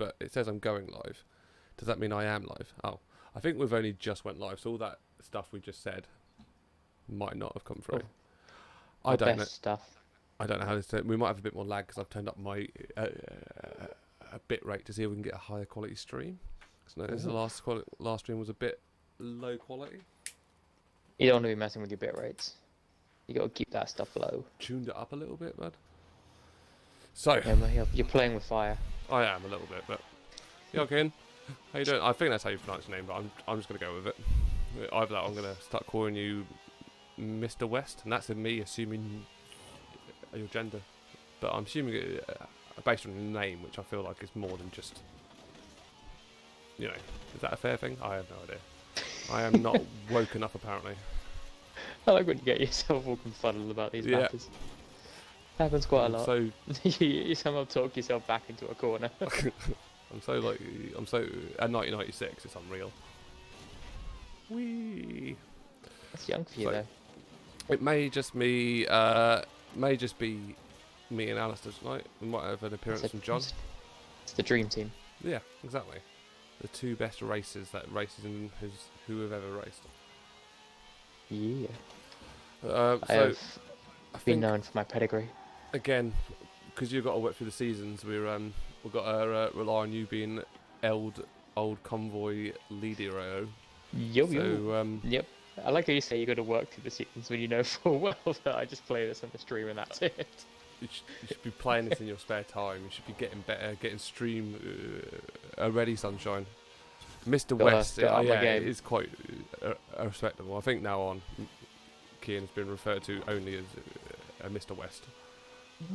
but it says I'm going live. Does that mean I am live? Oh, I think we've only just went live, so all that stuff we just said might not have come through. I don't know. Stuff. I don't know how this. We might have a bit more lag because I've turned up my bit rate to see if we can get a higher quality stream. Because notice the last stream was a bit low quality. You don't want to be messing with your bit rates. You got to keep that stuff low. Tuned it up a little bit, bud. So Yeah, you're playing with fire. I am a little bit, but Joaquin, how you doing? I think that's how you pronounce your name, but I'm just gonna go with it. Either that, or I'm gonna start calling you Mr. West, and that's me assuming your gender, but I'm assuming it based on your name, which I feel like is more than just, you know, is that a fair thing? I have no idea. I am not woken up apparently. I like when you get yourself all confuddled about these matters. Happens quite a lot. So you somehow talk yourself back into a corner. I'm so at 1996, it's unreal. Wee. That's young for you though. It may just be me and Alistair tonight. We might have an appearance from John. It's the dream team. Yeah, exactly. The two best racers who have ever raced. Yeah. I have been known for my pedigree. Again, because you've got to work through the seasons, we've got to rely on you being old convoy leader. Yep. I like how you say you got to work through the seasons when you know full well that I just play this on the stream and that's it. You should be playing this in your spare time. You should be getting better, getting stream ready, sunshine. Mr. West, it is quite respectable. I think now on, Kian has been referred to only as Mr. West.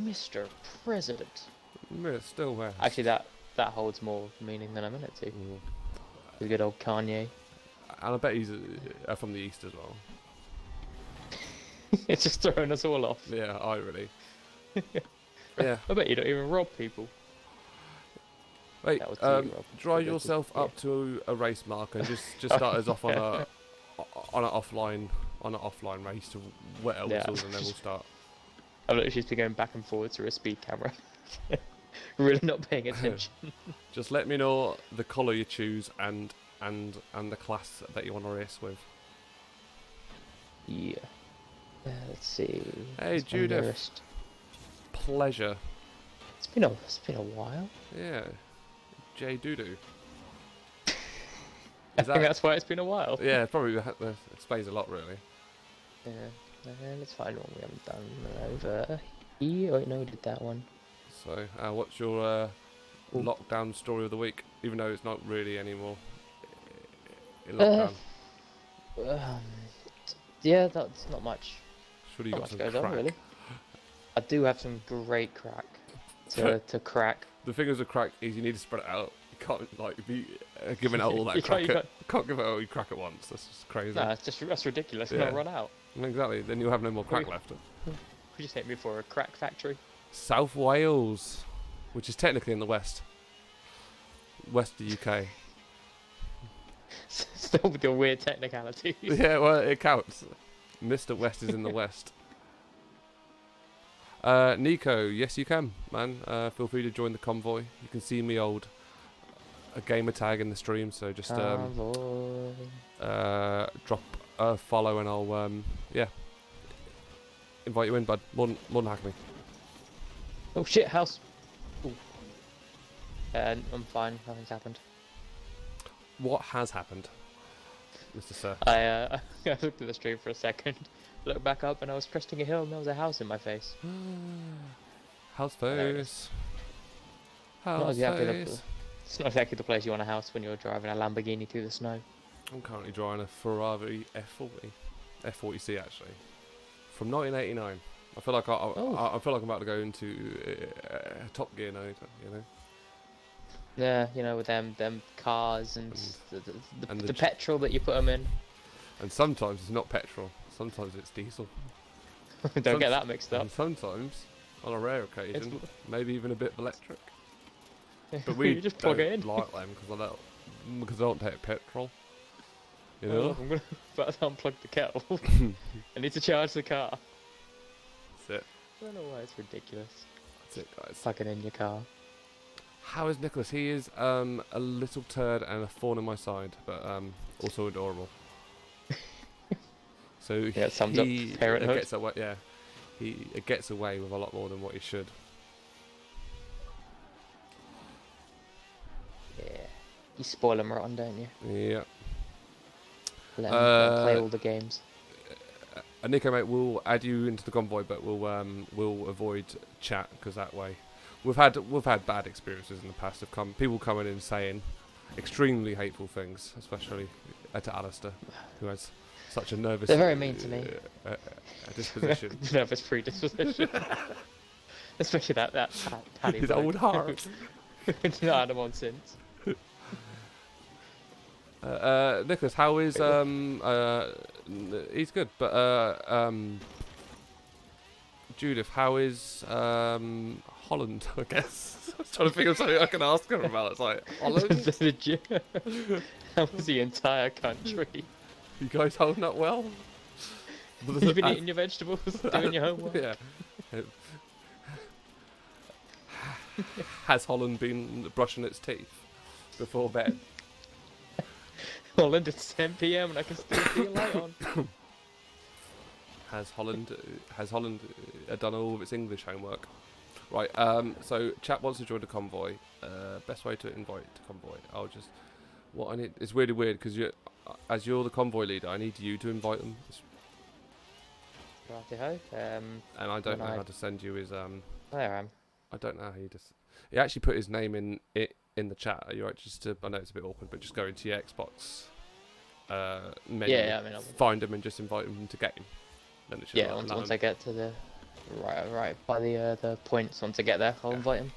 Mr. President. Still West. Actually, that holds more meaning than I meant it to. The good old Kanye. And I bet he's from the East as well. It's just throwing us all off. Yeah, I really. Yeah. I bet you don't even rob people. Wait, dry yourself up to a race marker. Just start us off on an offline race to wet our whistles, and then we'll start. I've literally just been going back and forward through a speed camera. Really not paying attention. Just let me know the colour you choose and the class that you want to race with. Yeah. Let's see. Hey, Judith. Pleasure. It's been a while. Yeah. J Doodoo. I think that's why it's been a while. Yeah, probably explains a lot, really. Yeah. Let's find one we haven't done over here. Oh, no, we did that one. So, what's your lockdown story of the week? Even though it's not really anymore in lockdown. Yeah, that's not much. Surely Not got some much goes crack. on, really. I do have some great crack to crack. The thing with crack is you need to spread it out. You can't like be giving out all that crack. You can't give out all your crack at once. That's just crazy. Nah, that's ridiculous. It's gonna run out. Exactly. Then you'll have no more crack left. We just hit me for a crack factory. South Wales, which is technically in the west of the UK. Still with your weird technicalities. Yeah, well, it counts. Mr. West is in the west. Nico, yes you can, man. Feel free to join the convoy. You can see me old a gamer tag in the stream, so just drop a follow and I'll invite you in, bud. More than hack me. Oh shit, house. Ooh. I'm fine. Nothing's happened. What has happened, Mr. Sir? I looked at the stream for a second, looked back up, and I was cresting a hill, and there was a house in my face. House face. It's not exactly the place you want a house when you're driving a Lamborghini through the snow. I'm currently driving a Ferrari F40C actually, from 1989. I feel like I feel like I'm about to go into Top Gear now. You know. Yeah, you know, with them cars and the petrol that you put them in. And sometimes it's not petrol. Sometimes it's diesel. Don't get that mixed up. And sometimes, on a rare occasion, maybe even a bit of electric. But we just plug it in. Like them because I don't take petrol. You know. I'm gonna unplug the kettle. I need to charge the car. That's it. I don't know why it's ridiculous. That's it, guys. Plug it in your car. How is Nicholas? He is a little turd and a thorn in my side, but also adorable. So Yeah, it sums up he parenthood. gets away. Yeah, he gets away with a lot more than what he should. Yeah. You spoil him rotten, don't you? Yeah. Let him play all the games. Nico, mate, we'll add you into the convoy, but we'll avoid chat because that way we've had bad experiences in the past of people coming in saying extremely hateful things, especially to Alistair, who has such a nervous. They're very mean to me. Disposition. Nervous predisposition. Especially that Paddy. His old heart. It's not had him on since. Nicholas, how is he's good, but Judith, how is Holland? I guess I was trying to think of something I can ask her about. It's like Holland. How was the entire country? You guys holding up well? You've been eating your vegetables, doing your homework. Yeah. Has Holland been brushing its teeth before bed? Holland, it's 10 PM and I can still see a light on. Has Holland done all of its English homework? Right. So chat wants to join the convoy. Best way to invite to convoy. What I need. It's really weird because as you're the convoy leader, I need you to invite them. Righty-ho. And I don't know how to send you his There I am. I don't know how you just. He actually put his name in the chat. Are you right? I know it's a bit awkward, but just go into your Xbox menu. Yeah, I mean, find him and just invite him to game. Then it should once I get to the right by the points. Once I get there, I'll invite him.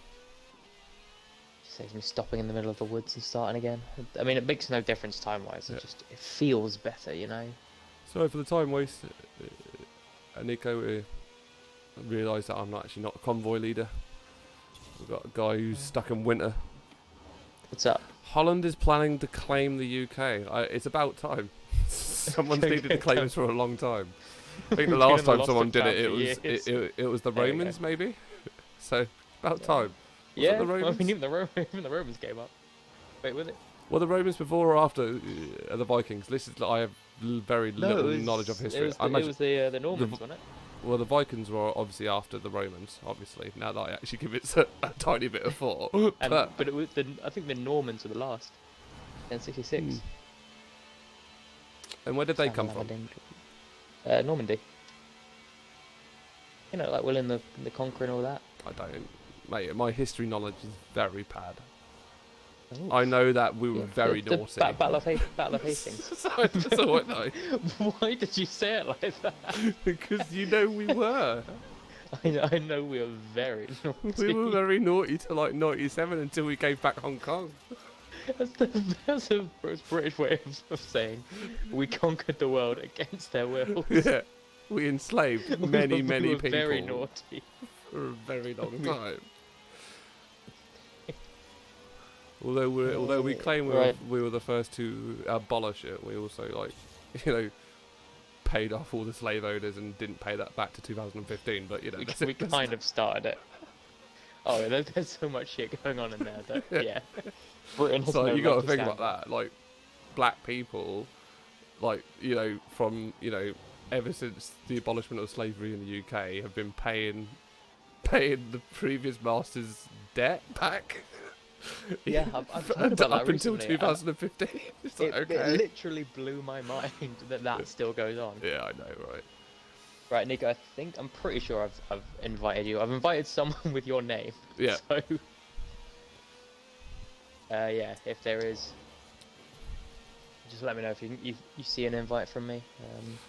Saves me stopping in the middle of the woods and starting again. I mean, it makes no difference time-wise. Yeah. It feels better, you know. Sorry for the time waste, Nico. I realised that I'm actually not a convoy leader. We've got a guy who's stuck in winter. What's up? Holland is planning to claim the UK. It's about time. Someone's needed to claim us for a long time. I think the last time someone did it was the Romans, maybe. So about time. Was it the Romans? I mean, even the Romans gave up. Wait, was it? Well, the Romans before or after the Vikings? I have very little knowledge of history. It was the Normans, wasn't it? Well, the Vikings were obviously after the Romans, obviously. Now that I actually give it a tiny bit of thought. But it was I think the Normans were the last. 1066. And where did they come from? Normandy. You know, like William the Conqueror and all that. I don't. Mate, my history knowledge is very bad. Ooh. I know that we were very naughty. Battle of Hastings. So I know. Why did you say it like that? Because you know we were. I know we were very naughty. We were very naughty to like 97 until we gave back Hong Kong. That's a British way of saying we conquered the world against their will. Yeah, we enslaved many we were people. Very naughty. For a very long time. Although we claim we were the first to abolish it, we also paid off all the slave owners and didn't pay that back to 2015. But we kind of started it. Oh, there's so much shit going on in there that yeah. Britain has so no you got right to think stand. about that, like black people, from ever since the abolishment of slavery in the UK, have been paying the previous master's debt back. Yeah, I've heard about that up until recently. 2015. It literally blew my mind that still goes on. Yeah, I know, right? Right, Nico, I'm pretty sure I've invited you. I've invited someone with your name. Yeah. So, yeah, if there is, just let me know if you see an invite from me.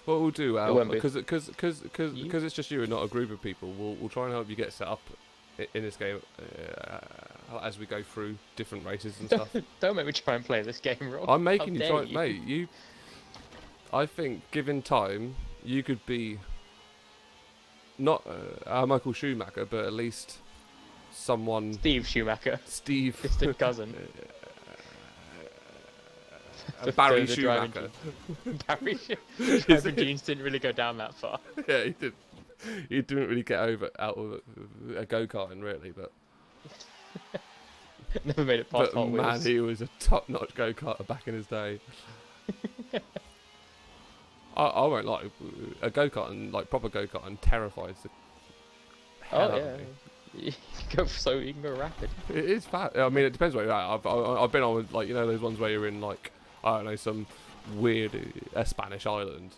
What we'll do, because it's just you and not a group of people, we'll try and help you get set up in this game as we go through different races and stuff. Don't make me try and play this game wrong. I'm making you try, mate. I think, given time, you could be not Michael Schumacher, but at least someone. Steve Schumacher. Steve. Distant cousin. Barry Schumacher. Barry Schumacher. Jeans didn't really go down that far. Yeah, he did. He didn't really get out of a go-karting, really, but Never made it past But Hot man, Wheels. he was a top-notch go-karter back in his day. I won't lie, a go-kart and like proper go-kart and terrifies the hell Oh out yeah. of me. You you can go rapid. It is fast. I mean, it depends where you're at. I've been on like those ones where you're in like I don't know some weird Spanish island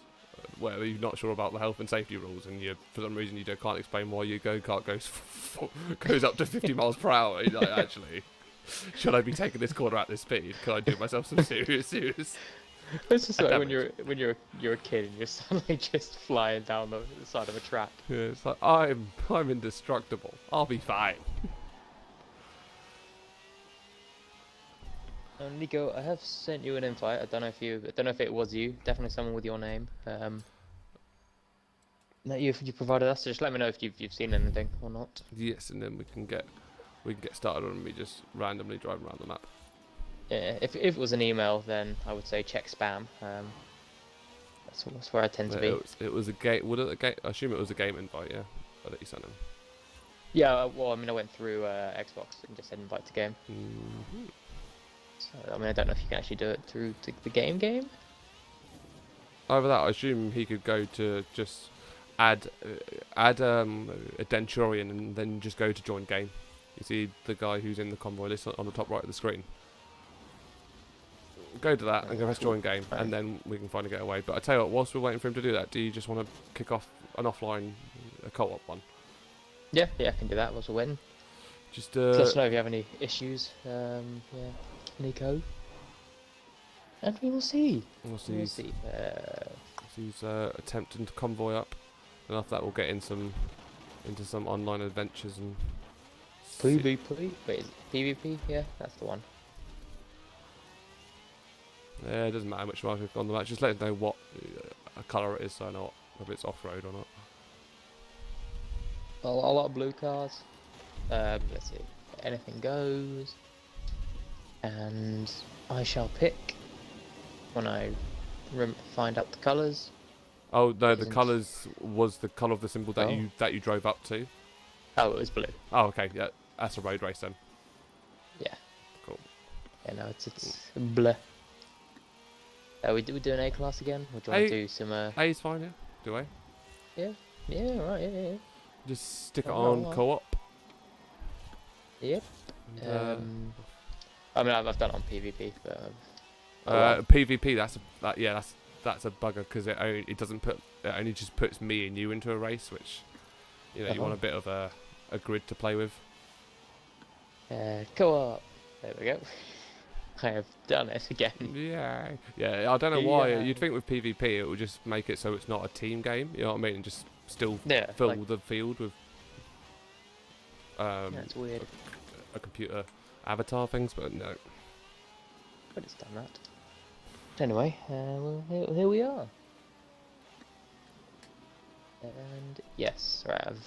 where you're not sure about the health and safety rules, and you for some reason can't explain why your go kart goes up to 50 miles per hour. You're like, actually, should I be taking this corner at this speed? Can I do myself some serious? It's just like when damage? you're a kid and you're suddenly just flying down the side of a track. Yeah, it's like I'm indestructible. I'll be fine. Nico, I have sent you an invite. I don't know if it was you. Definitely someone with your name. That you provided us. So just let me know if you've seen anything or not. Yes, and then we can get started on me just randomly driving around the map. Yeah, if it was an email, then I would say check spam. That's where I tend to be. It was a game. Would it a game? I assume it was a game invite. Yeah, that you sent him. Yeah, well, I mean, I went through Xbox and just said invite to game. Mm-hmm. So, I mean, I don't know if you can actually do it through the game. Over that, I assume he could go to just add a Denturion and then just go to join game. You see the guy who's in the convoy list on the top right of the screen. Go to that and go press join game, and then we can finally get away. But I tell you what, whilst we're waiting for him to do that, do you just want to kick off an offline, a co-op one? Yeah, I can do that. What's a win? Just Let us know if you have any issues. Yeah, Nico. And we will see. We'll We'll see. He's attempting to convoy up, and after that we'll get into some online adventures and. PvP? Wait, is it PvP? Yeah, that's the one. Yeah, it doesn't matter much more on the match. Just let us know what colour it is, so I know whether it's off-road or not. A lot of blue cars. Let's see. Anything goes. And I shall pick when I find out the colours. Oh no, the colours was the colour of the symbol that you drove up to. Oh, it was blue. Oh, okay, yeah, that's a road race then. Yeah. Cool. Yeah, no, it's bleh. We doing A class again? Or do you want to do some? A is fine, yeah. Do A. Yeah, right, yeah. Just stick it on co-op. Yep. I mean, I've done it on PvP, but. PvP, that's a bugger because it only just puts me and you into a race, which you want a bit of a grid to play with. Co-op. There we go. I have done it again. Yeah. I don't know why. You'd think with PvP it would just make it so it's not a team game. You know what I mean? And just still fill the field with. It's weird. A computer avatar things, but no. But it's done that. Anyway, well, here we are. And yes, Rav.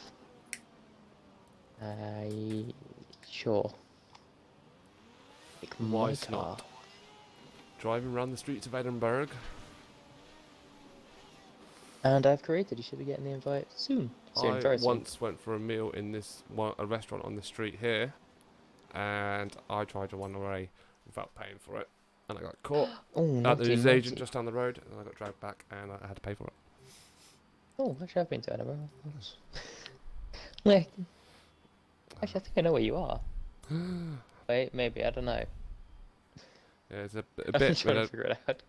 Sure. Pick my car. Not? Driving around the streets of Edinburgh. And I've created. You should be getting the invite soon. Very soon. Once went for a meal in a restaurant on the street here, and I tried to run away without paying for it, and I got caught at the agent just down the road, and I got dragged back, and I had to pay for it. Oh, actually, I've been to Edinburgh. Actually, I think I know where you are. Wait, maybe, I don't know. Yeah, there's a I'm bit. trying to figure it out.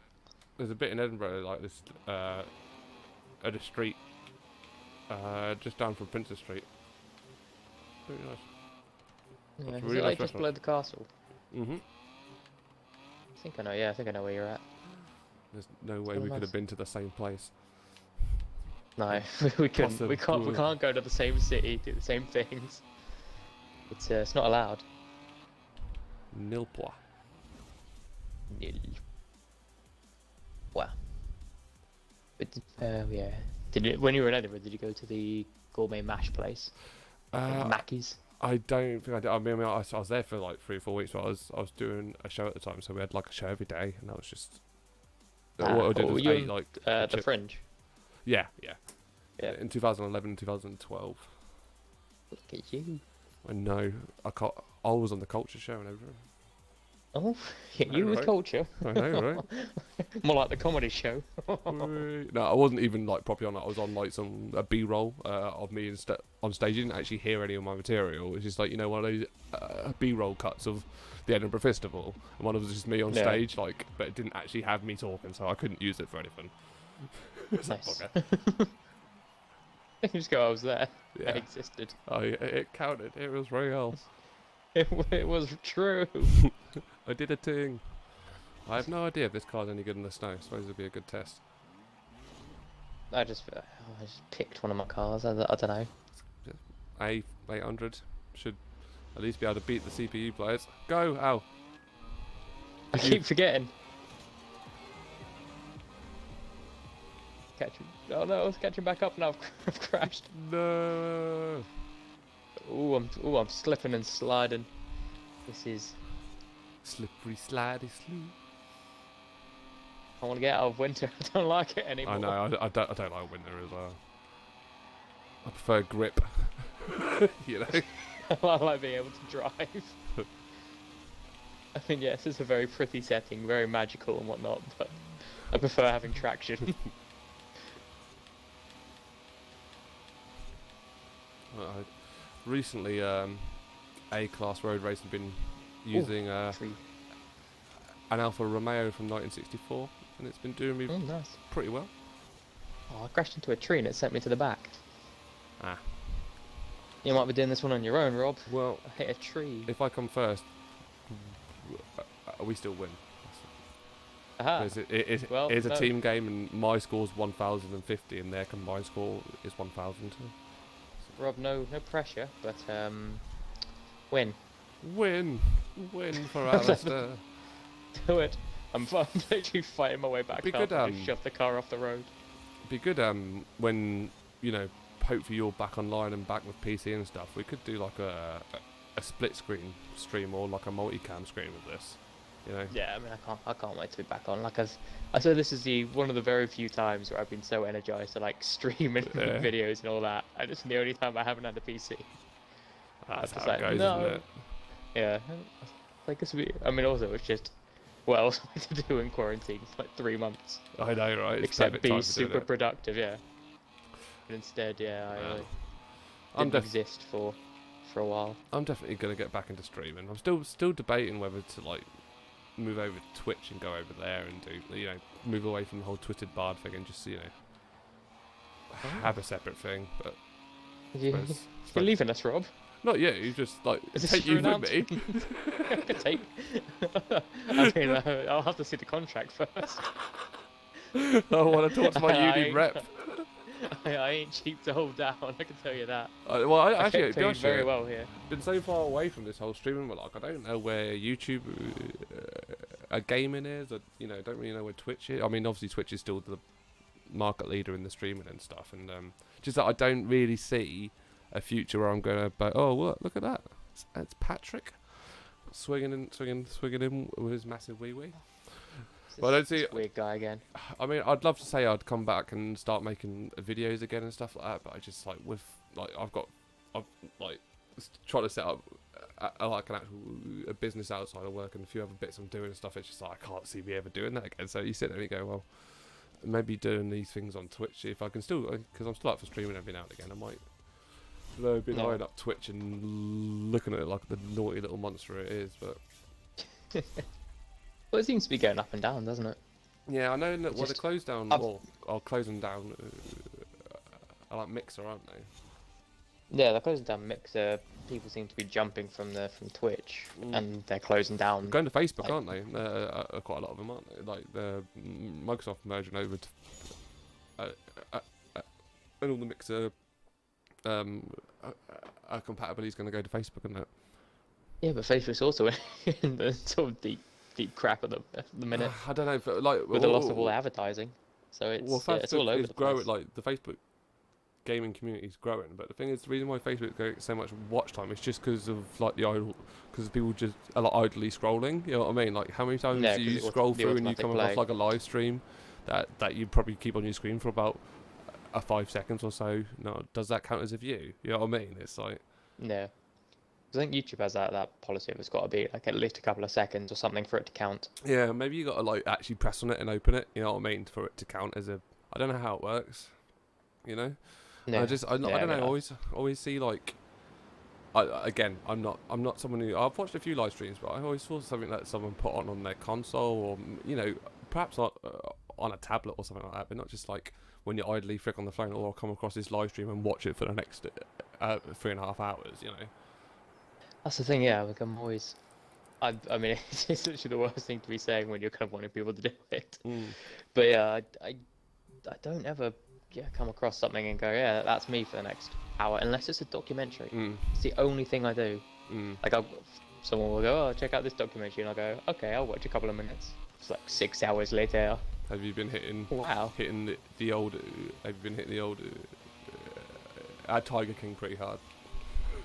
There's a bit in Edinburgh like this, at a street, just down from Princess Street. Pretty nice. Yeah, is really it nice like just restaurant. below the castle? Mhm. I think I know. Yeah, I think I know where you're at. There's no way kinda we could nice. have been to the same place. No, we couldn't. We Possible. can't go to the same city, do the same things. It's not allowed. Nilpois. Wow. But yeah. When you were in Edinburgh, did you go to the gourmet mash place? Mackey's. I don't think I did. I mean, I was there for like 3 or 4 weeks, but I was doing a show at the time, so we had like a show every day, and that was just. What I did was ate, like the Fringe. Yeah. Yeah. In 2011, 2012. Look at you. I know. I can't. I was on the culture show and everything. Oh, you with right. culture. I know, right? More like the comedy show. No, I wasn't even like properly on it. I was on like a B-roll of me on stage. You didn't actually hear any of my material. It's just like, you know, one of those B-roll cuts of the Edinburgh Festival, and one of them was just me on stage, like, but it didn't actually have me talking, so I couldn't use it for anything. Nice. You just go, I was there. Yeah. It existed. Oh, yeah, it counted. It was real. It was true. I did a thing. I have no idea if this car's any good in the snow. I suppose it'd be a good test. I just picked one of my cars. I don't know. A800 should at least be able to beat the CPU players. Go! Ow! I keep forgetting. Catching. Oh no, I was catching back up now. I've crashed. No! Ooh, I'm slipping and sliding. This is. Slippery, slidey, slew. I want to get out of winter. I don't like it anymore. I know. I don't like winter as well. I prefer grip. You know. I like being able to drive. I mean, yes, it's a very pretty setting, very magical and whatnot, but I prefer having traction. Recently, A-class road racing have been using an Alfa Romeo from 1964, and it's been doing me nice. pretty well. Oh, I crashed into a tree and it sent me to the back. Ah. You might be doing this one on your own, Rob. Well, I hit a tree. if I come first, we still win. Aha. It's a team game, and my score's 1,050, and their combined score is 1,000. Rob, no pressure, but win. Win for Alistair. Do it. I'm literally fighting my way back Be up good, and just shove the car off the road. Be good when, you know, hopefully you're back online and back with PC and stuff. We could do like a split screen stream or like a multicam screen with this, you know. Yeah, I mean, I can't wait to be back on. Like I said, this is one of the very few times where I've been so energized to like stream and videos and all that. And it's the only time I haven't had a PC. That's how it goes, isn't it? Yeah, like this would be. I mean, also it's just what else am I to do in quarantine? It's like 3 months. I know, right? It's except be super productive, yeah. But instead, I didn't exist for a while. I'm definitely gonna get back into streaming. I'm still debating whether to like move over to Twitch and go over there and do, you know, move away from the whole Twittered Bard thing and just, you know, have a separate thing. But you're leaving us, Rob. Not you, just like take you with me. Take. I mean, I'll have to see the contract first. I want to talk to my union rep. I ain't cheap to hold down, I can tell you that. Well, I actually paid very well here. Been so far away from this whole streaming, but like I don't know where YouTube gaming is. Or, you know, don't really know where Twitch is. I mean, obviously Twitch is still the market leader in the streaming and stuff, and just that I don't really see a future where I'm gonna. But look at that! It's Patrick swinging in with his massive wee wee. Well, I don't see weird guy again. I mean, I'd love to say I'd come back and start making videos again and stuff like that, but I just like I've like trying to set up like a business outside of work and a few other bits I'm doing and stuff. It's just like I can't see me ever doing that again. So you sit there and you go, well, maybe doing these things on Twitch if I can still, because I'm still up for streaming every now and again. I might be lining up Twitch and looking at it like the naughty little monster it is, but. Well, it seems to be going up and down, doesn't it? Yeah, I know that. Well, they closed down. Well, I'll close them down. I like Mixer, aren't they? Yeah, they're closing down Mixer. People seem to be jumping from Twitch, and they're closing down. Going to Facebook, aren't they? Quite a lot of them, aren't they? Like the Microsoft merging over to and all the Mixer compatibility is going to go to Facebook, isn't it? Yeah, but Facebook's also in the sort of deep crap at the minute. I don't know, but like with the loss of all advertising, so it's all over the place. Like the Facebook gaming community is growing, but the thing is, the reason why Facebook gets so much watch time is just because of like because people just are like idly scrolling. You know what I mean? Like how many times do you scroll through and you come across like a live stream that you probably keep on your screen for about 5 seconds or so? No, does that count as a view? You know what I mean? It's like no. I think YouTube has that policy of it's got to be like at least a couple of seconds or something for it to count. Yeah, maybe you got to like actually press on it and open it. You know what I mean? For it to count as a. I don't know how it works. You know. Yeah. I don't know. I I always see like. I'm not someone who I've watched a few live streams, but I always saw something that someone put on their console, or you know, perhaps not on a tablet or something like that, but not just like when you idly flick on the phone, or I'll come across this live stream and watch it for the next 3.5 hours. You know. That's the thing, yeah. Like I'm always, I mean, it's literally the worst thing to be saying when you're kind of wanting people to do it. But yeah, I don't ever come across something and go, yeah, that's me for the next hour, unless it's a documentary. It's the only thing I do. Like someone will go, oh, check out this documentary, and I'll go, okay, I'll watch a couple of minutes. It's like 6 hours later. Have you been hitting? Wow. Hitting the old? Have you been hitting the old? Tiger King pretty hard.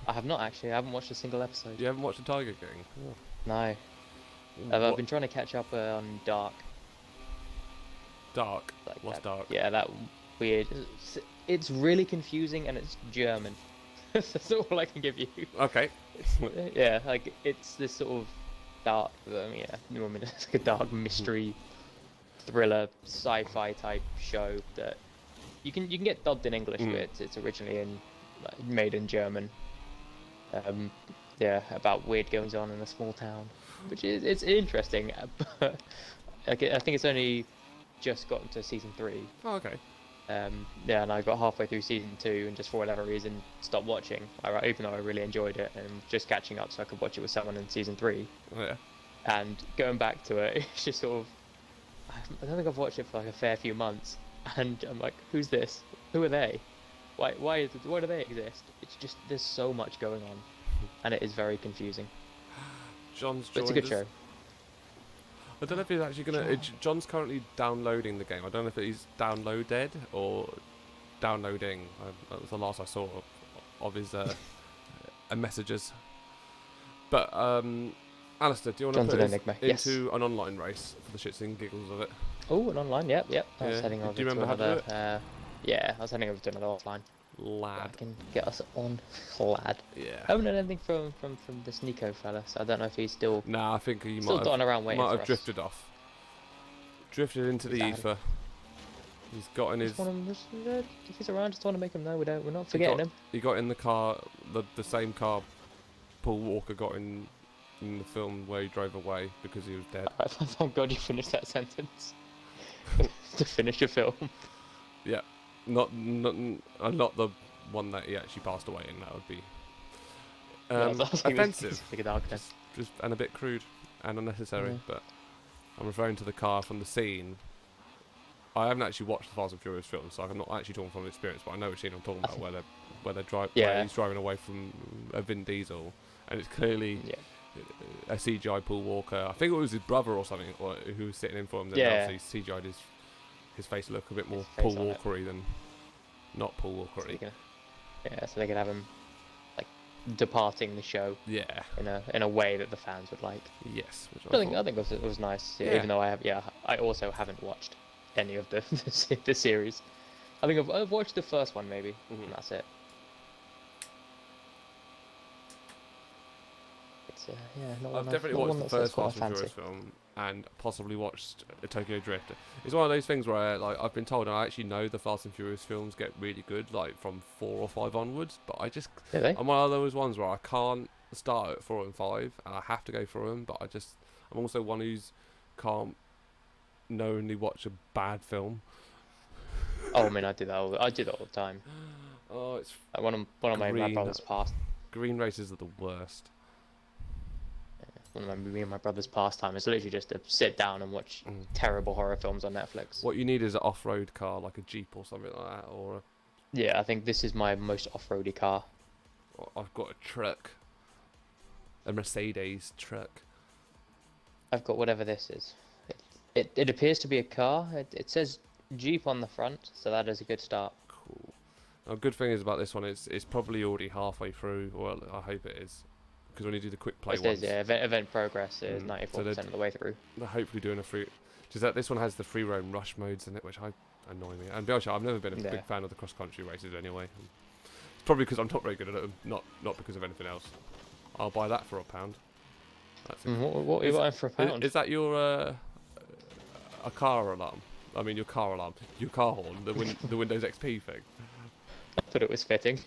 I have not actually. I haven't watched a single episode. You haven't watched the Tiger King? Oh. No. I've been trying to catch up on Dark. Dark? Like What's that, Dark? Yeah, that weird. It's really confusing and it's German. That's all I can give you. Okay. Yeah, like it's this sort of dark. It's like a dark mystery, thriller, sci-fi type show that you can get dubbed in English, but it's originally made in German. About weird goings on in a small town, which it's interesting. But I think it's only just gotten to season 3. Oh, okay. And I got halfway through season 2 and just for whatever reason stopped watching. Even though I really enjoyed it and just catching up so I could watch it with someone in season 3. Oh, yeah. And going back to it, it's just sort of, I don't think I've watched it for like a fair few months, and I'm like, who's this? Who are they? Why do they exist? It's just there's so much going on, and it is very confusing. John's But it's a good show. I don't know if he's actually gonna. John's currently downloading the game. I don't know if he's downloaded or downloading. That was the last I saw of his messages. But Alistair, do you want to put us into an online race for the shits and giggles of it? Oh, an online, yep. I was heading over do you remember to another, how to do it? Yeah, I was heading over to another offline. Lad. I can get us on. Lad. Yeah. I haven't heard anything from this Nico fella, so I don't know if he's still. Nah, I think he still dotting around waiting. Might have drifted off. Drifted into the ether. He's got in his. If he's around, just want to make him know we're not forgetting him. He got in the car, the same car Paul Walker got in the film where he drove away because he was dead. Thank God you finished that sentence. To finish a film. Yeah, not the one that he actually passed away in. That would be offensive, just and a bit crude and unnecessary. But I'm referring to the car from the scene. I haven't actually watched the Fast and Furious films, so I'm not actually talking from experience. But I know which scene I'm talking about, where he's driving away from a Vin Diesel, and it's clearly a CGI Paul Walker. I think it was his brother or something who was sitting in for him. Then obviously CGI'd his face look a bit more Paul Walker-y than not Paul Walker-y. So they could have him like departing the show. Yeah. In a way that the fans would like. Yes. I think it was nice. Yeah. Even though I also haven't watched any of the series. I think I've watched the first one maybe, and that's it. I've definitely watched the first Fast and Furious film and possibly watched Tokyo Drift. It's one of those things where I've been told, and I actually know the Fast and Furious films get really good, like from 4 or 5 onwards. But I'm one of those ones where I can't start at 4 and 5, and I have to go through them. But I'm also one who's can't knowingly watch a bad film. Oh, I mean, I do that all the time. Oh, it's like one of my brothers passed. Green races are the worst. One of me and my brother's pastime is literally just to sit down and watch terrible horror films on Netflix. What you need is an off-road car, like a Jeep or something like that, or I think this is my most off-roady car. I've got a truck, a Mercedes truck. I've got whatever this is. It appears to be a car. It says Jeep on the front, so that is a good start. Cool. A good thing is about this one, it's probably already halfway through. Well, I hope it is. Because when you do the quick play ones, event progress is 94% of the way through. They're hopefully doing a free. Just that this one has the free roam rush modes in it, which annoy me. And to be honest, I've never been a big fan of the cross country races anyway. It's probably because I'm not very good at them, not because of anything else. I'll buy that for £1. That's What are you buying for £1? Is that your a car alarm? I mean, your car alarm, your car horn, the Windows XP thing. I thought it was fitting.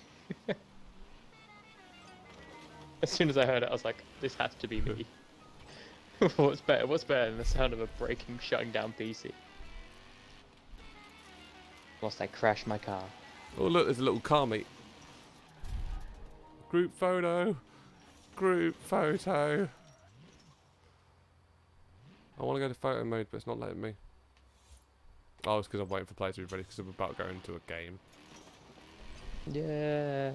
As soon as I heard it, I was like, this has to be me. What's better? What's better than the sound of a breaking, shutting down PC? Whilst I crash my car. Oh look, there's a little car meet. Group photo. Group photo. I want to go to photo mode, but it's not letting me. Oh, it's because I'm waiting for players to be ready because I'm about to go into a game. Yeah.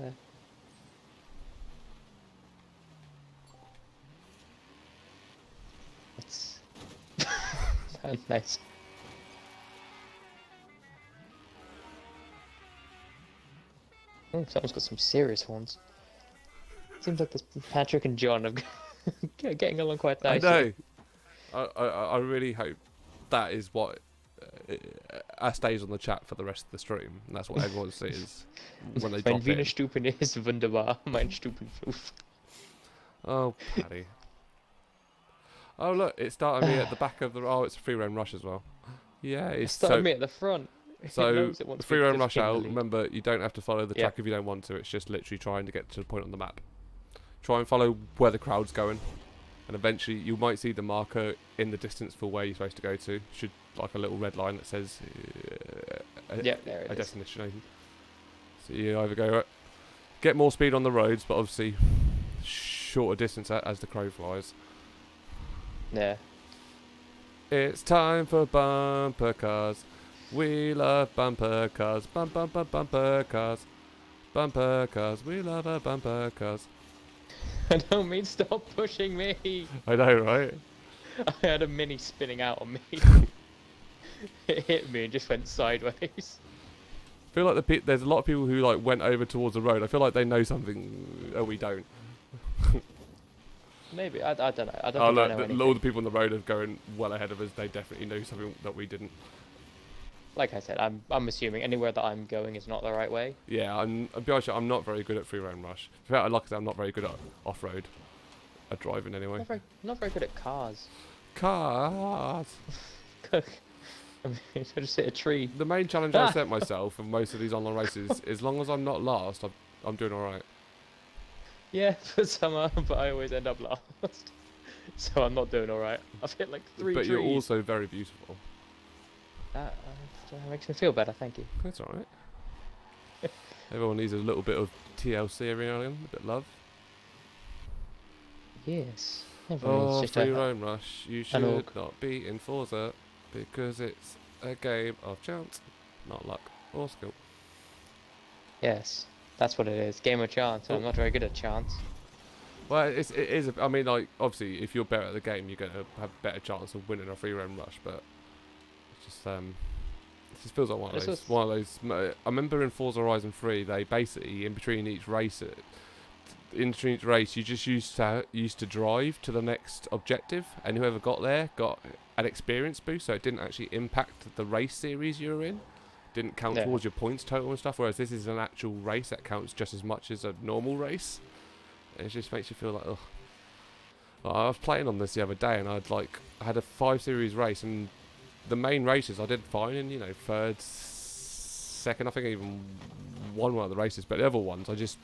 It's nice. Oh, someone's got some serious ones. Seems like this Patrick and John are getting along quite nicely. I know. I really hope that is what stays on the chat for the rest of the stream. And that's what everyone sees when they drop Mein Wiener in. Stupen ist wunderbar. Mein Stupenfluch. Oh, Paddy. Oh, look, it's starting me at the back of the... Oh, it's a free roam rush as well. Yeah, It's it's starting me at the front. So, free roam rush out, out. remember, you don't have to follow the track if you don't want to. It's just literally trying to get to the point on the map. Try and follow where the crowd's going. And eventually, you might see the marker in the distance for where you're supposed to go to. Should like a little red line that says Yeah, there it a is. destination. So you either go get more speed on the roads, but obviously shorter distance as the crow flies. Yeah. It's time for bumper cars. We love bumper cars. Bumper cars. Bumper cars. We love our bumper cars. I don't mean stop pushing me. I know, right? I had a mini spinning out on me. It hit me and just went sideways. I feel like there's a lot of people who like went over towards the road. I feel like they know something. Oh, we don't. Maybe I don't know. I don't Oh, think I look, know all anything. the people on the road are going well ahead of us. They definitely know something that we didn't. Like I said, I'm assuming anywhere that I'm going is not the right way. Yeah, I'll be honest, I'm not very good at free roam rush. In fact, like I said, I'm not very good at off-road, at driving anyway. Not very good at cars. Cars. I mean, I just hit a tree. The main challenge I set myself in most of these online races, as long as I'm not last, I'm doing all right. Yeah, for summer, but I always end up last. So I'm not doing alright. I've hit like 3 But trees. you're also very beautiful. That makes me feel better, thank you. That's all right. Everyone needs a little bit of TLC every now and then, a bit of love. Yes. Everyone needs Oh, just free a- roam rush. You should not be in Forza because it's a game of chance, not luck or skill. Yes, that's what it is. Game of chance. Oh. I'm not very good at chance. Well, it is. I mean, like obviously, if you're better at the game, you're gonna have a better chance of winning a free roam rush. But it's just it just feels like one of those. I remember in Forza Horizon 3, they basically in between each race, you just used to drive to the next objective, and whoever got there got an experience boost, so it didn't actually impact the race series you were in. Didn't count towards your points total and stuff. Whereas this is an actual race that counts just as much as a normal race. It just makes you feel like, ugh. Like, I was playing on this the other day, and I had a 5 series race, and the main races I did fine in, third, second. I think I even won one of the races, but the other ones I just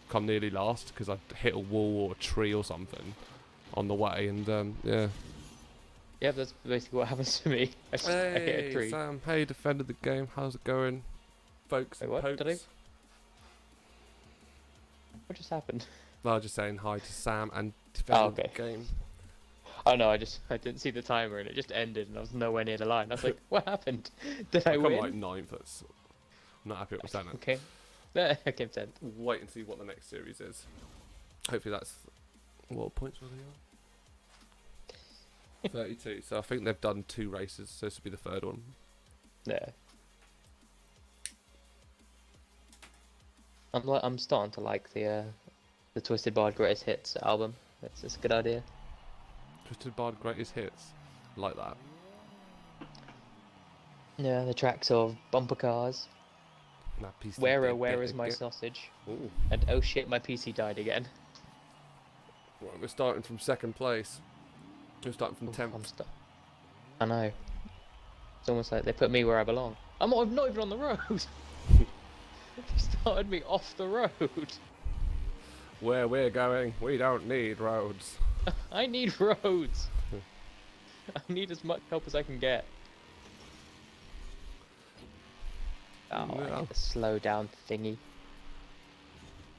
come nearly last because I hit a wall or a tree or something on the way, and yeah. Yeah, that's basically what happens to me. I hit a tree. Sam, hey, defended the game. How's it going, folks? Wait, and what? pokes? Did I? What just happened? No, I was just saying hi to Sam and defended the game. Oh no, I didn't see the timer and it just ended and I was nowhere near the line. I was like, what happened? Did I win? I'm like 9th. That's I'm not happy with that. Okay. Okay, 10th. Wait and see what the next series is. Hopefully that's what points were they on? 32. So I think they've done 2 races. So this will be the 3rd one. Yeah. I'm starting to like the Twisted Bard Greatest Hits album. It's a good idea. Twisted Bard Greatest Hits, like that. Yeah, the tracks of Bumper Cars, Where is my sausage, Ooh. and oh shit, my PC died again. Right, we're starting from second place. We're starting from 10th. I know. It's almost like they put me where I belong. I'm not even on the road. They started me off the road. Where we're going, we don't need roads. I need roads. I need as much help as I can get. Oh, No. I hit the slow down thingy.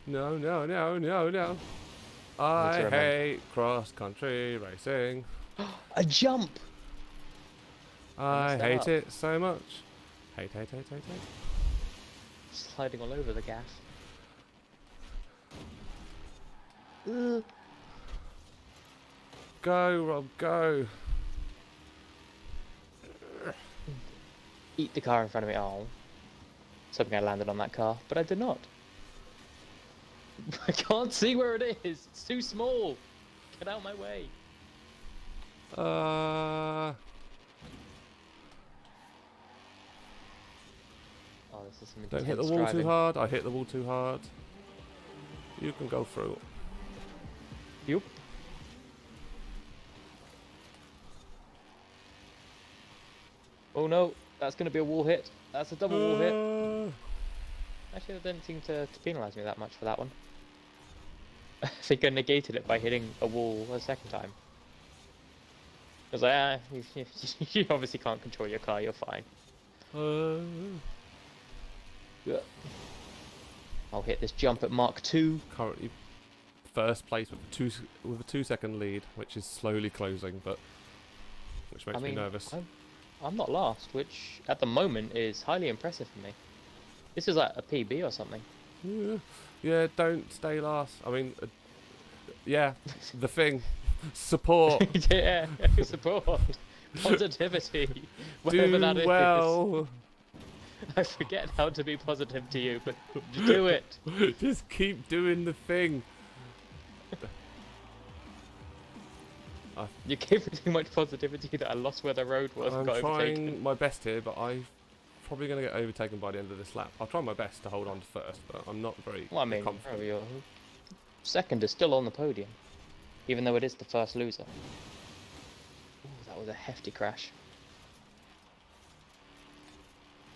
No, no, no, no, no. I hate cross-country racing. A jump! I hate it so much. Hate. Sliding all over the gaff. Go, Rob, go. Eat the car in front of me. Oh. I was hoping I landed on that car, but I did not. I can't see where it is. It's too small. Get out of my way. Oh, this is some Don't hit the wall too hard. I hit the wall too hard. You can go through. Yup. Oh no, that's going to be a wall hit. That's a double wall hit. Actually, they didn't seem to penalise me that much for that one. I think I negated it by hitting a wall a second time. I was like, you obviously can't control your car, you're fine. Yeah. I'll hit this jump at Mark 2. Currently first place with a 2-second lead, which is slowly closing, but which makes me nervous. I'm not last, which at the moment is highly impressive for me. This is like a PB or something. Yeah, don't stay last. I mean, yeah, the thing. Support. Yeah, support. Positivity. Whatever that is. Well. I forget how to be positive to you, but do it. Just keep doing the thing. You gave me too much positivity that I lost where the road was. I'm trying my best here, but I'm probably going to get overtaken by the end of this lap. I'll try my best to hold on to first, but I'm not very confident. Your second is still on the podium, even though it is the first loser. Ooh, that was a hefty crash.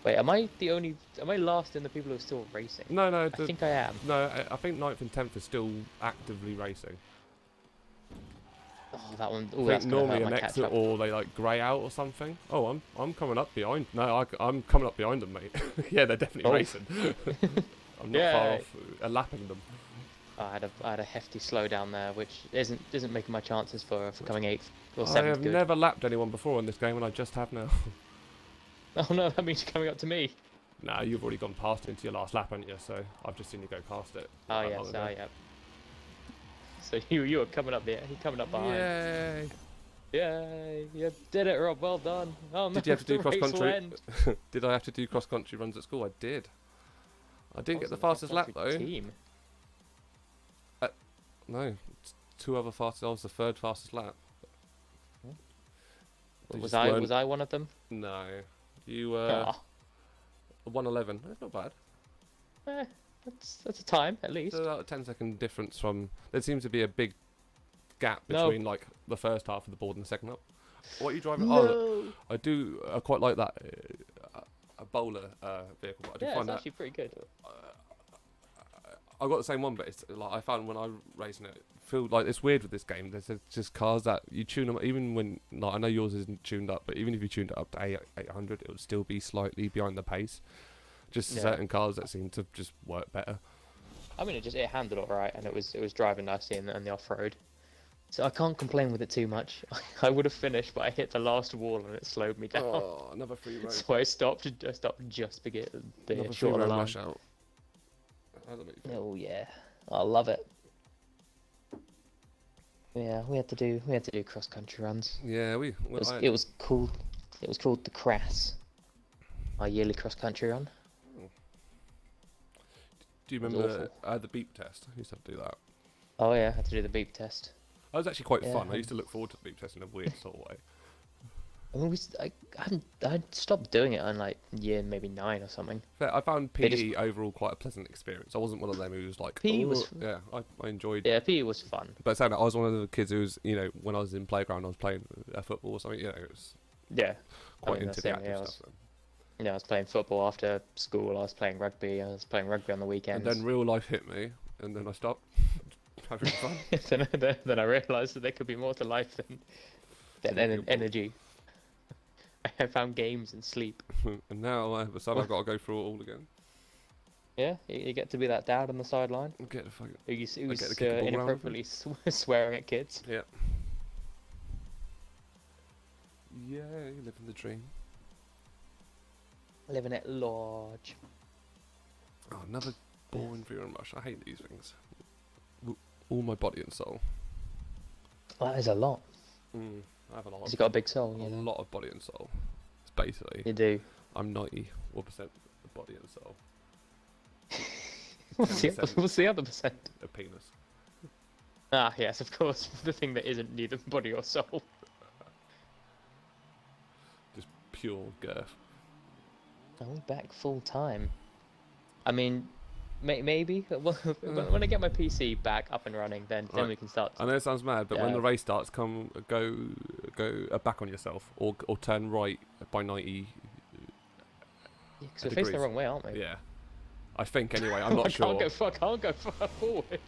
Wait, am I last in the people who are still racing? No. I think I am. No, I think 9th and 10th are still actively racing. Oh, that one. I think normally an exit or they like grey out or something. Oh, I'm coming up behind. No, I'm coming up behind them, mate. Yeah, they're definitely racing. I'm not far off lapping them. I had a hefty slowdown there, which isn't making my chances for coming 8th or 7th. I have never lapped anyone before in this game, and I just have now. Oh no, that means you're coming up to me. Nah, you've already gone past into your last lap, haven't you? So I've just seen you go past it. Oh yes, yeah. So you were coming up there. You're coming up behind. Yay! Yay! You did it, Rob. Well done. Oh, did you have to do cross country? Did I have to do cross country runs at school? I did. I didn't get the fastest lap though. Team. No, 2 other fastest. I was the 3rd fastest lap. Was I one of them? No, you were 1:11. That's not bad. That's a time at least. So about a 10-second difference from. There seems to be a big gap between like the first half of the board and the second half. What are you driving? No. Oh, I do. I quite like that a bowler vehicle. But I do find it's that actually pretty good. I got the same one, but it's like I found when I racing it, feel like it's weird with this game. There's just cars that you tune them even when like I know yours isn't tuned up, but even if you tuned it up to 800, it would still be slightly behind the pace. Just certain cars that seem to just work better. I mean, it handled alright, and it was driving nicely in the off road. So I can't complain with it too much. I would have finished, but I hit the last wall and it slowed me down. Oh, another free roam. So I stopped just to get the short of the line. Out. Oh yeah, I love it. Yeah, we had to do cross country runs. Yeah, it was called the Crass, our yearly cross country run. Do you remember the beep test? I used to have to do that. Oh yeah, I had to do the beep test. That was actually quite fun. I used to look forward to the beep test in a weird sort of way. I mean, I stopped doing it on like year maybe 9 or something. I found They PE overall quite a pleasant experience. I wasn't one of them who was like, PE oh, was yeah, I enjoyed. yeah, PE was fun. But saying that, I was one of the kids who was, you know, when I was in playground, I was playing football or something. You know, it was Yeah, quite that's into the it, active yeah, stuff. Then. yeah, I was playing football after school. I was playing rugby. I was playing rugby on the And weekends. then real life hit me, and then I stopped having fun. then I realised that there could be more to life than energy. I found games and sleep. And now I have a son, I've got to go through it all again. Yeah, you get to be that dad on the sideline Get the fucking. who's get to kick a ball around with inappropriately swearing at kids. Yeah. Yeah, you living the dream. Living at large. Oh, another boring FREEROAM rush. I hate these things. All my body and soul. Well, that is a lot. I have a lot. Because you've got a big soul, A you know. lot of body and soul. It's basically. You do. I'm 91% body and soul. What's the other percent? A penis. Ah, yes, of course. The thing that isn't neither body or soul. Just pure girth. Are we back full time? I mean, maybe. When I get my PC back up and running, then Right. we can start. I know it sounds mad, but when Yeah. the race starts, go back on yourself, or turn right by 90. Yeah, because we're facing the wrong way, aren't we? Yeah, I think anyway. I'm not sure. I can't go far forward.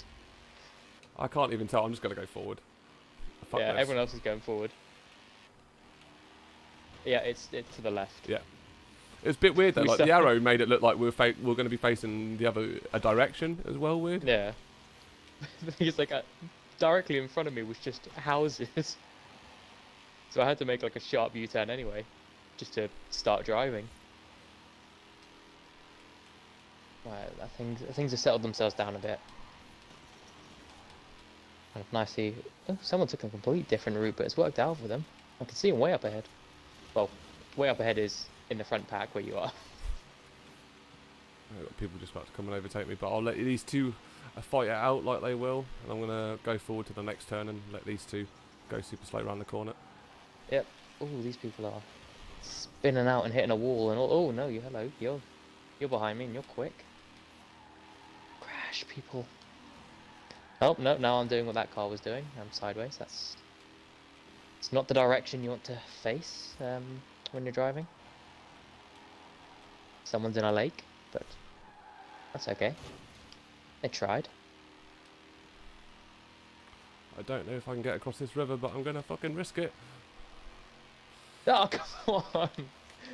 I can't even tell. I'm just gonna go forward. Fuck Yeah, this. everyone else is going forward. Yeah, it's to the left. Yeah. It was a bit weird though. We Like the started- arrow made it look like we're going to be facing the other direction as well. Weird. Yeah. The thing is, like, directly in front of me was just houses. So I had to make like a sharp U-turn anyway, just to start driving. Right, things have settled themselves down a bit. Kind of nicely. Oh, someone took a complete different route, but it's worked out for them. I can see them way up ahead. Well, way up ahead is in the front pack where you are. I've got people just about to come and overtake me, but I'll let these two fight it out like they will, and I'm gonna go forward to the next turn and let these two go super slow around the corner. Yep. Oh, these people are spinning out and hitting a wall and all. Oh no, hello, you're behind me and you're quick. Crash, people. Oh no, now I'm doing what that car was doing. I'm sideways. It's not the direction you want to face when you're driving. Someone's in a lake, but that's okay. They tried. I don't know if I can get across this river, but I'm gonna fucking risk it. Oh come on!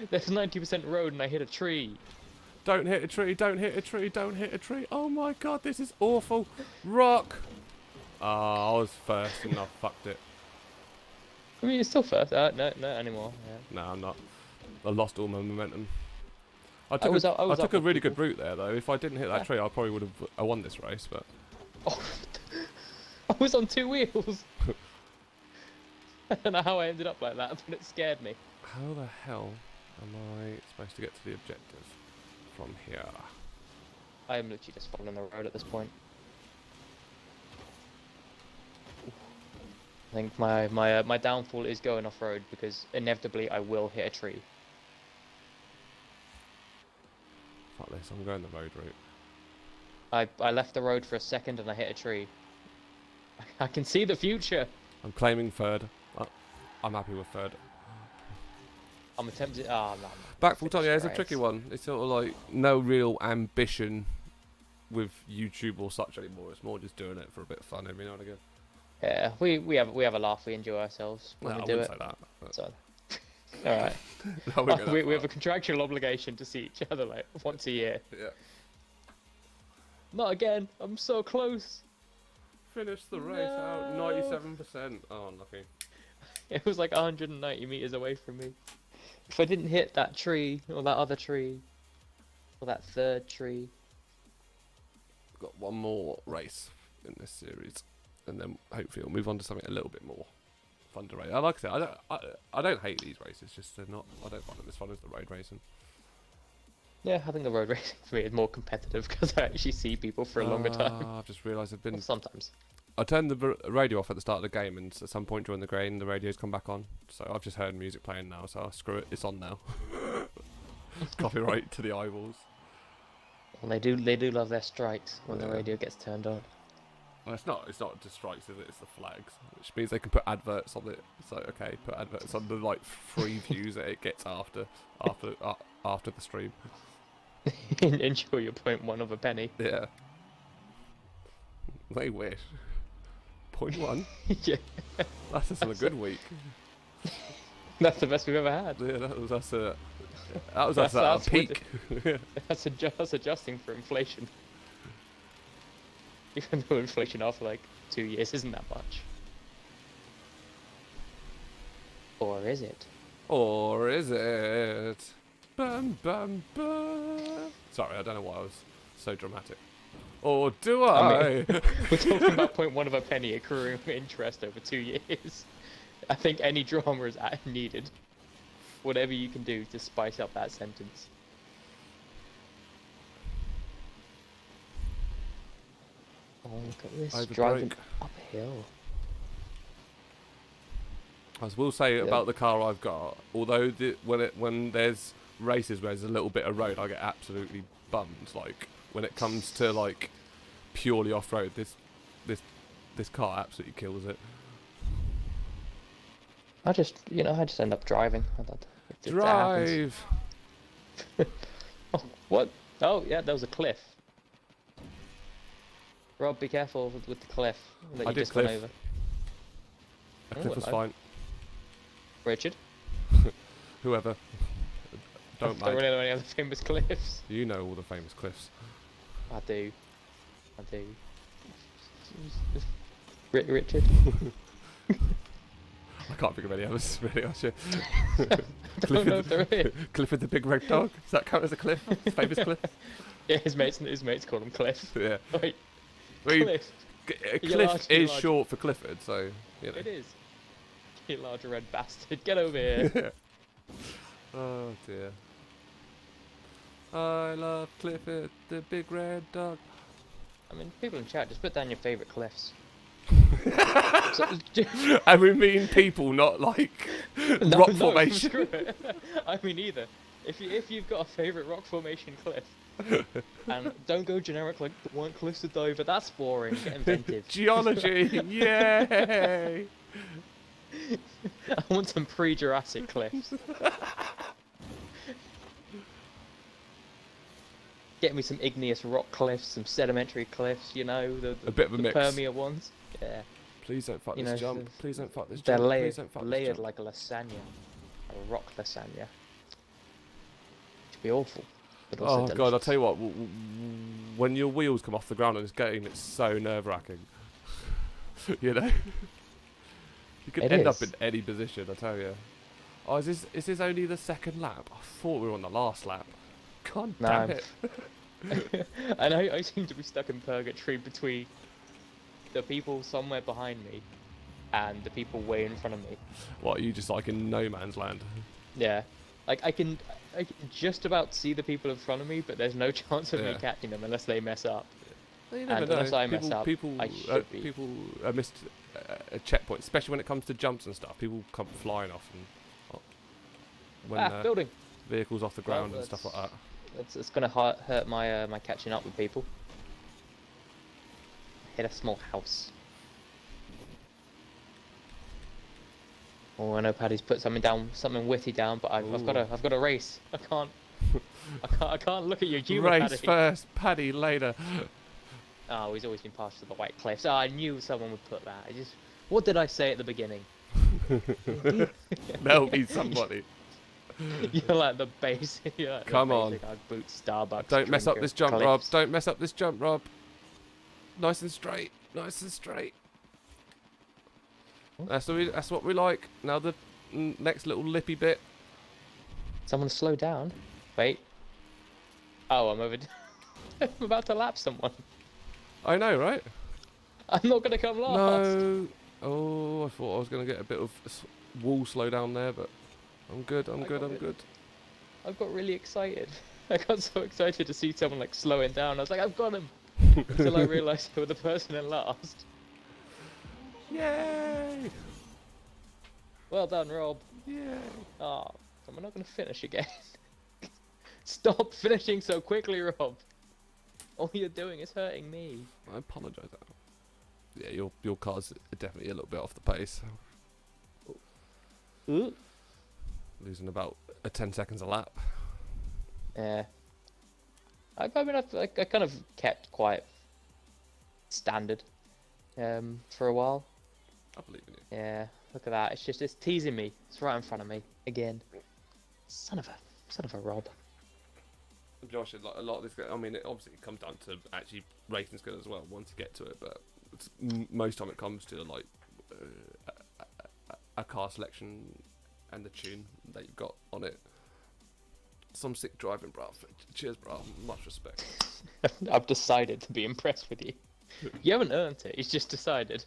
There's 90% road and I hit a tree. Don't hit a tree, don't hit a tree, don't hit a tree. Oh my god, this is awful. Rock! I was first and I fucked it. I mean, you're still first. No, not anymore. Yeah. No, I'm not. I lost all my momentum. I was took up a with really people. good route there, though. If I didn't hit that Yeah. tree, I probably would have won this race, but... Oh, I was on 2 wheels. I don't know how I ended up like that, but it scared me. How the hell am I supposed to get to the objective from here? I am literally just following the road at this point. I think my downfall is going off road because inevitably I will hit a tree. Fuck this, I'm going the road route. I left the road for a second and I hit a tree. I can see the future. I'm claiming third. I'm happy with third. I'm attempting. Oh no. Back full time, yeah, it's a Christ. tricky one. It's sort of like no real ambition with YouTube or such anymore. It's more just doing it for a bit of fun every now and again. Yeah, we have a laugh. We enjoy ourselves when No, we I do wouldn't it. say that. But So, all right. I wouldn't go that We have a far. contractual obligation to see each other like once a year. Yeah. Not again. I'm so close. Finish the race out, No. 97%. Oh, unlucky. It was like 190 meters away from me. If I didn't hit that tree or that other tree or that third tree, Got one more race in this series, and then hopefully we'll move on to something a little bit more fun to race. Like I said, I don't hate these races. Just they're not. I don't find them as fun as the road racing. yeah, I think the road racing for me is more competitive because I actually see people for a longer time. I've just realised I've been Well, sometimes. I turned the radio off at the start of the game, and at some point during the game, the radio's come back on. So I've just heard music playing now. So screw it, it's on now. Copyright to the eyeballs. Well, they do love their strikes when the radio gets turned on. Well, it's not just strikes, is it? It's the flags, which means they can put adverts on it. So okay, put adverts on the like free views that it gets after the stream. Ensure your 0.1 of a penny. Yeah. They wish. 0.1. Yeah. That's just a good week. That's the best we've ever had. Yeah, that was us at our peak. That's adjusting for inflation. Even though inflation after like 2 years isn't that much. Or is it? Or is it? Bum, bum, bum. Sorry, I don't know why I was so dramatic. Or do I? We're talking about 0.1 of a penny accruing interest over 2 years. I think any drama is needed. Whatever you can do to spice up that sentence. Oh, look at this, driving uphill. I will say about the car I've got, although when there's races where there's a little bit of road, I get absolutely bummed. Like when it comes to like purely off-road, this car absolutely kills it. I just end up driving. Drive. Oh, what? Oh yeah, there was a cliff. Rob, be careful with the cliff that you just went over. A cliff was fine. Richard? Whoever. Don't really know any other famous cliffs. You know all the famous cliffs. I do. Richard? I can't think of any others, really, actually. I don't know if there is. Cliff with the big red dog? Does that count as a cliff? Famous cliff? Yeah, his mates call him Cliff. Yeah. Wait, Cliff. Cliff is short for Clifford, so, you know. It is. You large red bastard, get over here. Oh, dear. I love Clifford, the big red dog. I mean, people in chat, just put down your favourite cliffs. And we mean people, not like rock formation. Screw it. I mean either. If you've got a favourite rock formation cliff, and don't go generic like the one cliffs to diver, that's boring. Get inventive. Geology, yay! I want some pre-Jurassic cliffs. Get me some igneous rock cliffs, some sedimentary cliffs, you know, a bit of a mix. Permia ones. Yeah. Please don't fuck this jump. Please don't fuck this jump. They're layered like a lasagna. A rock lasagna. It'd be awful. But also delicious. God, I'll tell you what, when your wheels come off the ground on this game, it's so nerve-wracking. You know? You could end up in any position, I tell you. Oh, is this only the second lap? I thought we were on the last lap. God damn it. And I seem to be stuck in purgatory between the people somewhere behind me and the people way in front of me. What, are you just like in no man's land? Yeah. Like I can just about see the people in front of me, but there's no chance of me catching them unless they mess up. Well, you never and know. Unless I mess up, people missed a checkpoint, especially when it comes to jumps and stuff. People come flying off and when building vehicles off the ground and stuff like that. It's gonna hurt my my catching up with people. Hit a small house. Oh, I know Paddy's put something witty down, but I've got to race. I can't look at your humor, Race Paddy. first, Paddy later. Oh, he's always been partial to the white cliffs. Oh, I knew someone would put that. What did I say at the beginning? There'll be somebody. You're like the base. Like Come on. I boot Starbucks. Don't mess up this jump, cliffs. Rob. Don't mess up this jump, Rob. Nice and straight. Nice and straight. That's what we like. Now the next little lippy bit. Someone slow down. Wait. Oh, I'm over. I'm about to lap someone. I know, right? I'm not gonna come last. No. Oh, I thought I was gonna get a bit of wall slow down there, but I'm good. I'm good. I got really excited. I got so excited to see someone like slowing down. I was like, I've got him. Until I realised they were the person in last. Yay! Well done, Rob. Yay! Oh, so we're not going to finish again. Stop finishing so quickly, Rob. All you're doing is hurting me. I apologise. Yeah, your car's definitely a little bit off the pace. Ooh. Losing about 10 seconds a lap. Yeah. I mean, I kind of kept quite standard for a while. I believe in you. Yeah, look at that. It's teasing me. It's right in front of me again. Son of a Rob. Josh, like a lot of this, I mean, it obviously comes down to actually racing skill as well once you get to it, but most time it comes to like a car selection and the tune that you've got on it. Some sick driving, bruv. Cheers, bruv. Much respect. I've decided to be impressed with you. You haven't earned it. He's just decided.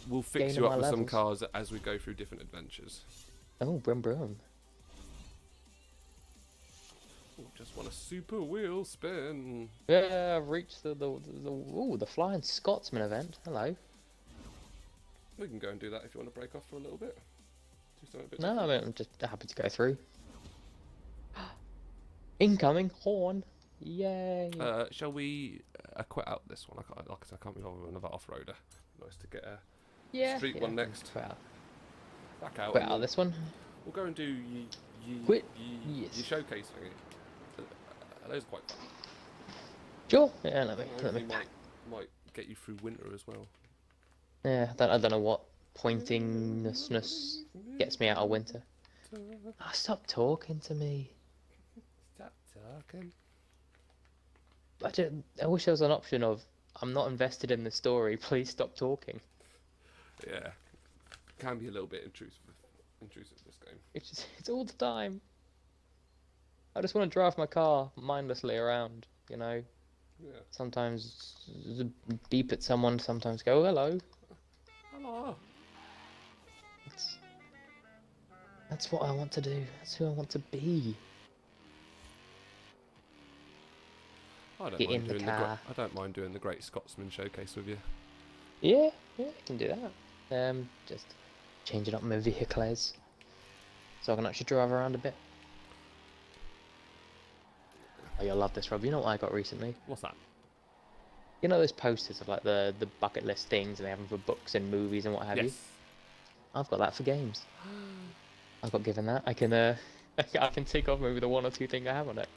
We'll fix you up with some cars as we go through different adventures. Oh, brum brum. Ooh, just want a super wheel spin. Yeah, I've reached the Flying Scotsman event. Hello. We can go and do that if you want to break off for a little bit. Do something a bit No, different. I mean, I'm just happy to go through. Incoming horn. Yay. Shall we quit out this one? I can't be bothered with another off-roader. Nice to get a street one next. Back out. Quit out this one. We'll go and do Quit. your Yes. showcase thingy. Those are quite fun. Sure. Yeah, let me might get you through winter as well. Yeah, I don't know what pointingness gets me out of winter. Oh, stop talking to me. Stop talking. I wish there was an option of, I'm not invested in the story, please stop talking. Yeah. Can be a little bit intrusive this game. It's all the time. I just want to drive my car mindlessly around, you know. Yeah. Sometimes beep at someone, sometimes go, hello. Hello. That's what I want to do. That's who I want to be. I don't mind doing the Great Scotsman showcase with you. Yeah, I can do that. Just changing up my vehicles so I can actually drive around a bit. Oh, you'll love this, Rob. You know what I got recently? What's that? You know those posters of like the bucket list things and they have them for books and movies and what have you? I've got that for games. I got given that. I can I can take off maybe the one or two thing I have on it.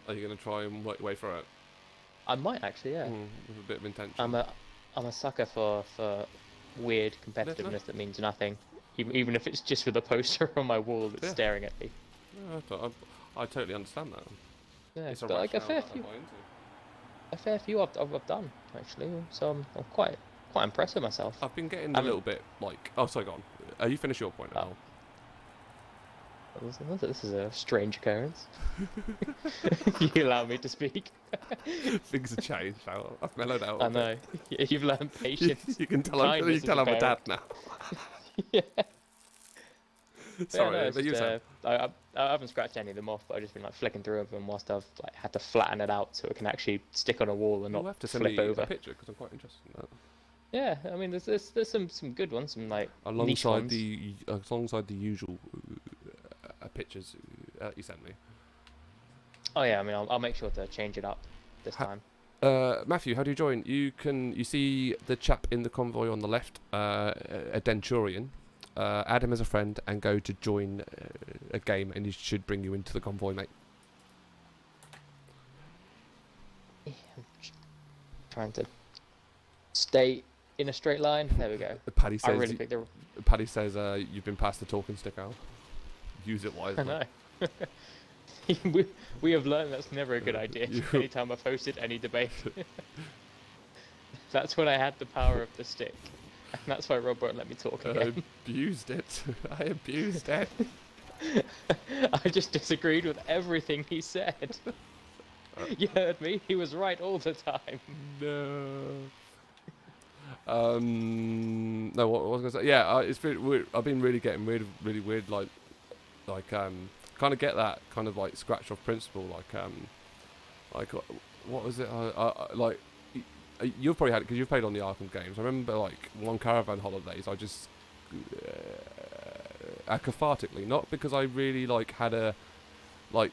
Are you going to try and work your way through it? I might actually, yeah. With a bit of intention. I'm a sucker for weird competitiveness that means nothing. Even if it's just with a poster on my wall that's staring at me. Yeah, I totally understand that. Yeah, It's but like a fair few I've done actually, so I'm quite impressed with myself. I've been getting a little bit like. Oh, sorry, go on. You finish your point now. This is a strange occurrence. You allow me to speak. Things have changed. I've mellowed out. I know. You've learned patience. You can tell I'm a dad now. Yeah. Sorry, yeah, no, but you said. I haven't scratched any of them off, but I've just been like flicking through them whilst I've like had to flatten it out so it can actually stick on a wall and not You'll have to send flip me over. a picture because I'm quite interested in that. Yeah, I mean, there's some good ones, some like niche Alongside ones. the usual pictures you sent me. Oh yeah, I mean, I'll make sure to change it up this time. Matthew, how do you join? You see the chap in the convoy on the left, a Denturian. Add him as a friend and go to join a game, and he should bring you into the convoy, mate. Yeah, I'm trying to stay in a straight line. There we go. Paddy says. I really picked the. Paddy says you've been passed the talking stick out. Use it wisely. I know. we have learned that's never a good idea. Anytime I've hosted any debate, that's when I had the power of the stick. And that's why Rob won't let me talk again. I abused it. I abused it. I just disagreed with everything he said. You heard me? He was right all the time. No. No, what was I going to say? Yeah, it's really weird. I've been really getting really weird, like kind of get that kind of like scratch off principle, like what was it? Like, you've probably had it because you've played on the Arkham games. I remember like one Caravan Holidays. I just cathartically, not because I really like had a like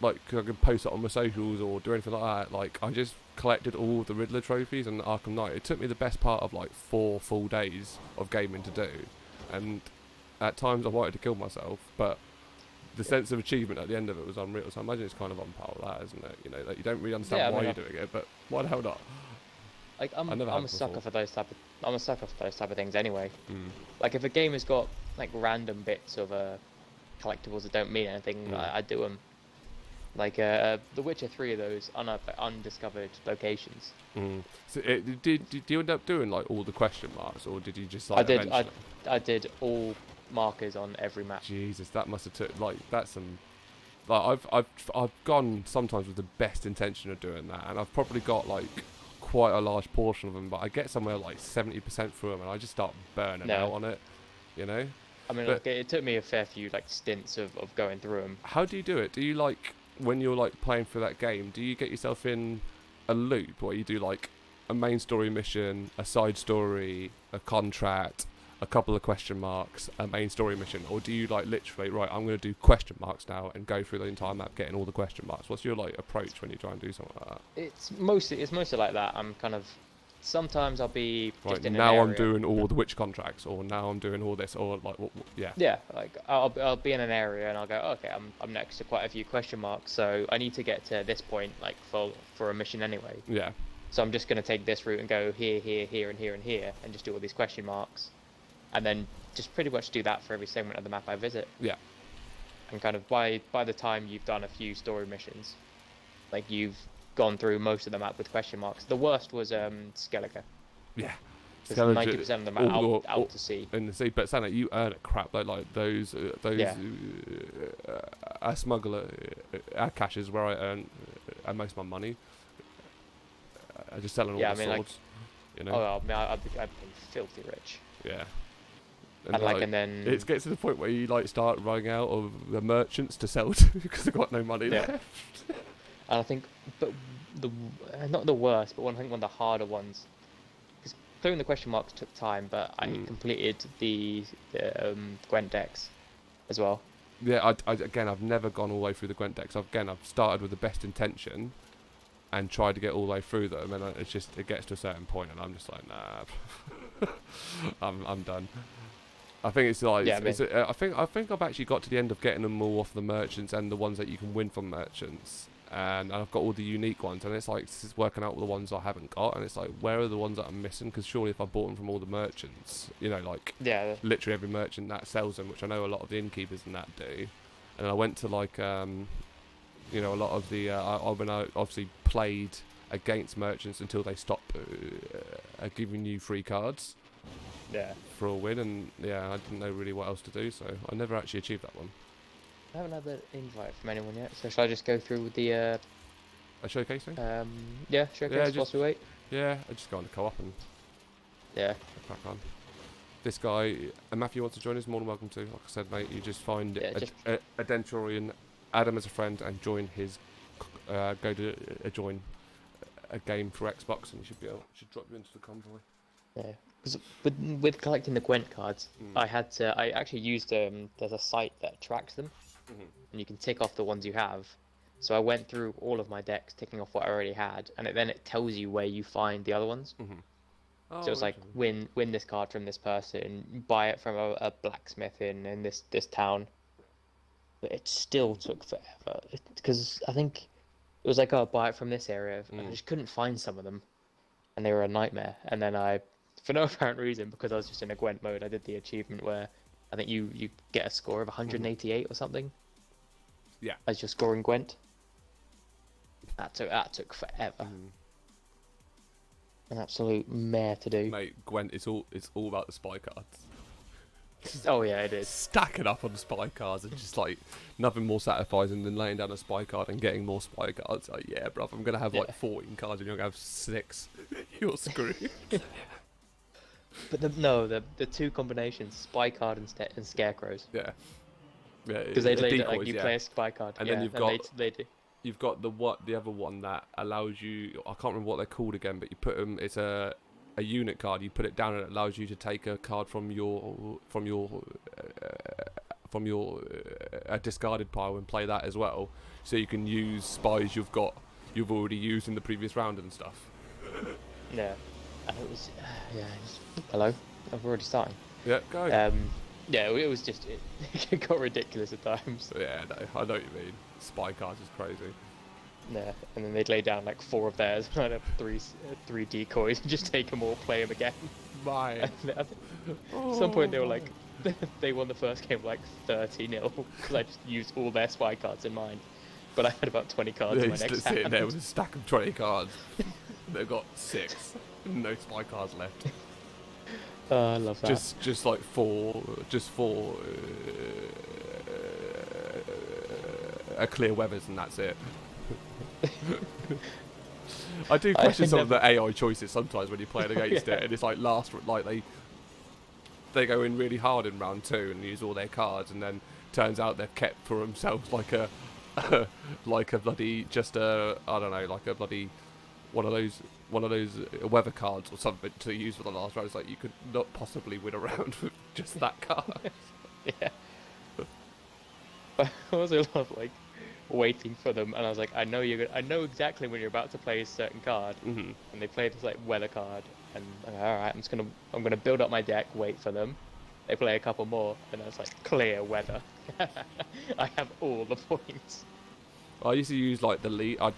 I could post it on my socials or do anything like that. Like I just collected all of the Riddler trophies and Arkham Knight. It took me the best part of like 4 full days of gaming to do, and at times I wanted to kill myself, but the sense of achievement at the end of it was unreal. So I imagine it's kind of on par with that, isn't it? You know, that you don't really understand why you're doing it, but why the hell not? Like I'm a sucker for those type of things anyway. Like if a game has got like random bits of collectibles that don't mean anything, I do them. Like The Witcher 3 of those undiscovered locations. So did you end up doing like all the question marks, or did you just like? I did all markers on every map. Jesus, that must have took like that's some. Like I've gone sometimes with the best intention of doing that, and I've probably got like quite a large portion of them, but I get somewhere like 70% through them, and I just start burning out on it. You know. I mean, like, it took me a fair few like stints of going through them. How do you do it? Do you like when you're like playing through that game? Do you get yourself in a loop where you do like a main story mission, a side story, a contract, a couple of question marks, a main story mission, or do you like literally right? I'm going to do question marks now and go through the entire map getting all the question marks. What's your like approach when you try and do something like that? It's mostly like that. I'm kind of. Sometimes I'll be just in now an area. I'm doing all the witch contracts, or now I'm doing all this, or like yeah, like I'll be in an area and I'll go, okay, I'm next to quite a few question marks, so I need to get to this point like for a mission anyway. Yeah. So I'm just gonna take this route and go here, here, here, and here, and here, and just do all these question marks, and then just pretty much do that for every segment of the map I visit. Yeah. And kind of by the time you've done a few story missions, like you've gone through most of the map with question marks. The worst was Skellige. Yeah. 90% of them are out to sea. In the sea, but Santa, you earn a crap like those I smuggle cash is where I earn most of my money. I just selling all the swords. Like, you know. Oh, I mean, I'd be filthy rich. Yeah. And then it gets to the point where you like start running out of the merchants to sell to because they've got no money left. And I think, but not the worst, but I think one of the harder ones. Because clearing the question marks took time, but I completed the Gwent decks as well. Yeah, I've never gone all the way through the Gwent decks. I've started with the best intention, and tried to get all the way through them, and it gets to a certain point, and I'm just like, nah, I'm done. I think it's like I think I've actually got to the end of getting them all off the merchants and the ones that you can win from merchants. And I've got all the unique ones, and it's like it's working out the ones I haven't got, and it's like where are the ones that I'm missing? Because surely if I bought them from all the merchants, you know, like literally every merchant that sells them, which I know a lot of the innkeepers and that do. And I went to like you know, a lot of the when I obviously played against merchants until they stopped giving you free cards for a win, and I didn't know really what else to do, so I never actually achieved that one. I haven't had an invite from anyone yet, so shall I just go through with the a showcase thing? Showcase whilst we wait. Yeah, I just go on the co-op and crack on. This guy, Matthew wants to join us, more than welcome to. Like I said, mate, you just find a Denturian, add him as a friend, and join his. Go to join a game for Xbox, and you should drop you into the convoy. Yeah, because with collecting the Gwent cards, I actually used there's a site that tracks them, and you can tick off the ones you have. So I went through all of my decks, ticking off what I already had, and then it tells you where you find the other ones. So it's like win this card from this person, buy it from a blacksmith in this town. But it still took forever because I think it was like, oh, buy it from this area, and I just couldn't find some of them, and they were a nightmare. And then for no apparent reason, because I was just in a Gwent mode, I did the achievement where I think you get a score of 188 or something. Yeah. As your score in Gwent. That took forever. An absolute mare to do. Mate, Gwent, it's all about the spy cards. Oh yeah, it is. Stacking up on the spy cards and just like nothing more satisfying than laying down a spy card and getting more spy cards. Like, yeah, bruv, I'm gonna have like 14 cards and you're gonna have 6. You're screwed. But the two combinations, spy card and scarecrows. Yeah. Because they like you play a spy card, and then you've got they do. you've got the other one that allows you. I can't remember what they're called again, but you put them. It's a unit card. You put it down and it allows you to take a card from your a discarded pile and play that as well. So you can use spies you've already used in the previous round and stuff. Yeah. And it was hello. I'm already starting. Yeah, go. Yeah, it was just it got ridiculous at times. Yeah, no, I know what you mean. Spy cards is crazy. Yeah, and then they'd lay down like 4 of theirs, and I'd have three decoys, and just take them all, play them again. Mine. At some point they were like, they won the first game like 30-0 because I just used all their spy cards in mine, but I had about 20 cards in my next hand. Sitting there with a stack of 20 cards. They've got 6, no spy cards left. Oh, I love that. Just like four clear weathers, and that's it. I do question some of the AI choices sometimes when you're playing against it, and it's like they go in really hard in round 2 and use all their cards, and then turns out they've kept for themselves like a bloody I don't know, like a bloody one of those weather cards or something to use for the last round. It's like you could not possibly win a round with just that card. Yeah. But I also love like waiting for them, and I was like, I know exactly when you're about to play a certain card, and they play this like weather card, and I'm like, all right, I'm gonna build up my deck, wait for them. They play a couple more, and then it's like clear weather. I have all the points. I used to use like the lead. I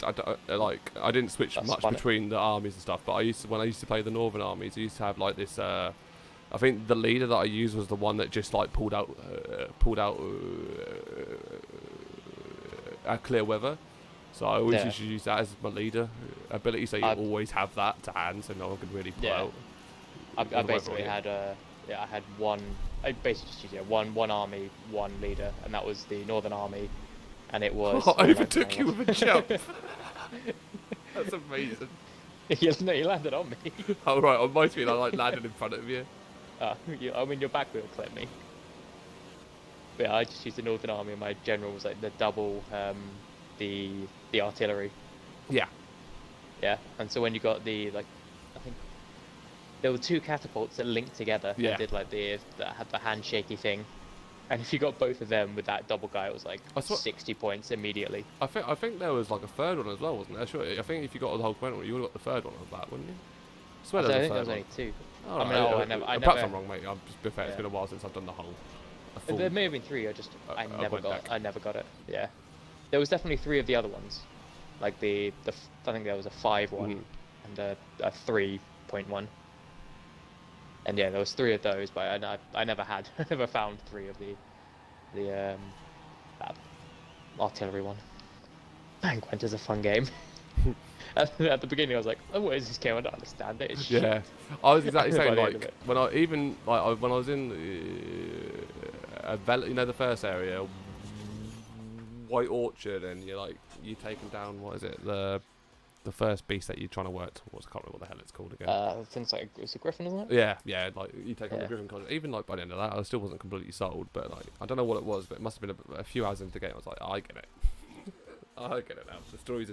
didn't switch much between the armies and stuff, but when I used to play the northern armies, I used to have like this. I think the leader that I used was the one that just like pulled out clear weather. So I always used to use that as my leader ability. So you always have that to hand, so no one could really pull out. I basically had I had one. I basically just used one army, one leader, and that was the northern army. And it was. I overtook you with a jump. That's amazing. You landed on me. Oh right, on my screen I like landed in front of you. I mean your back wheel clipped me. But yeah, I just used the northern army, and my general was like the double, the artillery. Yeah. Yeah, and so when you got the I think there were 2 catapults that linked together. Yeah. And did like that had the handshaky thing. And if you got both of them with that double guy, it was like 60 points immediately. I think there was like a third one as well, wasn't there? Sure. I think if you got the whole point, you would have got the third one of that, wouldn't you? I swear there was a third one. Only 2. Oh, I never. Perhaps I'm wrong, mate. It's been a while since I've done the whole. There may have been 3. I never got it. Yeah, there was definitely 3 of the other ones, like I think there was a 5 one and a 3.1. And yeah, there was 3 of those, but I never found 3 of the artillery one. Man, Gwent is a fun game. At the beginning, I was like, "Oh, what is this game? I don't understand it." It's yeah, shit. I was exactly saying like when I was in the first area, White Orchard, and you're taking down the first beast that you're trying to work towards. I can't remember what the hell it's called again. Things like it's a griffin, isn't it? Yeah, like you take on the griffin contract. Even like by the end of that, I still wasn't completely sold, but like I don't know what it was, but it must have been a few hours into the game. I was like, I get it. I get it now. The stories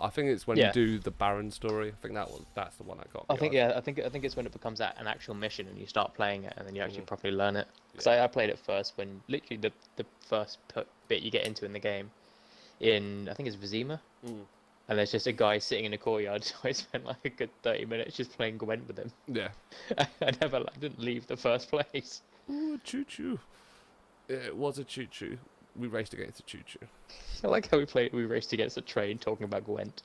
I think it's when you do the Baron story. I think that's the one that got me. I think it's when it becomes an actual mission and you start playing it, and then you actually properly learn it. Because I played it first when literally the first bit you get into in the game, I think it's Vizima. And there's just a guy sitting in a courtyard, so I spent like a good 30 minutes just playing Gwent with him. Yeah. I didn't leave the first place. Ooh, a choo-choo. Yeah, it was a choo-choo. We raced against a choo-choo. I like how we raced against a train talking about Gwent.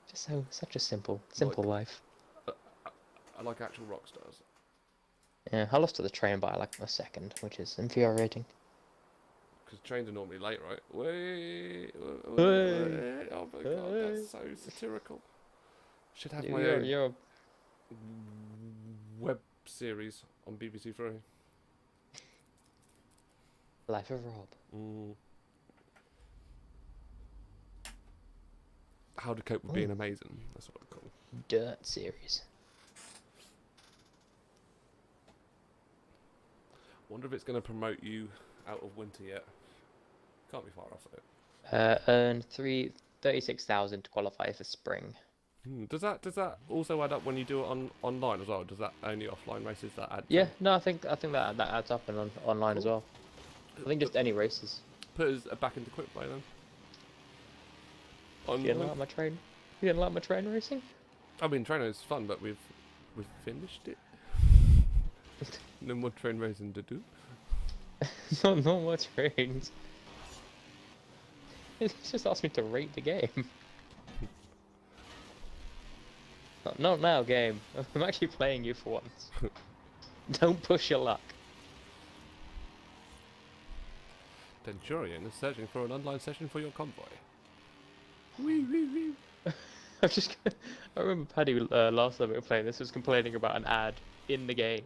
Just such a simple life. I like actual rock stars. Yeah, I lost to the train by like a second, which is infuriating. Because trains are normally late, right? Wait. Oh my god, that's so satirical. Should have my own web series on BBC Three. Life of Rob. How to cope with being amazing. That's what I call it. Dirt series. Wonder if it's going to promote you out of winter yet. Can't be far off of it. Earn 36,000 to qualify for spring. Does that also add up when you do it online as well? Does that only offline races that add? Yeah, no, I think that adds up and online as well. I think just any races. Put us back into quick play then. You didn't like my train? You didn't like my train racing? I mean, train is fun, but we've finished it. No more train racing to do. No more trains. It's just asked me to rate the game. Not now, game. I'm actually playing you for once. Don't push your luck. Denturian is searching for an online session for your convoy. Wee wee wee. I remember Paddy last time we were playing this was complaining about an ad in the game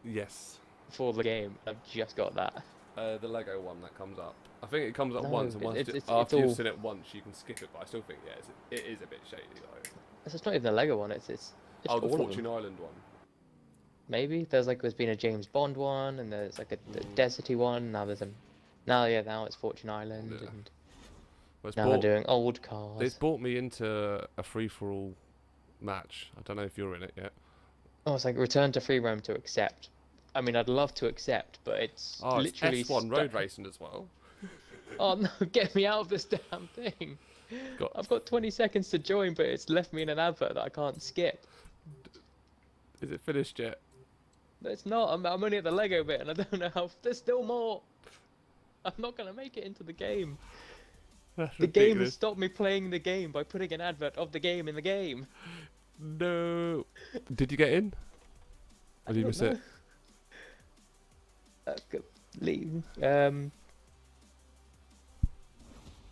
Yes. for the game. I've just got that. The Lego one that comes up. I think it comes up No, once, and it's after you've all- seen it once, you can skip it. But I still think, yeah, it is a bit shady though. It's not even the Lego one. It's The all of them. Fortune Island one. Maybe there's been a James Bond one, and there's like a deserty one. Now now it's Fortune Island, Yeah. and Well, it's now they're brought- doing old cars. It's brought me into a free-for-all match. I don't know if you're in it yet. Oh, it's like return to FREEROAM to accept. I mean, I'd love to accept, but it's Oh, literally it's S1 stuck- road racing as well. Oh no, get me out of this damn thing. I've got 20 seconds to join, but it's left me in an advert that I can't skip. Is it finished yet? It's not. I'm only at the Lego bit, and I don't know how. There's still more. I'm not gonna make it into the game. That's The game has ridiculous. stopped me playing the game by putting an advert of the game in the game. No. Did you get in? Or did you miss it? Leave.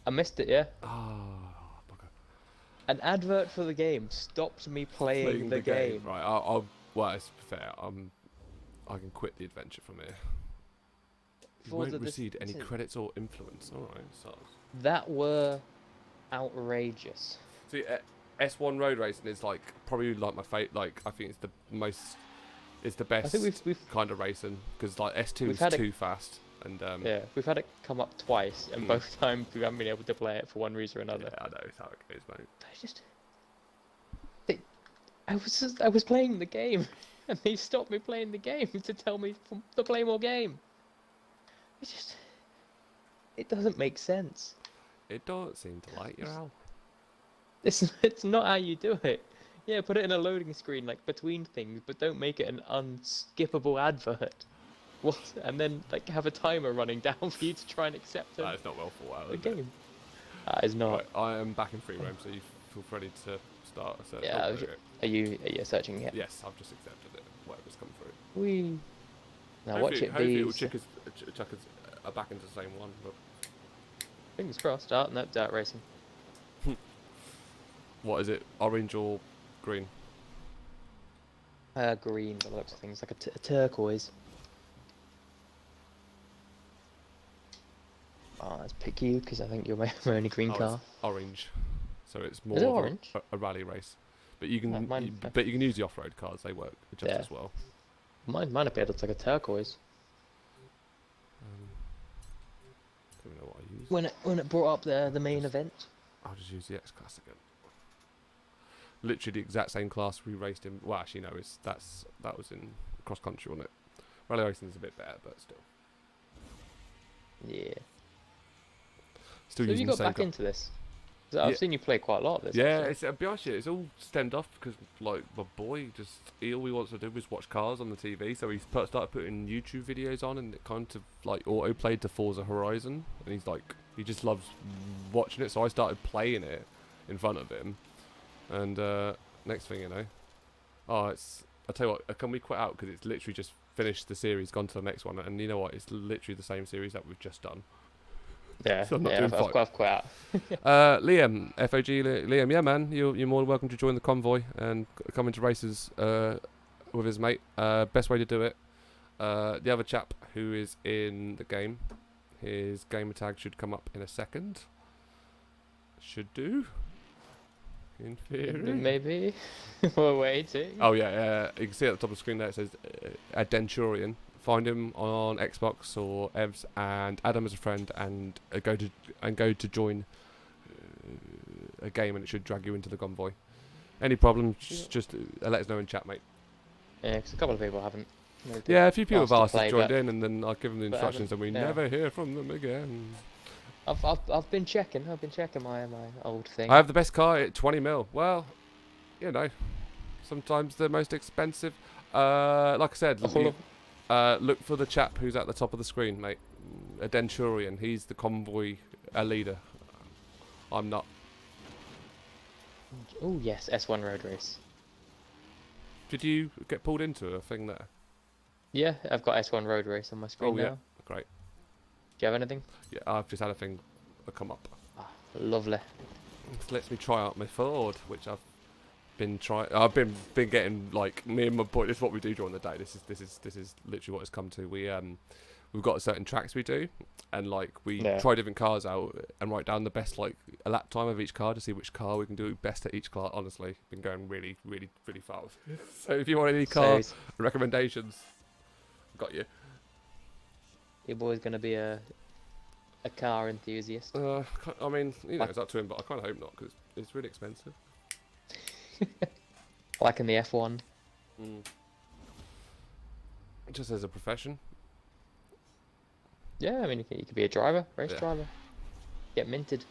I missed it. Yeah. Ah, bugger. An advert for the game stopped me playing the game. Right. I'll. Well, it's fair. I can quit the adventure from here. You Forza, won't this- receive any this- credits or influence. All right. So. That were outrageous. See, S1 road racing is like probably like my fate. Like I think it's the most. It's the best I think we've kind of racing because like S2 we've is had it- too fast and yeah, we've had it come up twice, and both times we haven't been able to play it for one reason or another. yeah, I know it's how it goes, mate. I was playing the game, and they stopped me playing the game to tell me to play more game. It doesn't make sense. It don't seem to like you, Al. It's not how you do it. Yeah, put it in a loading screen like between things, but don't make it an unskippable advert. What? And then like have a timer running down for you to try and accept That it. is not well thought out. The Is it? game. That is not. Right, I am back in free roam, so you feel ready to start a search. Yeah, Oh, I was there Are you searching yet? Yes, I've just accepted it. Whatever's come through. We. Now watch Hopefully- it hopefully be. it'll chuck us back into the same one. But Fingers crossed. Oh, no, dirt racing. what is it? Orange or green? Green by the looks of things, like a turquoise. Oh, let's pick you because I think you're my only green Oh, car. it's orange. So it's more Is it of orange? a rally race. But you can, mine- but you can use the off-road cars. They work just Yeah. as well. Mine appeared it's like a turquoise. Don't know what I use. When it brought up the main event. I'll just use the X class again. Literally the exact same class we raced in. Well, actually, no, that was in cross country, wasn't it? Rally racing is a bit better, but still. Yeah. Still So you using got the same back car. into this? 'Cause I've Yeah. seen you play quite a lot of this. Yeah, actually. it's, I'll be honest with you, it's all stemmed off because, like, my boy all he wants to do is watch cars on the TV. So he started putting YouTube videos on, and it kind of like auto played to Forza Horizon, and he's like, he just loves watching it. So I started playing it in front of him, and next thing you know, I tell you what, can we quit out because it's literally just finished the series, gone to the next one, and you know what, it's literally the same series that we've just done. Yeah, So I'm not yeah, doing I've quit out. Liam, FOG, Liam, yeah, man, you're more than welcome to join the convoy and come into races with his mate. Best way to do it. The other chap who is in the game, his gamer tag should come up in a second. Should do. In theory. Maybe. We're waiting. Oh yeah, you can see at the top of the screen there it says Denturian find him on Xbox or Evs and add him as a friend and go to join a game, and it should drag you into the convoy. Any problems, just let us know in chat, mate. Yeah, because a couple of people haven't. Yeah, a few people have asked to us joined in, and then I'll give them the instructions, and we yeah. never hear from them again. I've been checking. I've been checking my old thing. I have the best car at 20 mil. Well, you know, sometimes the most expensive. Like I said, look for the chap who's at the top of the screen, mate. A Denturian. He's the convoy leader. I'm not. Oh yes, S1 road race. Did you get pulled into a thing there? Yeah, I've got S1 road race on my screen now. Yeah, great. Do you have anything? Yeah, I've just had a thing come up. Ah, lovely. This lets me try out my Ford, which I've been trying. I've been getting, like, me and my boy. This is what we do during the day. This is literally what it's come to. We've got certain tracks we do, and like we try different cars out and write down the best, like, a lap time of each car to see which car we can do best at each car. Honestly, been going really far. So if you want any car recommendations, got you. Your boy's gonna be a car enthusiast. I mean, you know, it's up to him, but I kind of hope not, because it's really expensive. Like in the F1. Just as a profession. Yeah, I mean, you could be a driver, race driver. Get minted.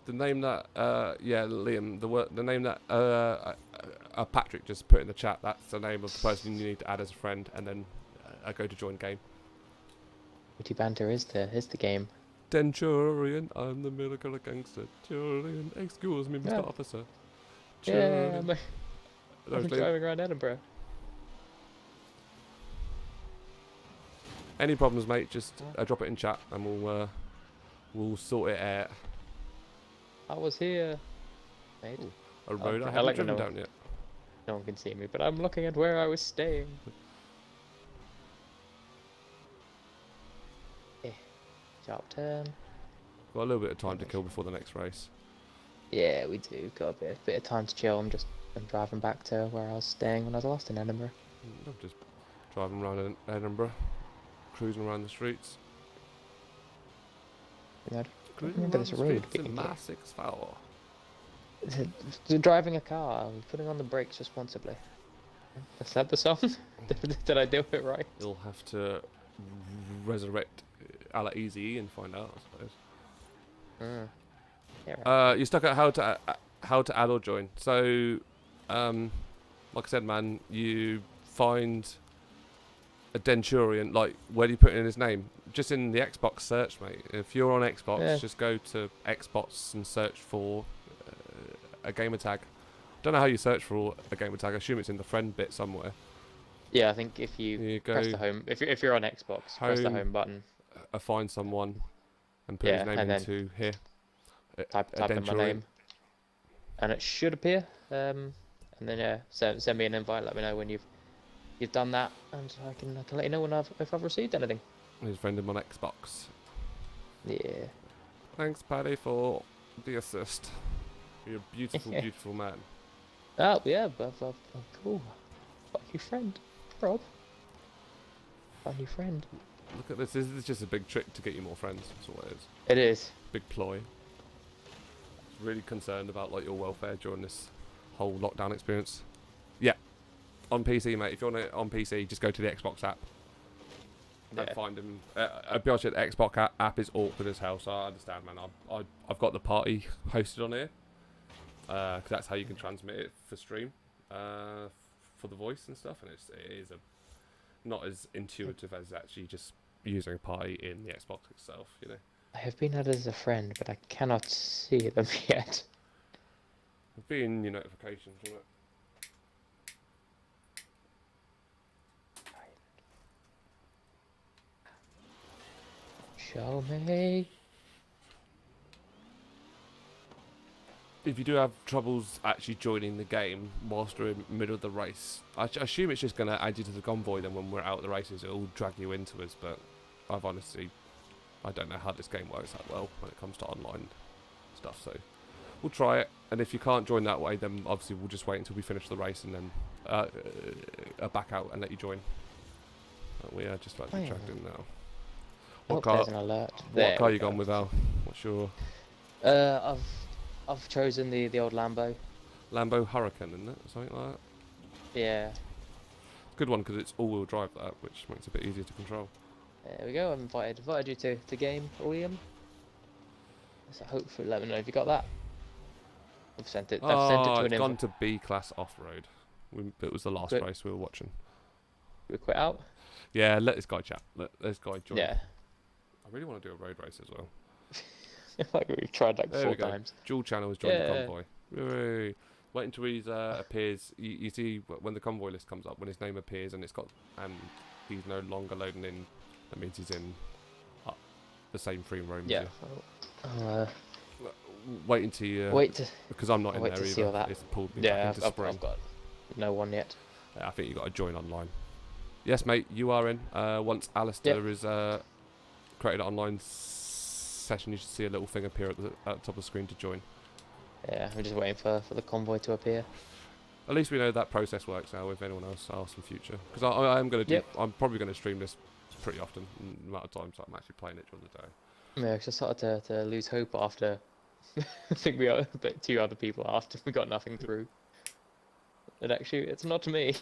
The name that, Liam, the name that Patrick just put in the chat, that's the name of the person you need to add as a friend, and then go to join game. Witty Banter is the game. Denturian, I'm the miracle gangster. Denturian, excuse me, Mr. Officer. Yeah, I'm driving around Edinburgh. Any problems, mate? Just drop it in chat, and we'll sort it out. I was here, mate. Ooh, a road I haven't driven down yet. No one can see me, but I'm looking at where I was staying. Sharp turn. Got a little bit of time to kill before the next race. Yeah, we do. Got a bit of time to chill. I'm driving back to where I was staying when I was last in Edinburgh. I'm just driving around in Edinburgh, cruising around the streets. Remember this road. Driving a car, putting on the brakes responsibly. Is that the song? Did I do it right? You'll have to resurrect Ala Easy and find out, I suppose. Yeah, right. You're stuck at how to add or join. So, like I said, man, you find a Denturian. Like, where do you put in his name? Just in the Xbox search, mate. If you're on Xbox, just go to Xbox and search for a gamer tag. Don't know how you search for a gamer tag. I assume it's in the friend bit somewhere. Yeah, I think if you press the home, if you're on Xbox, press the home button. Find someone and put his name into here. Type in my name, and it should appear. And then send me an invite. Let me know when you've done that, and I can let you know if I've received anything. His friend him on Xbox. Yeah. Thanks, Paddy, for the assist. You're a beautiful, beautiful man. Oh yeah, cool. Fuck you, friend, Rob. Fuck you, friend. Look at this. This is just a big trick to get you more friends. That's all it is. It is. Big ploy. Really concerned about, like, your welfare during this whole lockdown experience. Yeah. On PC, mate. If you're on PC, just go to the Xbox app. Don't find him. I'll be honest, the Xbox app is awkward as hell, so I understand, man. I've got the party hosted on here. Because that's how you can transmit it for stream. For the voice and stuff. And it is not as intuitive as actually just using a party in the Xbox itself, you know. I have been added as a friend, but I cannot see them yet. It'll be in your notifications, won't it? Show me. If you do have troubles actually joining the game whilst you're in the middle of the race, I assume it's just going to add you to the convoy, then when we're out of the races it'll drag you into us, but I don't know how this game works that well when it comes to online stuff, so we'll try it, and if you can't join that way, then obviously we'll just wait until we finish the race and then back out and let you join. We are just about to be tracked in now. Oh, What car? there's an alert. What car you gone with, Al? What's your I've chosen the old Lambo. Lambo Hurricane, isn't it? Something like that. Yeah. Good one because it's all-wheel drive, that, which makes it a bit easier to control. There we go. I've invited you to game, William. So hopefully, let me know if you got that. I've sent it. I've sent it to an it's gone to B class off-road. It was the last race we were watching. We quit out. Yeah, let this guy chat. Let this guy join. Yeah. I really want to do a road race as well. Like we've tried like There 4 times. Dual channel has joined the convoy. Yay. Wait until he appears. You see when the convoy list comes up, when his name appears and it's got he's no longer loading in. That means he's in the same FREEROAM. Yeah. Wait until you. Wait to. Because I'm not in there to either. See all that. It's pulled me back into spring. I've got no one yet. Yeah, I think you got to join online. Yes, mate, you are in. Once Alistair is created an online session, you should see a little thing appear at the top of the screen to join. Yeah, I'm just waiting for the convoy to appear. At least we know that process works now. If anyone else asks in future, because I am going to do. I'm probably going to stream this pretty often. In the amount of times I'm actually playing it during the day. Yeah, because I started to lose hope after. I think we got 2 other people after we got nothing through. And actually, it's not me.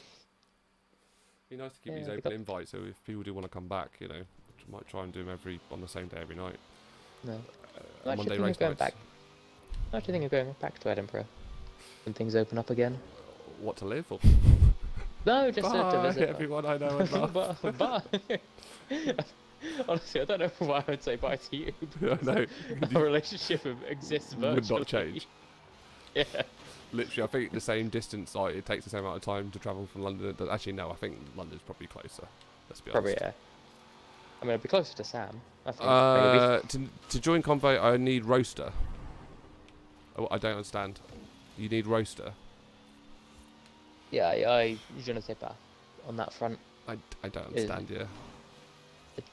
Be nice to keep these open invites, so if people do want to come back, you know, might try and do them on the same day every night. No. Monday race nights. I actually think of going back to Edinburgh when things open up again. What, to live or? No, just to visit. Everyone I know and love. Bye. Honestly, I don't know why I would say bye to you. I know. Our relationship exists virtually. Would not change. Yeah. Literally, I think the same distance, like it takes the same amount of time to travel from London. Actually, no, I think London's probably closer. Let's be honest. Probably, yeah. I mean, it'll be closer to Sam. I think. To join convoy, I need roster. Oh, I don't understand. You need roster. Yeah, I usually say that on that front. I don't understand.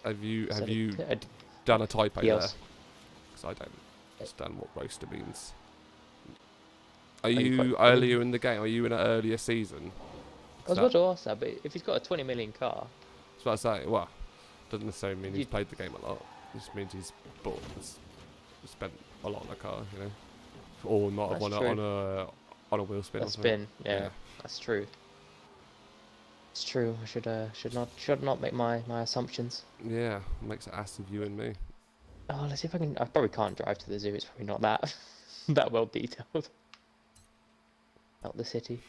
Have you done a typo there? Because I don't understand what roster means. Are you earlier in the game? Are you in an earlier season? I was about to ask that, but if he's got a 20 million car... That's what I say. Well, doesn't necessarily mean he's played the game a lot. It just means he's spent a lot on the car, you know? Or not on a wheel spin. A spin, yeah. That's true. It's true. I should not make my assumptions. Yeah, makes an ass of you and me. Oh, let's see if I can... I probably can't drive to the zoo. It's probably not that that well detailed. Out the city.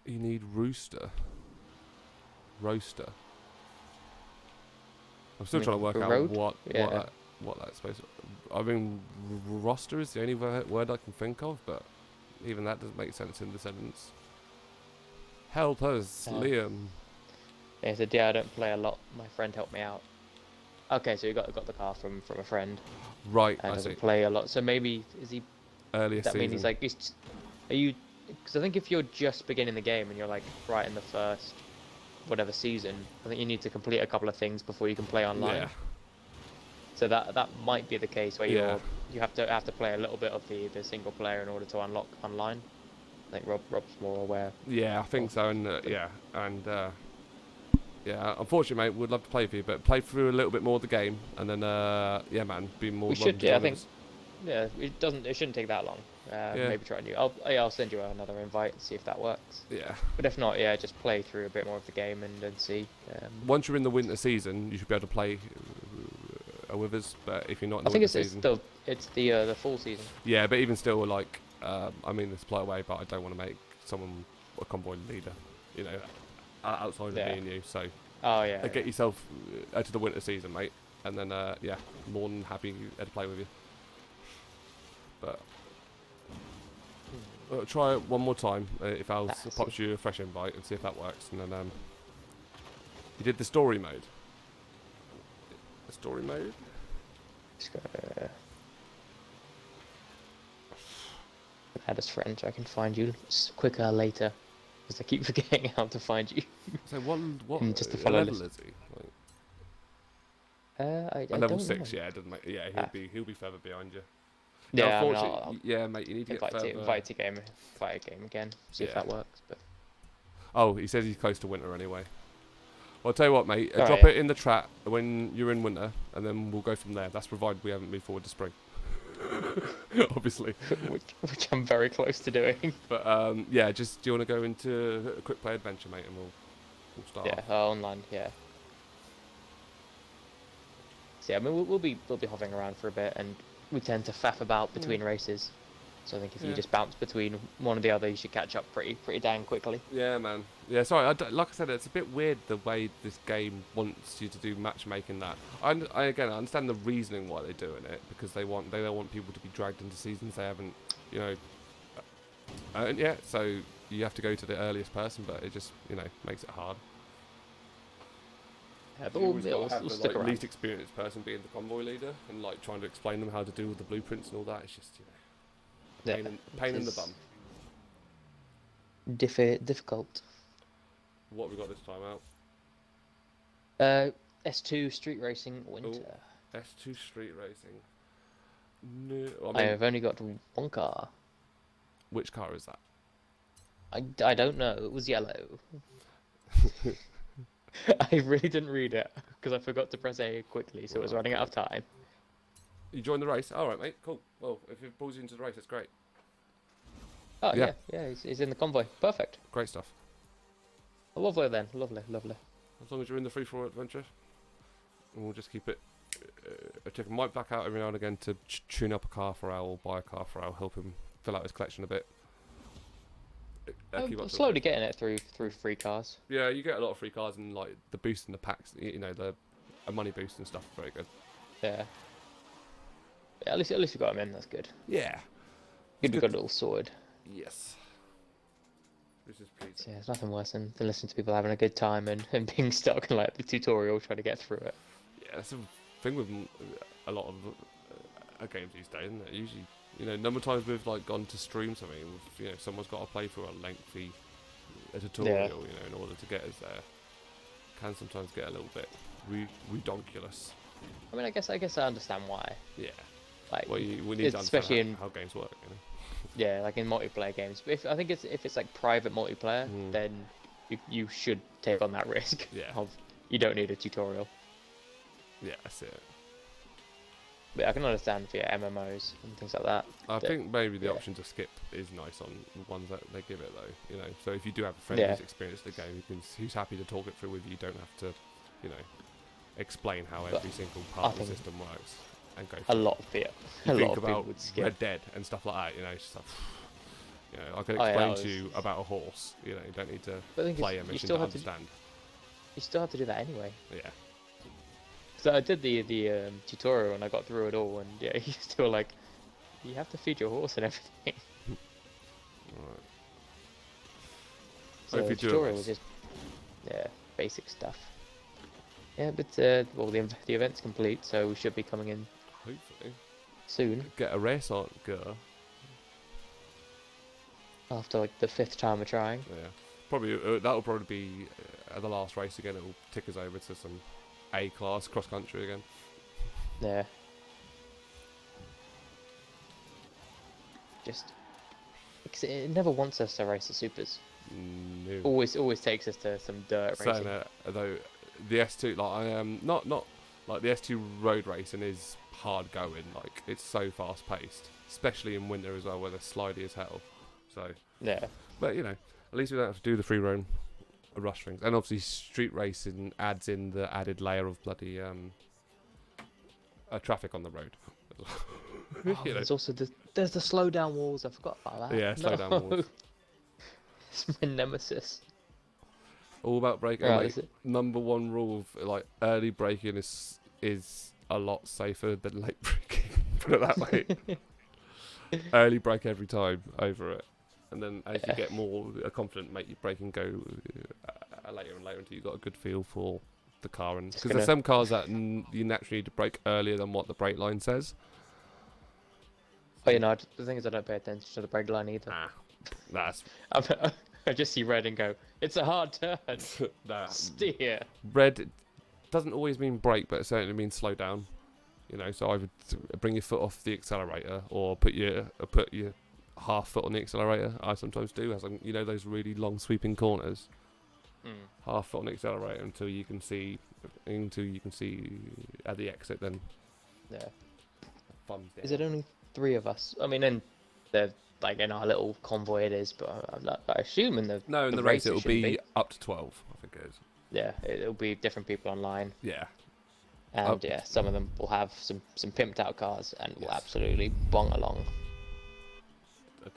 You need roster. I'm still trying to work out what that's supposed to... I mean, roster is the only word I can think of, but even that doesn't make sense in the sentence. Help us, Liam. Yeah, he said, yeah, I don't play a lot. My friend helped me out. Okay, so you got the car from a friend. Right, And I doesn't see. play a lot. So maybe, is he... Earlier that season. mean he's like... are you... Because I think if you're just beginning the game and you're like right in the first whatever season, I think you need to complete a couple of things before you can play online. Yeah. So that might be the case where you have to play a little bit of the single player in order to unlock online. I think Rob's more aware. Yeah, I think so, and unfortunately, mate, would love to play for you, but play through a little bit more of the game, and then man, be more. We should, I think. Yeah, it shouldn't take that long. Maybe try new. I'll send you another invite and see if that works. Yeah. But if not, just play through a bit more of the game and then see. Once you're in the winter season, you should be able to play with us. But if you're not in the winter season, it's the full season. Yeah, but even still, like, I mean, this play away, but I don't want to make someone a convoy leader, you know, outside of me and you. So. Get yourself to the winter season, mate, and then more than happy to play with you. But try it one more time if Al pops you a fresh invite and see if that works. And then you did the story mode. The story mode. Just gotta add as friend so I can find you quicker later, because I keep forgetting how to find you. So what just to follow level is he? Like, I level don't 6. know. Yeah, it doesn't make. Yeah, he'll be further behind you. Yeah, unfortunately, mate, you need to get further. Invite a game again. See if that works. But Oh, he says he's close to winter anyway. Well, I'll tell you what, mate. Oh, Drop yeah. it in the chat when you're in winter, and then we'll go from there. That's provided we haven't moved forward to spring. Obviously. which I'm very close to doing. But yeah, just do you want to go into a quick play adventure, mate, and we'll start. Yeah, off. online. Yeah. So yeah, I mean we'll be hovering around for a bit, and we tend to faff about between races. So I think if you just bounce between one or the other, you should catch up pretty dang quickly. Yeah, man. Yeah, sorry. Like I said, it's a bit weird the way this game wants you to do matchmaking. That I understand the reasoning why they're doing it, because they don't want people to be dragged into seasons they haven't, earned yet. So you have to go to the earliest person, but it just makes it hard. Yeah, but we'll stick around. Least experienced person being the convoy leader and like trying to explain them how to do all the blueprints and all that. It's just pain in the bum. Difficult. What have we got this time out? S2 Street Racing Winter. Ooh, S2 Street Racing. No, I have only got one car. Which car is that? I don't know. It was yellow. I really didn't read it because I forgot to press A quickly, so it was running out of time. You joined the race? All right, mate. Cool. Well, if it pulls you into the race, that's great. Oh, yeah. He's in the convoy. Perfect. Great stuff. Lovely then. Lovely. As long as you're in the free-for-all adventure, and we'll just keep it. I might back out every now and again to tune up a car for Al or buy a car for Al, help him fill out his collection a bit. I'm slowly getting it through free cars. Yeah, you get a lot of free cars and like the boost in the packs. The money boost and stuff. Very good. Yeah. At least we got him in. That's good. Yeah. Good we got it all sorted. Yes. This is pleasing. So yeah, there's nothing worse than listening to people having a good time and being stuck in like the tutorial trying to get through it. Yeah, that's the thing with a lot of games these days, isn't it? Usually, number of times we've like gone to stream something, someone's got to play through a lengthy tutorial, in order to get us there. Can sometimes get a little bit redonkulous. I mean, I guess I understand why. Yeah. Like, well, we need to understand how games work, Yeah, like in multiplayer games. But I think if it's like private multiplayer, then you should take on that risk. Yeah. You don't need a tutorial. Yeah, that's it. But I can understand for MMOs and things like that. I think maybe the option to skip is nice on the ones that they give it, though. So if you do have a friend who's experienced the game, who's happy to talk it through with you, you don't have to, explain how every single part of the system works. And go a lot of people would skip Red Dead and stuff like that, it's like, I can explain to you about a horse. You don't need to play a mission to understand. You still have to do that anyway. Yeah. So I did the tutorial and I got through it all, and yeah, you still like, you have to feed your horse and everything. Right. So the tutorial was just basic stuff. Yeah, but well, the event's complete, so we should be coming in. Hopefully. Soon. Get a race on, girl. After like the 5th time we're trying. Yeah. Probably that'll probably be the last race again. It'll tick us over to some A-class cross country again. Yeah. Just it never wants us to race the supers. No. Always takes us to some dirt racing. Though the S2, like I am not like the S2 road racing is hard going. Like it's so fast paced, especially in winter as well, where they're slidey as hell. So yeah. But at least we don't have to do the free roam rush things, and obviously street racing adds in the added layer of bloody traffic on the road. There's also there's the slow down walls. I forgot about that. Yeah, slow down walls. It's my nemesis. All about braking. Right, number one rule of like early braking is a lot safer than late braking. Put it that way. Early brake every time over it, and then as you get more confident, make your braking go later and later until you got a good feel for the car. And because there's some cars that you naturally need to brake earlier than what the brake line says. Oh, the thing is, I don't pay attention to the brake line either. That's. I just see red and go, it's a hard turn. Steer. Red doesn't always mean brake, but it certainly means slow down. So either bring your foot off the accelerator or put your half foot on the accelerator. I sometimes do, as those really long sweeping corners. half foot on the accelerator until you can see at the exit. Then Yeah. thumbs down. Is it only 3 of us? I mean, in the like in our little convoy it is, but I assume in the in the race it'll be up to 12. I think it is. Yeah, it'll be different people online. Yeah. And yeah, some of them will have some pimped out cars and will absolutely bong along.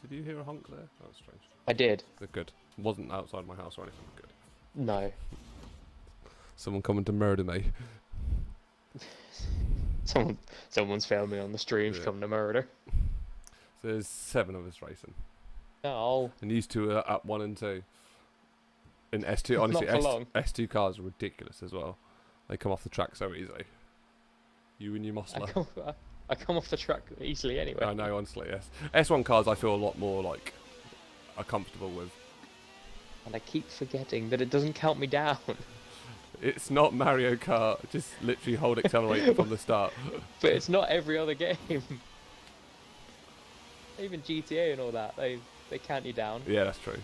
Did you hear a honk there? That was strange. I did. Good. Wasn't outside my house or anything. Good. No. Someone coming to murder me. Someone's filmed me on the stream coming to murder. So there's 7 of us racing. Oh. And these 2 are up 1 and 2. In S2, honestly, S2 cars are ridiculous as well. They come off the track so easily. You and your muscler. I come off the track easily anyway. I know, honestly, yes. S1 cars I feel a lot more like are comfortable with. And I keep forgetting that it doesn't count me down. It's not Mario Kart. Just literally hold accelerator from the start. But it's not every other game. Even GTA and all that, they count you down. Yeah, that's true.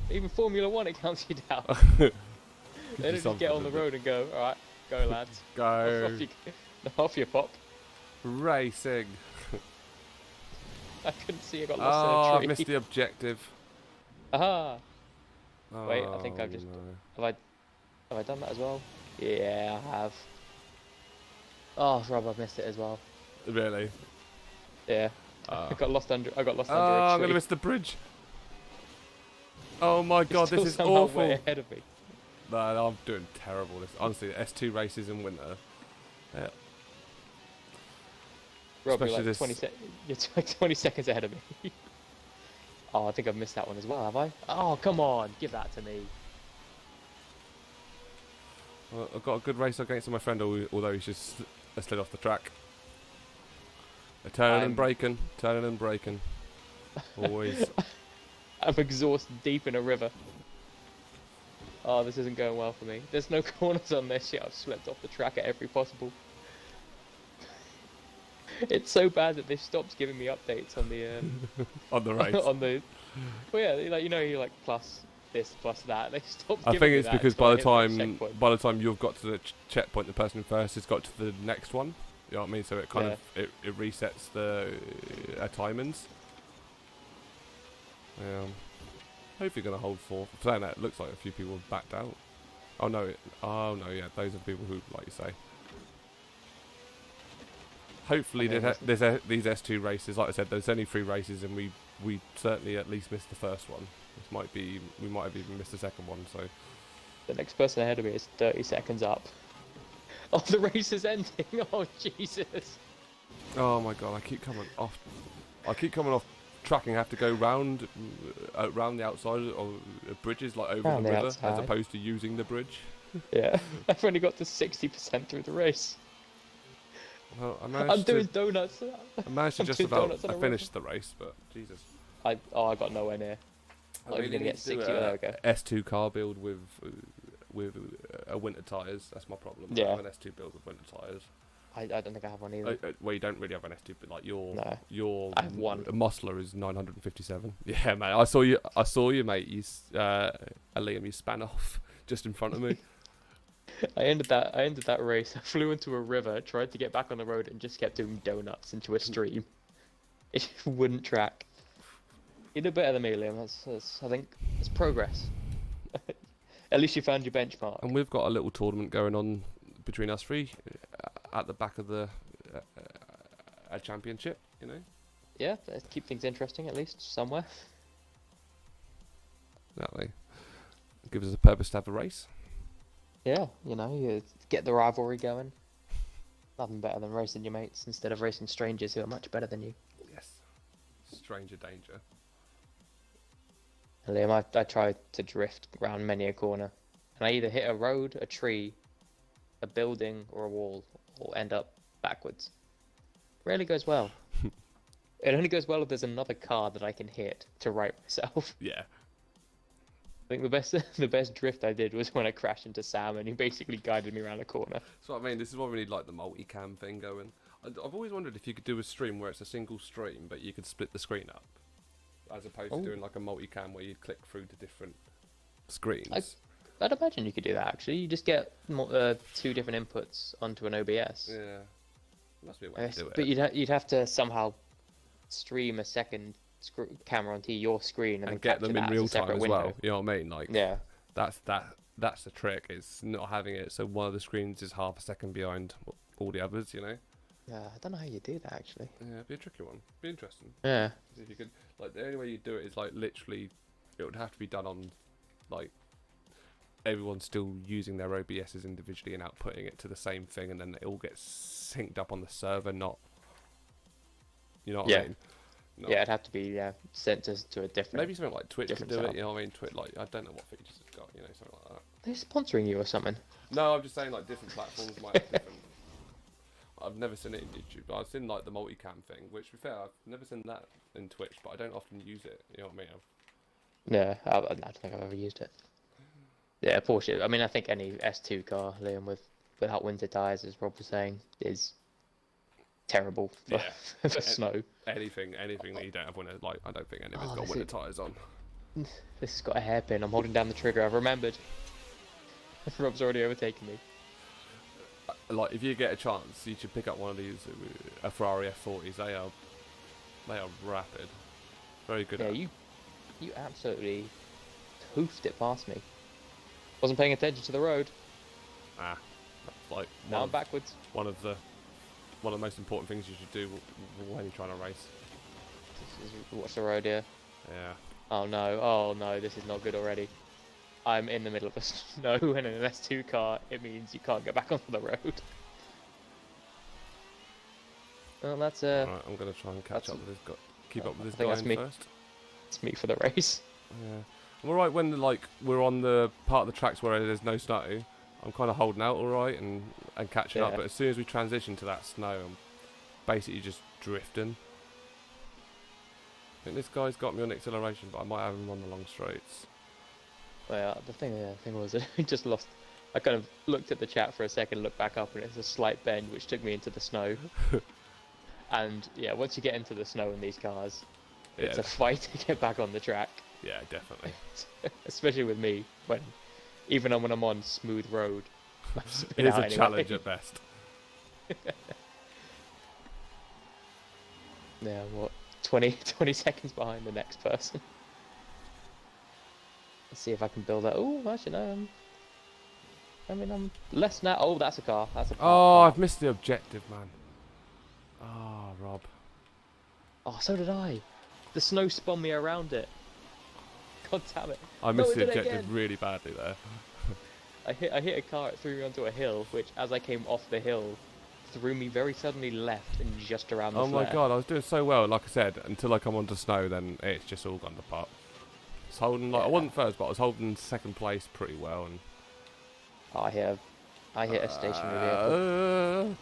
Even Formula 1, it counts you down. They don't just get on the road and go, alright, go lads. Go. Off you pop. Racing. I couldn't see, I got lost in a tree. I missed the objective. Aha! Oh, Wait, I think I've just... Have I done that as well? Yeah, I have. Oh, Rob, I've missed it as well. Really? Yeah. I got lost under a tree. I'm gonna miss the bridge. Oh my god, this is awful. Way ahead of me. No, I'm doing terrible. This honestly, S2 races in winter. Yeah. Rob, you're like 20 seconds ahead of me. Oh, I think I've missed that one as well, have I? Oh, come on, give that to me. Well, I've got a good race against my friend, although he's just slid off the track. Turning and braking, turning and braking. Always. I'm exhausted deep in a river. Oh, this isn't going well for me. There's no corners on this yet. I've slipped off the track at every possible. It's so bad that this stops giving me updates on the on the race. on the. Well, yeah, like you like plus this, plus that. They stop. I think it's because by the time you've got to the checkpoint, the person first has got to the next one. You know what I mean? So it kind of it resets the timings. Yeah. Hopefully gonna hold for saying that. It looks like a few people have backed out. Oh no! Yeah, those are people who, like you say. Hopefully, these S2 races, like I said, there's only 3 races, and we certainly at least missed the first one. We might have even missed the second one. So the next person ahead of me is 30 seconds up. Oh, the race is ending. Oh Jesus! Oh my god! I keep coming off track and have to go round the outside of bridges, like over the river, as opposed to using the bridge. Yeah, I've only got to 60% through the race. Well, I'm doing donuts. I managed to just about finish the race, but Jesus. I got nowhere near. I was going to get 60. There we go. S2 car build with winter tyres. That's my problem. Yeah. I have an S2 build with winter tyres. I don't think I have one either. Well, you don't really have an S2, but like your I have one. Musler is 957. Yeah, mate. I saw you, mate. Liam, you span off just in front of me. I ended that race. I flew into a river, tried to get back on the road, and just kept doing donuts into a stream. It wouldn't track. You did better than me, Liam. I think it's progress. At least you found your benchmark. And we've got a little tournament going on between us 3 at the back of the a championship, you know. Yeah, keep things interesting at least somewhere. Exactly. Gives us a purpose to have a race. Yeah, you get the rivalry going. Nothing better than racing your mates instead of racing strangers who are much better than you. Yes. Stranger danger. And Liam, I tried to drift around many a corner, and I either hit a road, a tree, a building, or a wall, or end up backwards. Rarely goes well. It only goes well if there's another car that I can hit to right myself. Yeah. I think the best drift I did was when I crashed into Sam, and he basically guided me around a corner. So I mean, this is why we need like the multicam thing going. I've always wondered if you could do a stream where it's a single stream, but you could split the screen up, as opposed to doing like a multicam where you click through to different screens. I'd imagine you could do that actually. You just get two different inputs onto an OBS. Yeah. Must be a way to do But it. you'd have to somehow stream a second camera onto your screen and then get capture them in that real as a separate time as window. well. You know what I mean? Like, Yeah. That's the trick. Is not having it so one of the screens is half a second behind all the others. You know. Yeah, I don't know how you do that actually. Yeah, it'd be a tricky one. Be interesting. Yeah. If you could, like, the only way you do it is like literally, it would have to be done on, like, everyone's still using their OBSs individually and outputting it to the same thing, and then it all gets synced up on the server. Not, you know what I mean? Not, Yeah, it'd have to be sent to a different. maybe something like Twitch could different do setup. it. You know what I mean? Twitch, like, I don't know what features it's got. You know, something like that. They're sponsoring you or something. No, I'm just saying like different platforms might have different. I've never seen it in YouTube, but I've seen like the multicam thing, which to be fair, I've never seen that in Twitch, but I don't often use it. You know what I mean? Yeah, I don't think I've ever used it. Yeah, Porsche. I mean, I think any S2 car, Liam, without winter tyres, as Rob was saying, is terrible for, for snow. Anything that you don't have winter, like I don't think any of it's got this winter is- tyres on. This has got a hairpin. I'm holding down the trigger. I've remembered. Rob's already overtaken me. Like if you get a chance, you should pick up one of these, a Ferrari F40s. They are rapid, very good. Yeah, you absolutely hoofed it past me. Wasn't paying attention to the road. That's like Now I'm backwards. one of the most important things you should do when you're trying to race. Watch the road here. Yeah. Oh no, this is not good already. I'm in the middle of the snow and in an S2 car, it means you can't get back onto the road. Well, that's Right, I'm gonna try and catch up with this guy. Keep up with this guy in first. It's me for the race. Yeah. I'm alright when we're on the part of the tracks where there's no snow. I'm kind of holding out alright and catching up. But as soon as we transition to that snow, I'm basically just drifting. I think this guy's got me on acceleration, but I might have him on the long straights. Well, the thing was, I just lost. I kind of looked at the chat for a second, looked back up, and it's a slight bend, which took me into the snow. And yeah, once you get into the snow in these cars, it's a fight to get back on the track. Yeah, definitely. Especially with me, even when I'm on smooth road. It is a challenge at best. Yeah, what? 20 seconds behind the next person. Let's see if I can build that. Oh, actually no. I'm less now. Oh, that's a car. That's a car. Oh, I've missed the objective, man. Oh, Rob. Oh, so did I. The snow spun me around it. God damn it. I missed the objective really badly there. I hit a car, it threw me onto a hill, which as I came off the hill, threw me very suddenly left and just around the flare. Oh my god, I was doing so well, like I said, until I come onto snow, then it's just all gone apart. I was holding, I wasn't first, but I was holding second place pretty well. And oh, I hit a stationary vehicle.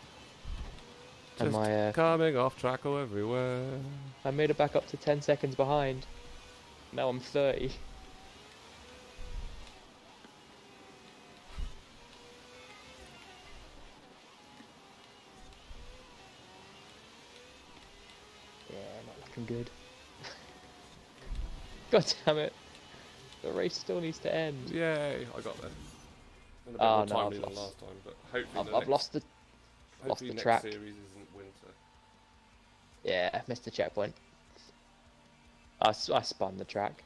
Just and coming off track everywhere. I made it back up to 10 seconds behind. Now I'm 30. Yeah, not looking good. God damn it. The race still needs to end. Yay, I got there. In a bit Oh, more no, time I've than lost. last time, but hopefully I've lost the next track. series isn't winter. Yeah, I missed the checkpoint. I spun the track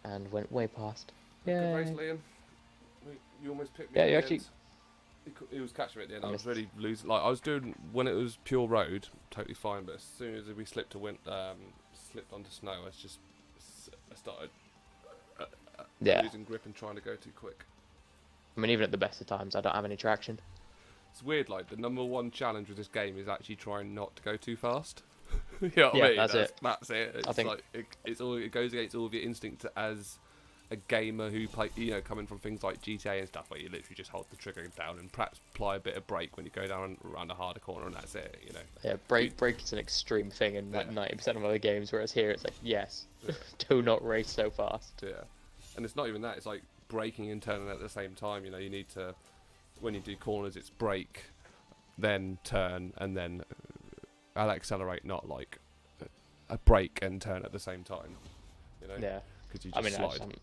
and went way past. Good race, Yeah. Liam. You almost picked me Yeah, at you the actually. end. He was catching me at the end. I I was missed. really losing. Like I was doing when it was pure road, totally fine. But as soon as we slipped slipped onto snow, I started Yeah. losing grip and trying to go too quick. I mean, even at the best of times, I don't have any traction. It's weird. Like the number one challenge with this game is actually trying not to go too fast. You know what Yeah, I mean? that's it. That's it. It's I think- like it goes against all of your instinct as a gamer who play, coming from things like GTA and stuff, where you literally just hold the trigger down and perhaps apply a bit of brake when you go down around a harder corner, and that's it. Yeah, brake is an extreme thing in like Yeah. 90% of other games, whereas here it's like, yes, do not race so fast. Yeah, and it's not even that. It's like braking and turning at the same time. You need to, when you do corners, it's brake, then turn, and then I'll accelerate, not like a brake and turn at the same time. Yeah. because you I just mean, slide.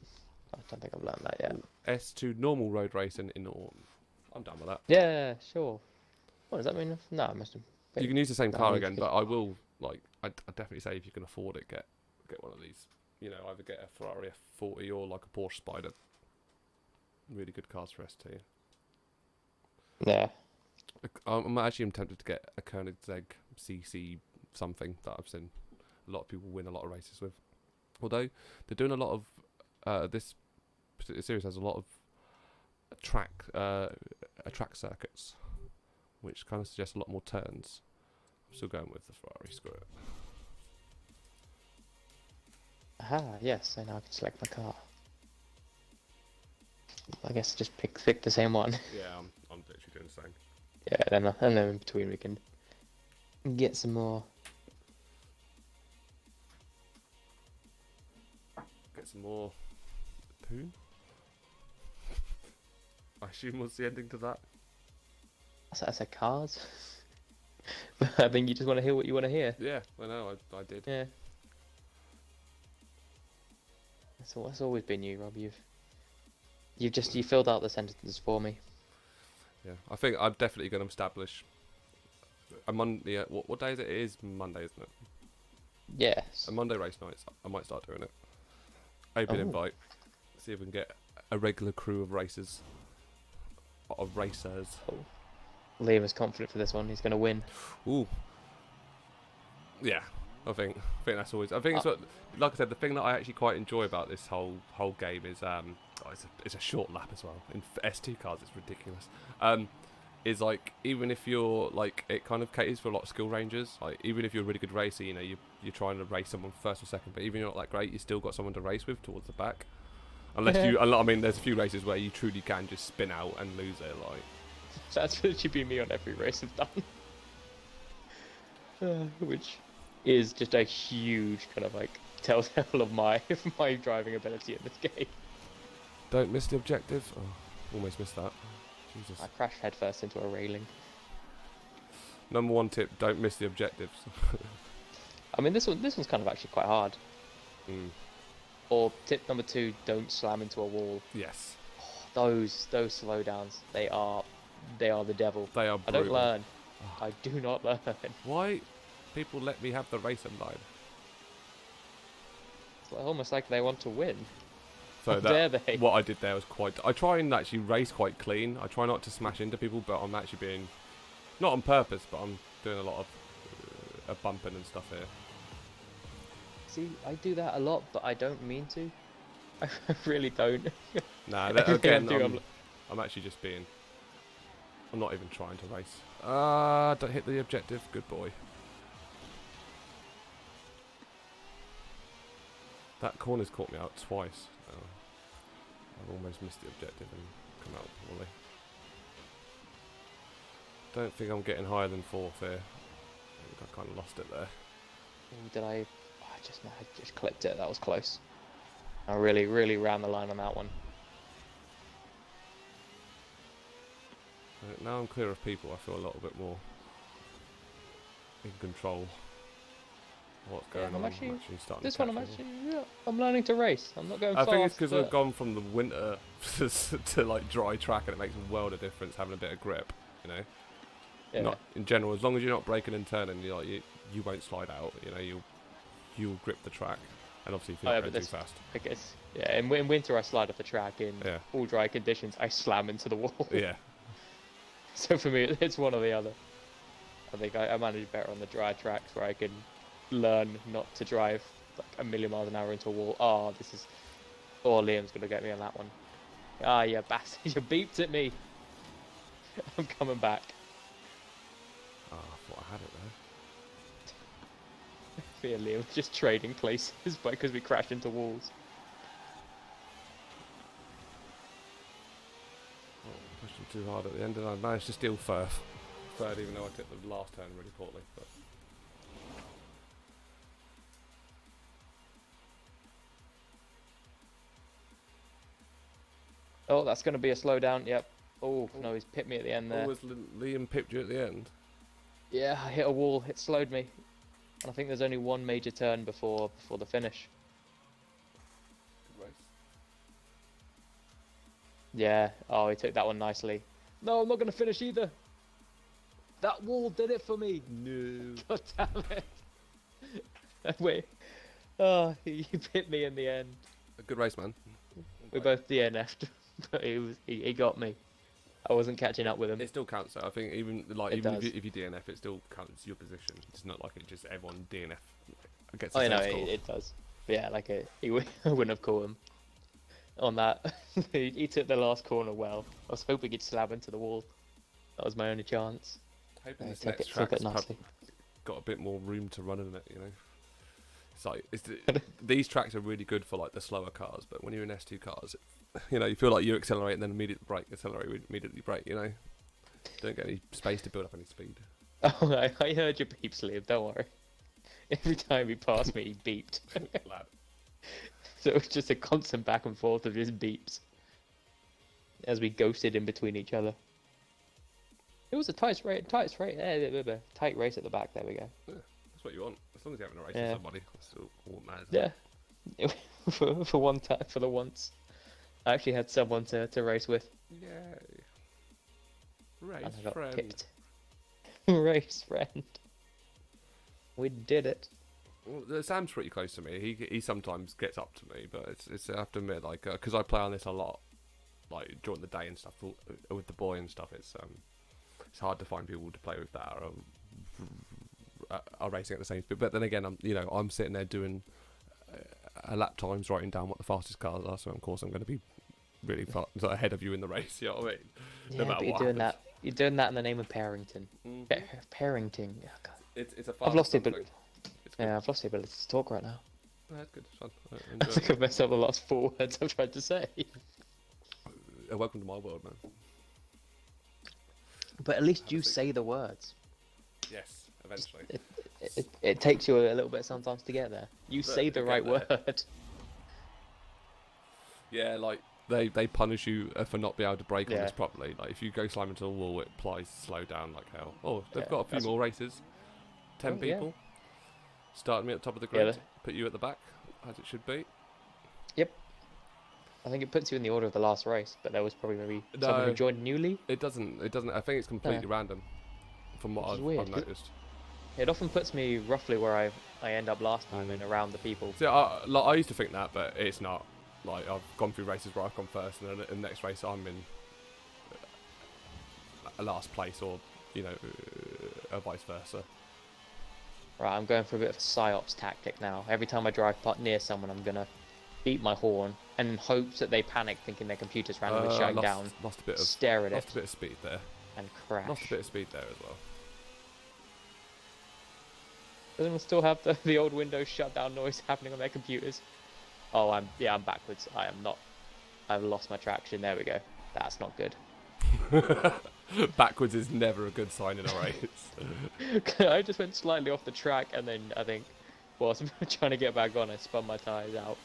I don't think I've learned that yet. S2 normal road racing in Autumn. I'm done with that. Yeah, sure. What does that mean? No, I must have. You can use the same No, car I again, need to but I will I'd definitely say if you can afford it, get one of these. You know, either get a Ferrari F40 or like a Porsche Spider. Really good cars for ST. Yeah. I'm actually tempted to get a Koenigsegg CC something that I've seen a lot of people win a lot of races with. Although they're doing a lot of this particular series has a lot of track circuits, which kind of suggests a lot more turns. I'm still going with the Ferrari. Screw it. Aha, yes, so now I can select my car. I guess just pick the same one. Yeah, I'm literally doing the same. Yeah, and then in between we can get some more. Get some more poon. I assume what's the ending to that? I said cars. But I think you just want to hear what you want to hear. Yeah, I know, I did. Yeah. That's always been you, Rob. You filled out the sentences for me. Yeah, I think I'm definitely going to establish a Monday. What day is it? It is Monday, isn't it? Yes. A Monday race nights. I might start doing it. Open invite. See if we can get a regular crew of racers. Of racers. Oh. Liam is confident for this one. He's going to win. Ooh. Yeah, I think that's always. I think it's what, like I said, the thing that I actually quite enjoy about this whole game is it's a short lap as well. In S2 cars, it's ridiculous. Is like even if you're like it kind of caters for a lot of skill rangers. Like even if you're a really good racer, you know you're trying to race someone first or second, but even if you're not that great, you still got someone to race with towards the back. Unless you, I mean, there's a few races where you truly can just spin out and lose it. Like that's literally been me on every race I've done, which is just a huge kind of like telltale of my driving ability in this game. Don't miss the objective. Oh, almost missed that. Jesus. I crashed headfirst into a railing. Number one tip: don't miss the objectives. I mean, this one's kind of actually quite hard. Mm. Or tip number 2: don't slam into a wall. Yes. Oh, those slowdowns, they are the devil. They are brutal. I don't learn. Oh. I do not learn. Why people let me have the race online? It's almost like they want to win. So dare they? What I did there was quite. I try and actually race quite clean. I try not to smash into people, but I'm actually being not on purpose, but I'm doing a lot of bumping and stuff here. See, I do that a lot, but I don't mean to. I really don't. Nah, again, I'm actually just being. I'm not even trying to race. Don't hit the objective. Good boy. That corner's caught me out twice. I've almost missed the objective and come out poorly. Don't think I'm getting higher than 4th here. I think I kind of lost it there. Did I? I just clipped it. That was close. I really ran the line on that one. Now I'm clear of people, I feel a little bit more in control of what's going on. Actually starting this to one, I'm learning to race. I'm not going fast. I think it's because we've gone from the winter to like dry track, and it makes a world of difference having a bit of grip, you know. Yeah. Not in general, as long as you're not braking and turning, you won't slide out. You know, you'll grip the track, and obviously if you're not going too fast. I guess, yeah. In winter, I slide off the track. In all dry conditions, I slam into the wall. Yeah. So for me, it's one or the other. I think I manage better on the dry tracks where I can learn not to drive like a million miles an hour into a wall. Oh, Liam's gonna get me on that one. Ah, you bastard! You beeped at me. I'm coming back. Oh, I thought I had it there. Fear Liam just trading places because we crashed into walls. Pushing too hard at the end, and I managed to steal third, even though I took the last turn really poorly. But oh, that's going to be a slowdown. Yep. Oh no, he's pipped me at the end there. was Liam pipped you at the end? Yeah, I hit a wall. It slowed me, and I think there's only one major turn before the finish. Good race. Yeah. Oh, he took that one nicely. No, I'm not gonna finish either. That wall did it for me. No. God damn it. Wait. Oh, he bit me in the end. A good race, man. We both DNF'd, but he got me. I wasn't catching up with him. It still counts though. I think even if you DNF, it still counts your position. It's not like it just everyone DNF gets the Oh, same no, score. it does. But yeah, like I wouldn't have caught him on that. He took the last corner well. I was hoping he'd slab into the wall. That was my only chance. Hoping this Took next it track's nicely. got a bit more room to run in it, you know. It's like these tracks are really good for like the slower cars, but when you're in S2 cars, you know, you feel like you accelerate and then immediately brake, accelerate, immediately brake, you know. Don't get any space to build up any speed. Oh, I heard your beeps, Liam, don't worry. Every time he passed me, he beeped. Lad. So it was just a constant back and forth of just beeps as we ghosted in between each other. It was a tight race, tight race at the back. There we go. Yeah, that's what you want. As long as you're having a race Yeah. with somebody, that's all that matters. Yeah. For one time, for the once, I actually had someone to race with. Yay. Race And I got friend. picked. Race friend. We did it. Well, Sam's pretty close to me. He sometimes gets up to me, but it's I have to admit, like, because I play on this a lot, like during the day and stuff with the boy and stuff. It's hard to find people to play with that are racing at the same speed. But then again, I'm sitting there doing a lap times, writing down what the fastest cars are. So of course I'm going to be really far ahead of you in the race. You know what I mean? Yeah, No matter but you're what doing happens. that. You're doing that in the name of parenting. Mhm. Parenting. Oh, God. It's a I've lost the something. ability. It's good. Yeah, I've lost the ability to talk right now. That's good. It's fun. I I enjoy think I've messed up the last 4 words I've tried to say. Welcome to my world, man. But at least you Honestly. say the words. Yes, eventually. It takes you a little bit sometimes to get there. You But say you the get right there. word. Yeah, like they punish you for not being able to brake on Yeah. this properly. Like if you go slam into a wall, it applies slow down like hell. Oh, they've Yeah, got a few that's- more races. 10 Oh, yeah. people. Starting me at the top of the Yeah, grid. Put you at the back, as it should be. Yep. I think it puts you in the order of the last race, but there was probably maybe someone who No. joined newly. It doesn't. I think it's completely random, from what Which is I've weird, 'cause- noticed. It often puts me roughly where I end up last time and around the people. So I used to think that, but it's not. Like I've gone through races where I've gone first, and then in the next race I'm in a last place, or vice versa. Right, I'm going for a bit of a psyops tactic now. Every time I drive near someone, I'm gonna beat my horn and in hopes that they panic, thinking their computer's randomly shutting down. Lost a bit of Stare at lost it a bit of speed there. and crash. Lost a bit of speed there as well. Doesn't it still have the old Windows shutdown noise happening on their computers? Oh, I'm backwards. I am not. I've lost my traction. There we go. That's not good. Backwards is never a good sign in a race. I just went slightly off the track, and then I think, whilst I'm trying to get back on, I spun my tyres out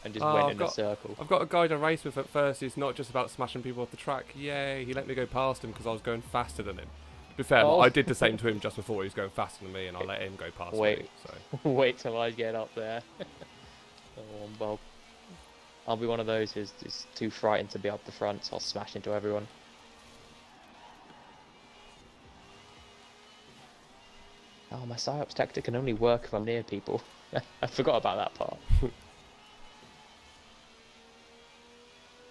and just went in a circle. I've got a guy to race with at first. It's not just about smashing people off the track. Yay! He let me go past him because I was going faster than him. To be fair, Oh. I did the same to him just before he was going faster than me, and I let him go past me. So Wait till I get up there. Oh, well, I'll be one of those who's just too frightened to be up the front, so I'll smash into everyone. Oh, my psyops tactic can only work if I'm near people. I forgot about that part.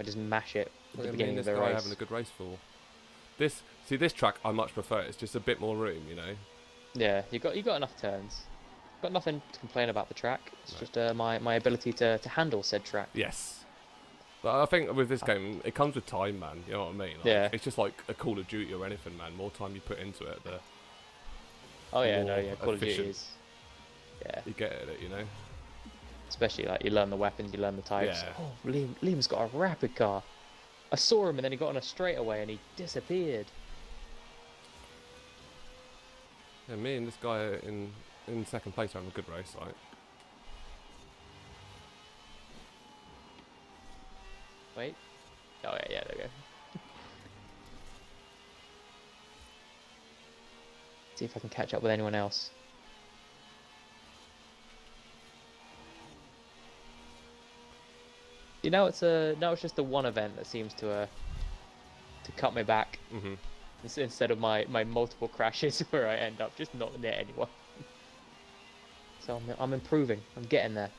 I just mash it at the beginning of this the guy race. having a good race for. This track I much prefer. It's just a bit more room, you know. Yeah, you got enough turns. Got nothing to complain about the track. It's No. just my ability to handle said track. Yes. But I think with this game, it comes with time, man. You know what I mean? Like, Yeah. It's just like a Call of Duty or anything, man. More time you put into it, the Oh yeah, no, more yeah, Call of Duty efficient. is. Yeah, you get at it, you know. especially like you learn the weapons, you learn the types. Yeah. Oh, Liam's got a rapid car. I saw him and then he got on a straightaway and he disappeared. Yeah, me and this guy in second place are having a good race, like. Wait. Oh yeah, there we go. See if I can catch up with anyone else. now it's just the one event that seems to cut me back. Mm-hmm. Instead of my multiple crashes where I end up just not near anyone. So I'm improving. I'm getting there.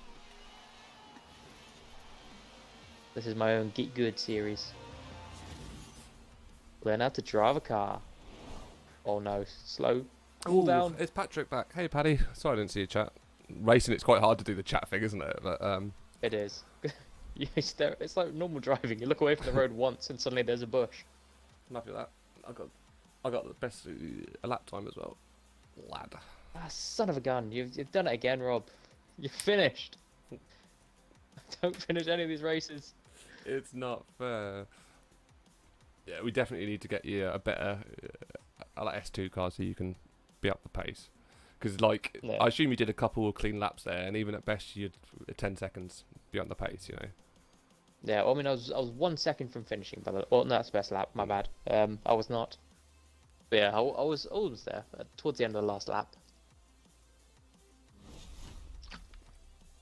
This is my own Get Good series. Learn how to drive a car. Oh no, slow. Cool down. It's Patrick back. Hey Paddy. Sorry I didn't see your chat. Racing, it's quite hard to do the chat thing, isn't it? But It is. It's like normal driving. You look away from the road once and suddenly there's a bush. I'm happy with that. I got the best lap time as well, lad. Ah, son of a gun! You've done it again, Rob. You're finished. Don't finish any of these races. It's not fair. Yeah, we definitely need to get you a better like S2 car so you can be up the pace. Because like, Yeah. I assume you did a couple of clean laps there, and even at best you'd 10 seconds beyond the pace, you know. Yeah, well, I mean, I was 1 second from finishing, by the way. Well, no, that's the best lap. My bad. I was not. But yeah, I was almost there towards the end of the last lap.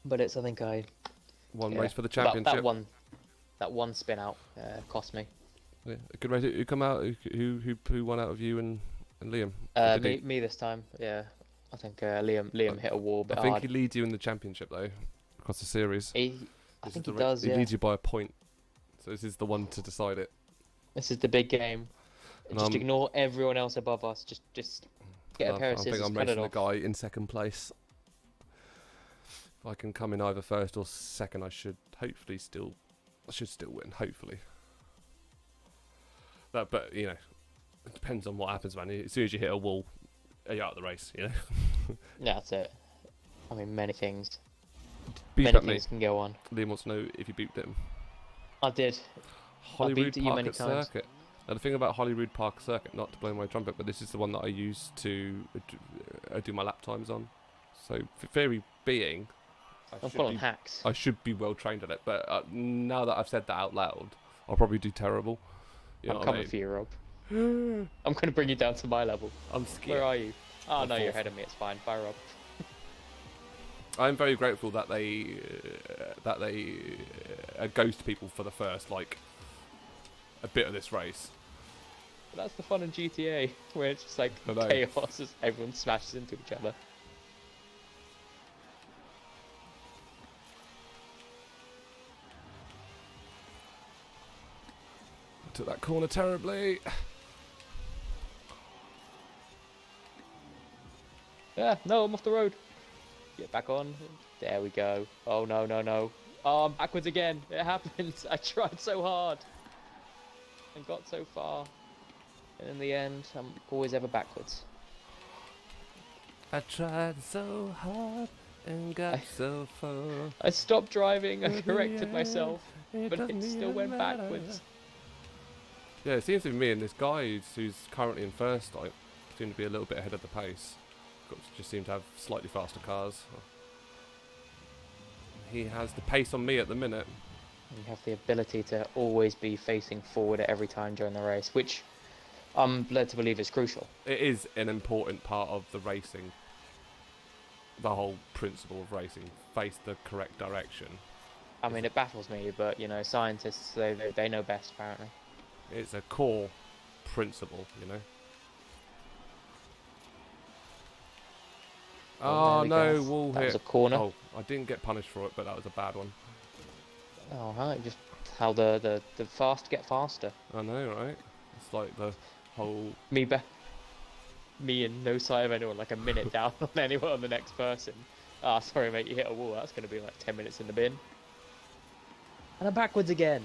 But I think One race for the championship. That one spin out cost me. Yeah, a good race. Who come out? Who won out of you and Liam? Me this time. Yeah, I think Liam hit a wall a bit I think hard. he leads you in the championship though, across the series. I think he does. He Yeah. leads you by a point, so this is the one to decide it. This is the big game. And Just ignore everyone else above us. Just get a pair of scissors. I think I'm cut it racing a off. guy in second place. If I can come in either first or second, I should still win. Hopefully. But you know, it depends on what happens, man. As soon as you hit a wall, you're out of the race. You know. Yeah, that's it. I mean, many things. Beep Many at me. things can go on. Liam wants to know if you beeped him. I did. Holyrood beeped you Park many at times. Circuit. Now the thing about Holyrood Park Circuit, not to blow my trumpet, but this is the one that I use to do my lap times on. So theory being, I'm full on hacks. I should be well trained at it. But now that I've said that out loud, I'll probably do terrible. You know I'm what coming I mean? for you, Rob. I'm going to bring you down to my level. I'm scared. Where are you? Oh, I'm no, you're fourth. ahead of me. It's fine. Bye, Rob. I'm very grateful that they ghost people for the first a bit of this race. But that's the fun in GTA, where it's just like I know. chaos as everyone smashes into each other. I took that corner terribly. Yeah, no, I'm off the road. Get back on. There we go. Oh, no, no, no. Oh, I'm backwards again. It happens. I tried so hard. And got so far. And in the end, I'm always ever backwards. I tried so hard and got so far. I stopped driving, I corrected myself, but it still went backwards. Yeah, it seems to be me and this guy who's currently in first, seem to be a little bit ahead of the pace. Just seem to have slightly faster cars. He has the pace on me at the minute. You have the ability to always be facing forward at every time during the race, which I'm led to believe is crucial. It is an important part of the racing. The whole principle of racing, face the correct direction. I mean, it baffles me, but you know, scientists they know best apparently. It's a core principle, you know. Well, Oh there we no, go. wall That hit. was a corner. Oh, I didn't get punished for it, but that was a bad one. Oh, right, just how the fast get faster. I know, right? It's like the whole. Me and no sight of anyone, like a minute down on anyone on the next person. Ah, sorry mate, you hit a wall. That's going to be like 10 minutes in the bin. And I'm backwards again.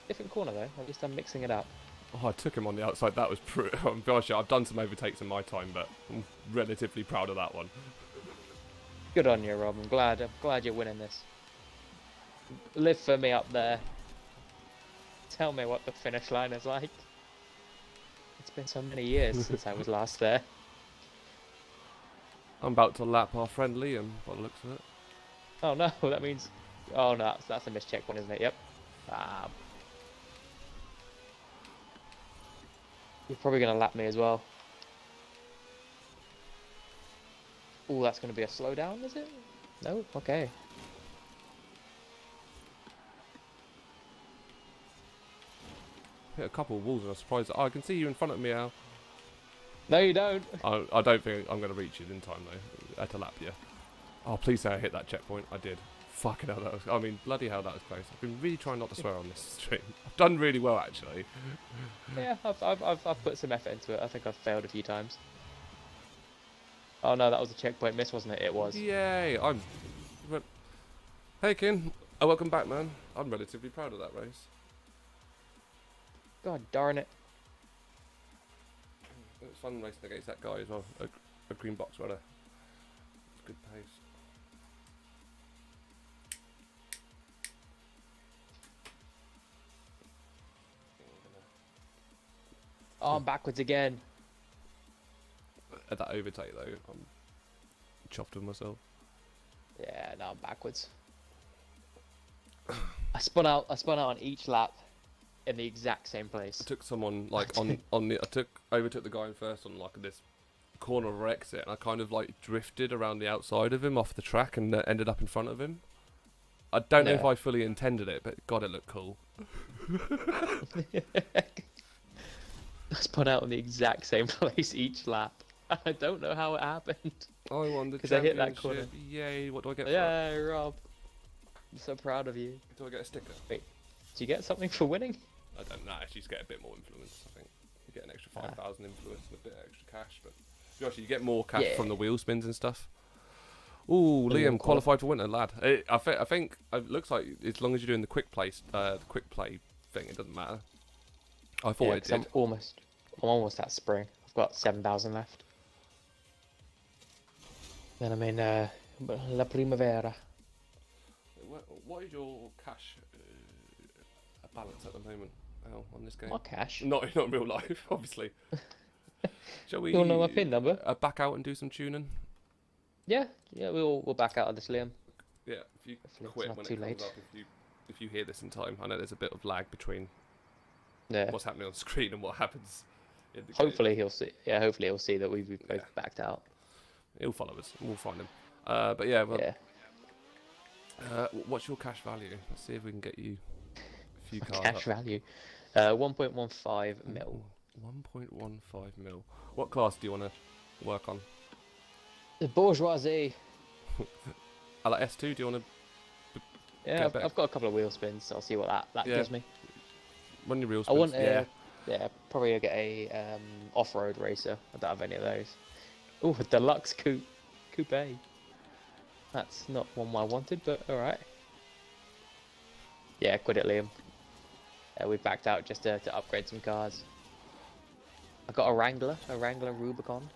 Different corner though. At least I'm mixing it up. Oh, I took him on the outside. That was pretty. Gosh, I've done some overtakes in my time, but I'm relatively proud of that one. Good on you, Rob. I'm glad you're winning this. Live for me up there. Tell me what the finish line is like. It's been so many years since I was last there. I'm about to lap our friend Liam, by the looks of it. Oh no, that means... Oh no, that's a mischeck one, isn't it? Yep. Ah. You're probably going to lap me as well. Oh, that's going to be a slowdown, is it? No? Okay. hit a couple of walls and I was surprised. Oh, I can see you in front of me, Al. No, you don't. I don't think I'm going to reach you in time, though. At a lap, yeah. Oh, please say I hit that checkpoint. I did. Fucking hell, that was... I mean, bloody hell, that was close. I've been really trying not to swear on this stream. I've done really well, actually. Yeah, I've put some effort into it. I think I've failed a few times. Oh no, that was a checkpoint miss, wasn't it? It was. Yay! Hey, Kin. Welcome back, man. I'm relatively proud of that race. God darn it. It was fun racing against that guy as well. A green box runner. It's good pace. Oh, I'm backwards again. At that overtake though, I'm chuffed with myself. Yeah, now I'm backwards. I spun out on each lap in the exact same place. I took someone like overtook the guy in first on like this corner of exit, and I kind of like drifted around the outside of him off the track and ended up in front of him. I don't know if I fully intended it, but God, it looked cool. I spun out on the exact same place each lap. I don't know how it happened. I won the championship. Because I hit that corner. Yay! What do I get? Yeah, Rob. I'm so proud of you. Do I get a sticker? Wait, do you get something for winning? I don't know. You just get a bit more influence. I think you get an extra 5,000 influence and a bit extra cash, but actually you get more cash from the wheel spins and stuff. Ooh, Liam qualified for winter, lad. I think it looks like as long as you're doing the quick play thing, it doesn't matter. I thought it did. I'm almost at spring. I've got 7,000 left. Then I'm in La Primavera. What is your cash balance at the moment, Al, on this game? What cash? Not in real life, obviously. Shall we? You wanna know my PIN number? Back out and do some tuning. Yeah, we'll back out of this, Liam. Yeah, if you quit when it comes up, if you hear this in time, I know there's a bit of lag between what's happening on screen and what happens. Hopefully he'll see. Yeah, hopefully he'll see that we've both backed out. He'll follow us. We'll find him. But yeah, well, what's your cash value? Let's see if we can get you a few cars. Cash value, 1.15 mil. 1.15 mil. What class do you want to work on? The bourgeoisie. I like S2. Do you want to? Yeah, I've got a couple of wheel spins. So I'll see what that gives me. Run your real spins. I want probably get a off-road racer. I don't have any of those. Oh, a deluxe coupe. That's not one I wanted, but all right. Yeah, quit it, Liam. We backed out just to upgrade some cars. I got a Wrangler Rubicon.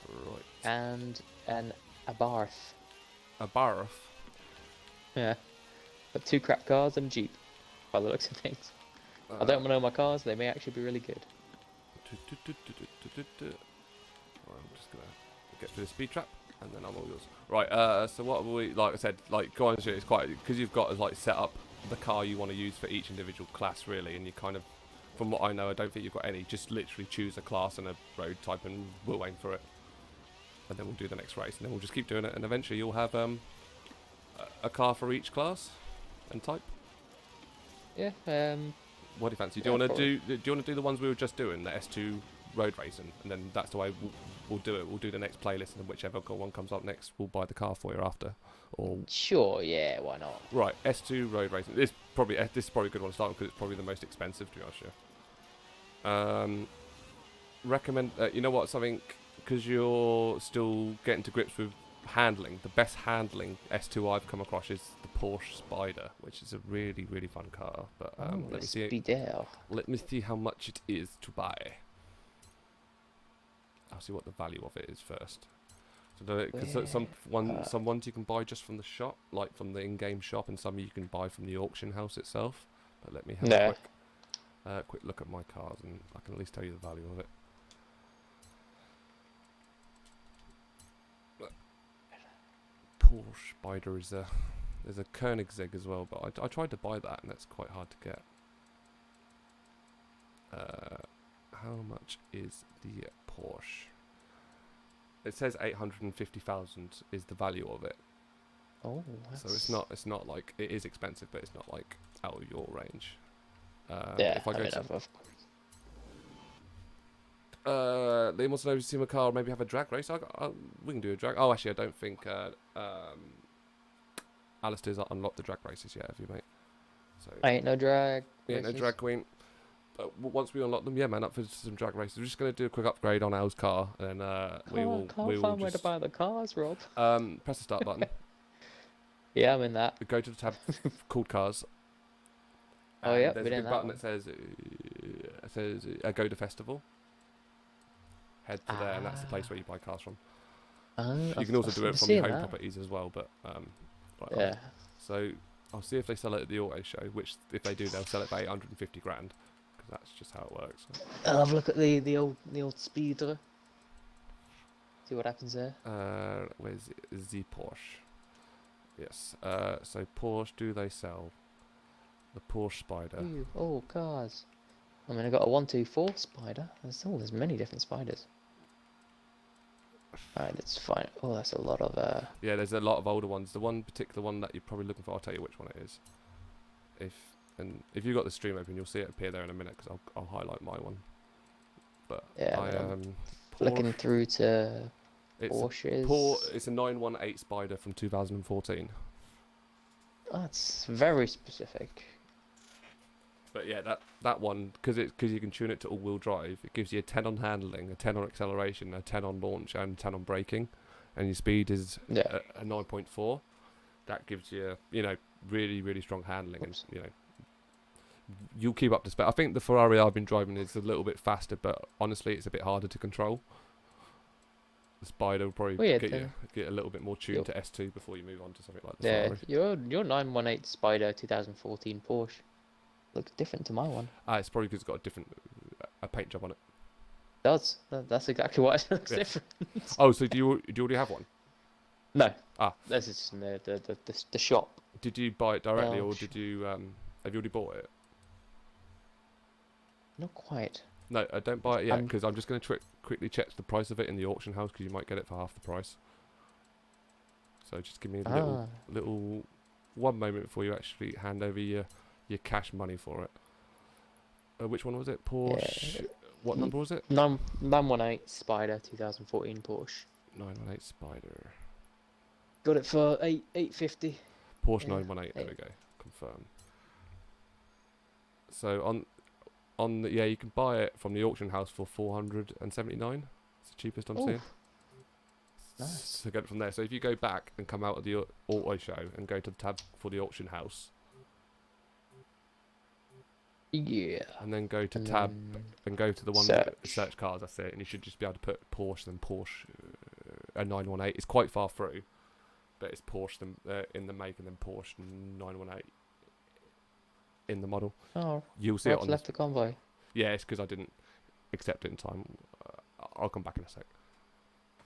Right. And an Abarth. Abarth? Yeah. Got 2 crap cars and a Jeep, by the looks of things. I don't know my cars, they may actually be really good. Right, I'm just gonna get through the speed trap and then I'm all yours. Right, so what we, like I said, like go on to it, it's quite, because you've got to like set up the car you want to use for each individual class really, and you kind of, from what I know, I don't think you've got any, just literally choose a class and a road type and we'll aim for it. And then we'll do the next race, and then we'll just keep doing it, and eventually you'll have a car for each class and type. Yeah. What do you fancy? Do you want to do the ones we were just doing, the S2 road racing, and then that's the way we'll do it. We'll do the next playlist, and whichever one comes up next, we'll buy the car for you after. Or sure, yeah, why not? Right, S2 road racing. This is probably a good one to start with because it's probably the most expensive, to be honest. Yeah. Recommend. You know what? Something. Because you're still getting to grips with handling, the best handling S2 I've come across is the Porsche Spider, which is a really, really fun car. But let me see how much it is to buy. I'll see what the value of it is first. So because some ones you can buy just from the shop, like from the in-game shop, and some you can buy from the auction house itself. But let me have a quick look at my cars, and I can at least tell you the value of it. Porsche Spider is there's a Koenigsegg as well, but I tried to buy that and that's quite hard to get. How much is the Porsche? It says 850,000 is the value of it. Oh, So it's not like, it is expensive, but it's not like out of your range. Yeah, If I I go mean, to Liam wants to know if you see my car, maybe have a drag race. We can do a drag. Oh, actually, I don't think Alistair's unlocked the drag races yet, have you, mate? So I ain't no drag. yeah, no drag queen. But once we unlock them, yeah, man, up for some drag races. We're just gonna do a quick upgrade on Al's car, and then we will Can't where to buy the cars, Rob. press the start button. Yeah, I'm in that. Go to the tab called cars. Oh And yeah, there's a big button that says go to festival. Head to there, and that's the place where you buy cars from. You can also do it from your home properties as well, but right, yeah. So I'll see if they sell it at the auto show. Which, if they do, they'll sell it for 850 grand, because that's just how it works. I'll have a look at the old speeder. See what happens there. Where's the Porsche? Yes. So Porsche, do they sell the Porsche Spider? Ooh, oh, cars. I mean, I got a 124 Spider. There's many different Spiders. Alright, let's find. Oh, that's a lot of. Yeah, there's a lot of older ones. The one particular one that you're probably looking for, I'll tell you which one it is. If you've got the stream open, you'll see it appear there in a minute, because I'll highlight my one. But Yeah, I am looking through to Porsches. It's a 918 Spider from 2014. That's very specific. But yeah, that one, because you can tune it to all-wheel drive, it gives you a 10 on handling, a 10 on acceleration, a 10 on launch, and a 10 on braking, and your speed is a 9.4. That gives you, really, really strong handling. Oops. And you'll keep up to spec. I think the Ferrari I've been driving is a little bit faster, but honestly, it's a bit harder to control. The Spider will probably get a little bit more tuned to S2 before you move on to something like the Ferrari. Your 918 Spider 2014 Porsche looks different to my one. It's probably because it's got a different paint job on it. That's exactly why it looks different. Oh, so do you already have one? No. This is in the shop. Did you buy it directly, or did you have you already bought it? Not quite. No, don't buy it yet, because I'm just going to quickly check the price of it in the auction house, because you might get it for half the price. So just give me a little one moment before you actually hand over your cash money for it. Which one was it? Porsche. Yeah. What number was it? 918 Spider 2014 Porsche. 918 Spider. Got it for 850. Porsche 918. There we go. Confirm. So on the you can buy it from the auction house for 479. It's the cheapest I'm seeing. Nice. So get it from there. So if you go back and come out of the auto show and go to the tab for the auction house. Yeah. And then go to tab and go to the one search cars. That's it. And you should just be able to put Porsche, then Porsche a 918. It's quite far through, but it's Porsche in the make, and then Porsche 918 in the model. Oh, you'll see it on left the convoy. Yeah, it's because I didn't accept it in time. I'll come back in a sec.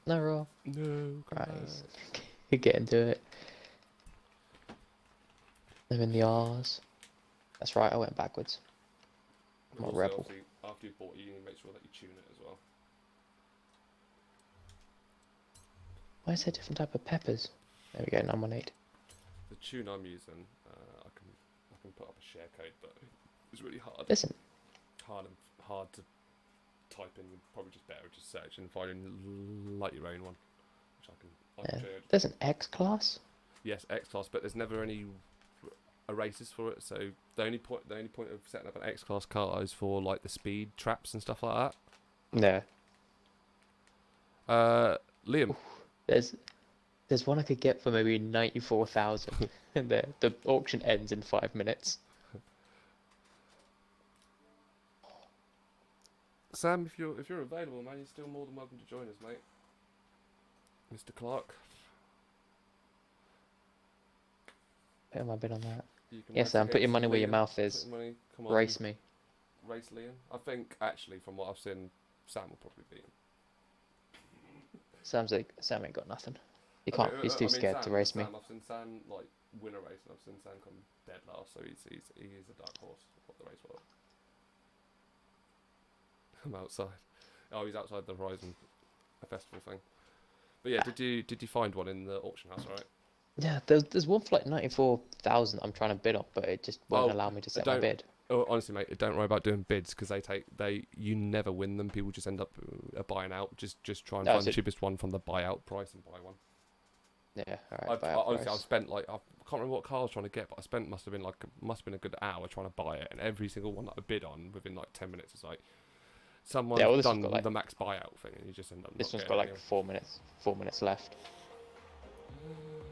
No, Rob. No. Right. Get into it. I'm in the R's. That's right. I went backwards. I'm a rebel. After you've bought it, you need to make sure that you tune it as well. Why is there different type of peppers? There we go. 918. The tune I'm using, I can put up a share code, but it's really hard. Listen. Hard to type in. Probably just better just search and find like your own one, which I can show you. There's an X class. Yes, X class, but there's never any races for it. So the only point of setting up an X class car is for like the speed traps and stuff like that. Yeah. Liam. There's one I could get for maybe 94,000, and the auction ends in 5 minutes. Sam, if you're available, man, you're still more than welcome to join us, mate. Mr. Clark. Put my bid on that. Yeah, Sam, put your money where your mouth is. Come on, race me. Race Liam. I think actually, from what I've seen, Sam will probably beat him. Sam ain't got nothing. He can't. He's too scared to race me. I've seen Sam like win a race, and I've seen Sam come dead last. So he is a dark horse of the race world. I'm outside. Oh, he's outside the Horizon festival thing. But yeah, did you find one in the auction house, right? Yeah, there's one for like 94,000 I'm trying to bid on, but it just won't Oh, allow me to set my don't. bid. Oh, honestly, mate, don't worry about doing bids because you never win them. People just end up buying out. Just try and No, find the so cheapest one from the buyout price and buy one. yeah, all right, buy out Honestly, I've price. spent like I can't remember what car I was trying to get, but I spent must have been a good hour trying to buy it, and every single one that I bid on within like 10 minutes is like Yeah, someone's well, this one's got done like the max buyout thing, and you just end up this not one's getting got it like anyway. 4 minutes left.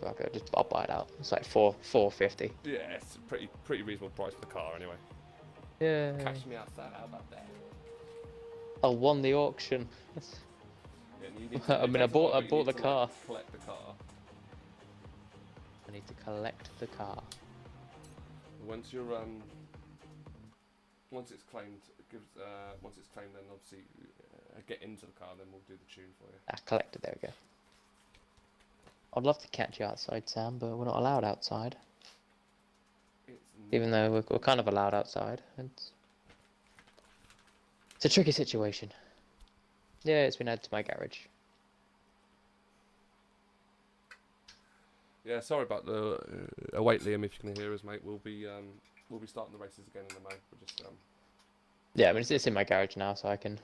But okay, I'll buy it out. It's like 450. Yeah, it's a pretty reasonable price for the car anyway. Yeah. Catch me outside, how about that? I won the auction. Yeah, and you need I it mean, I takes a while, bought but you the need to like car. collect the car. I need to collect the car. Once you're once it's claimed, once it's claimed, then obviously get into the car, then we'll do the tune for you. Ah, collected. There we go. I'd love to catch you outside, Sam, but we're not allowed outside. Even though we're kind of allowed outside. It's a tricky situation. Yeah, it's been added to my garage. Yeah, sorry about the wait, Liam. If you can hear us, mate, we'll be starting the races again in the May. We're just Yeah, I mean it's in my garage now, so I can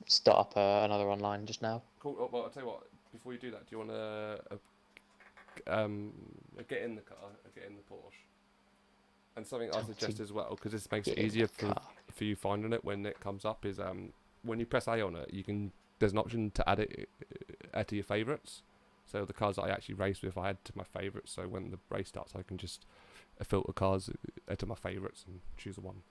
start up another online just now. cool. Oh, well, I'll tell you what. Before you do that, do you want to get in the car, get in the Porsche? And something I suggest as well, because this makes it easier for you finding it when it comes up, is when you press A on it, there's an option to add to your favourites. So the cars that I actually race with, I add to my favourites. So when the race starts, I can just filter cars, add to my favourites, and choose the one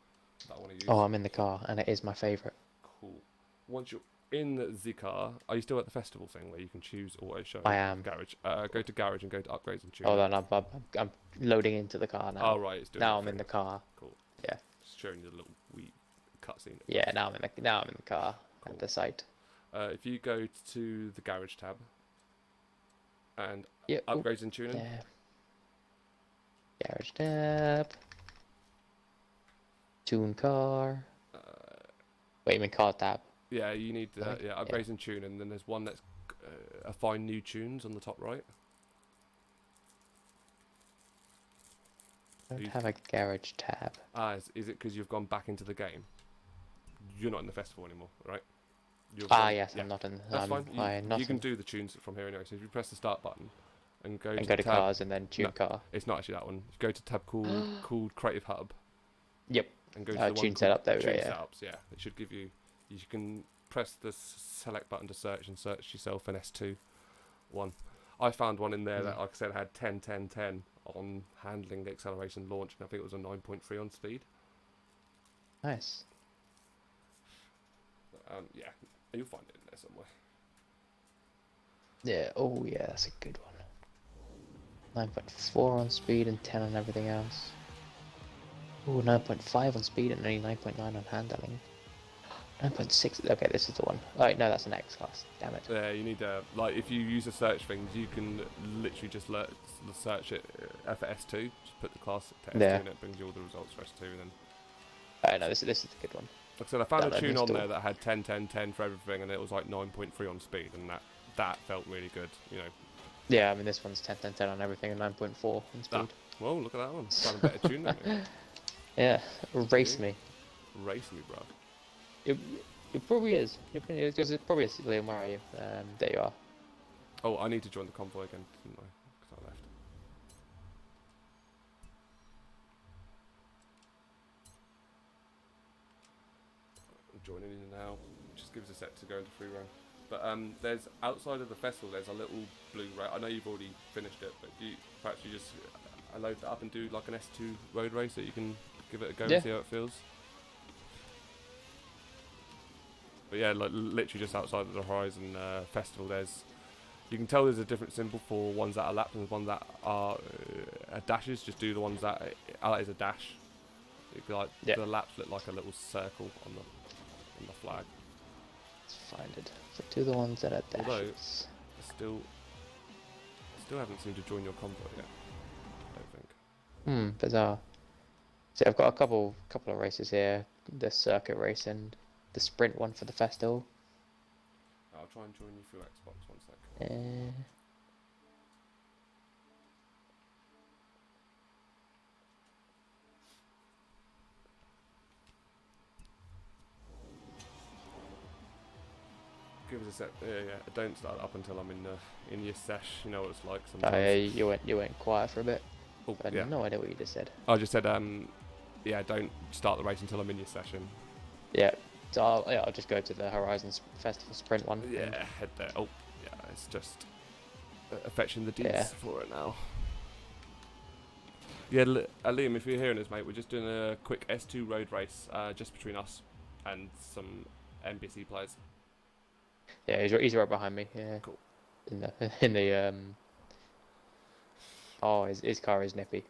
that I want to use. Oh, I'm in the car, and it is my favourite. Cool. Once you're in the car, are you still at the festival thing where you can choose auto show? I am. Garage. Go to garage and go to upgrades and choose. Oh, then I'm loading into the car now. Oh right, it's doing. Now I'm in the car. Cool. Yeah. Just showing you the little wee cutscene. Yeah, now I'm in the car at the site. If you go to the garage tab and Yeah. upgrades and tuning. Yeah. Garage tab. Tune car. Wait, you mean car tab? Yeah, you need upgrades and tuning. And then there's one that's find new tunes on the top right. I don't have a garage tab. Is it because you've gone back into the game? You're not in the festival anymore, right? Yes, yeah. I'm not in. That's fine. You can do the tunes from here anyway. So if you press the start button and go to tab, cars and then tune car. It's not actually that one. Go to tab called Creative Hub. Yep. And go to the tune one setup there. Tune Yeah. setups. Yeah, it should give you. You can press the select button to search and search yourself an S2 one. I found one in there that, like I said, had 10, 10, 10 on handling, acceleration, launch, and I think it was a 9.3 on speed. Nice. Yeah, you'll find it in there somewhere. Yeah. Oh yeah, that's a good one. 9.4 on speed and 10 on everything else. Ooh, 9.5 on speed and only 9.9 on handling. 9.6. Okay, this is the one. Oh, no, that's an X class. Damn it. Yeah, you need like if you use the search things, you can literally just search it for S2. Just put the class to S2 and it brings you all the results for S2. And then. Oh no, this is the good one. Like I said, I found a tune on there that had 10, 10, 10 for everything, and it was like 9.3 on speed, and that felt really good, you know. Yeah, I mean this one's 10, 10, 10 on everything and 9.4 on speed. Well, look at that one. Found a better tune than me. Yeah, race me. Race me, bro. It probably is. Because it probably is. Liam, where are you? There you are. Oh, I need to join the convoy again, didn't I? Because I left. I'm joining in now. Just give us a sec to go into FREEROAM. But there's outside of the festival. There's a little blue race. I know you've already finished it, but perhaps you just load that up and do like an S2 road race that you can give it a go and see how it feels. But yeah, like literally just outside of the Horizon festival, you can tell there's a different symbol for ones that are laps and ones that are dashes. Just do the ones that is a dash. The laps look like a little circle on the flag. Let's find it. So do the ones that are dashes. Although, I still haven't seemed to join your convoy yet. I don't think. Bizarre. See, I've got a couple of races here. The circuit race and the sprint one for the festival. I'll try and join you through Xbox 1 sec. give us a sec. Yeah. Don't start up until I'm in your sesh. You know what it's like Oh, yeah, sometimes. you went quiet for a bit. Oh, I had no idea what you just said. I just said yeah. Don't start the race until I'm in your session. Yeah. So I'll just go to the Horizon Festival Sprint one. Yeah, head there. Oh, yeah. It's just fetching the deets for it now. Yeah, Liam, if you're hearing us, mate, we're just doing a quick S2 road race, just between us and some NBC players. Yeah, he's right behind me. Yeah. Cool. In the Oh, his car is nippy.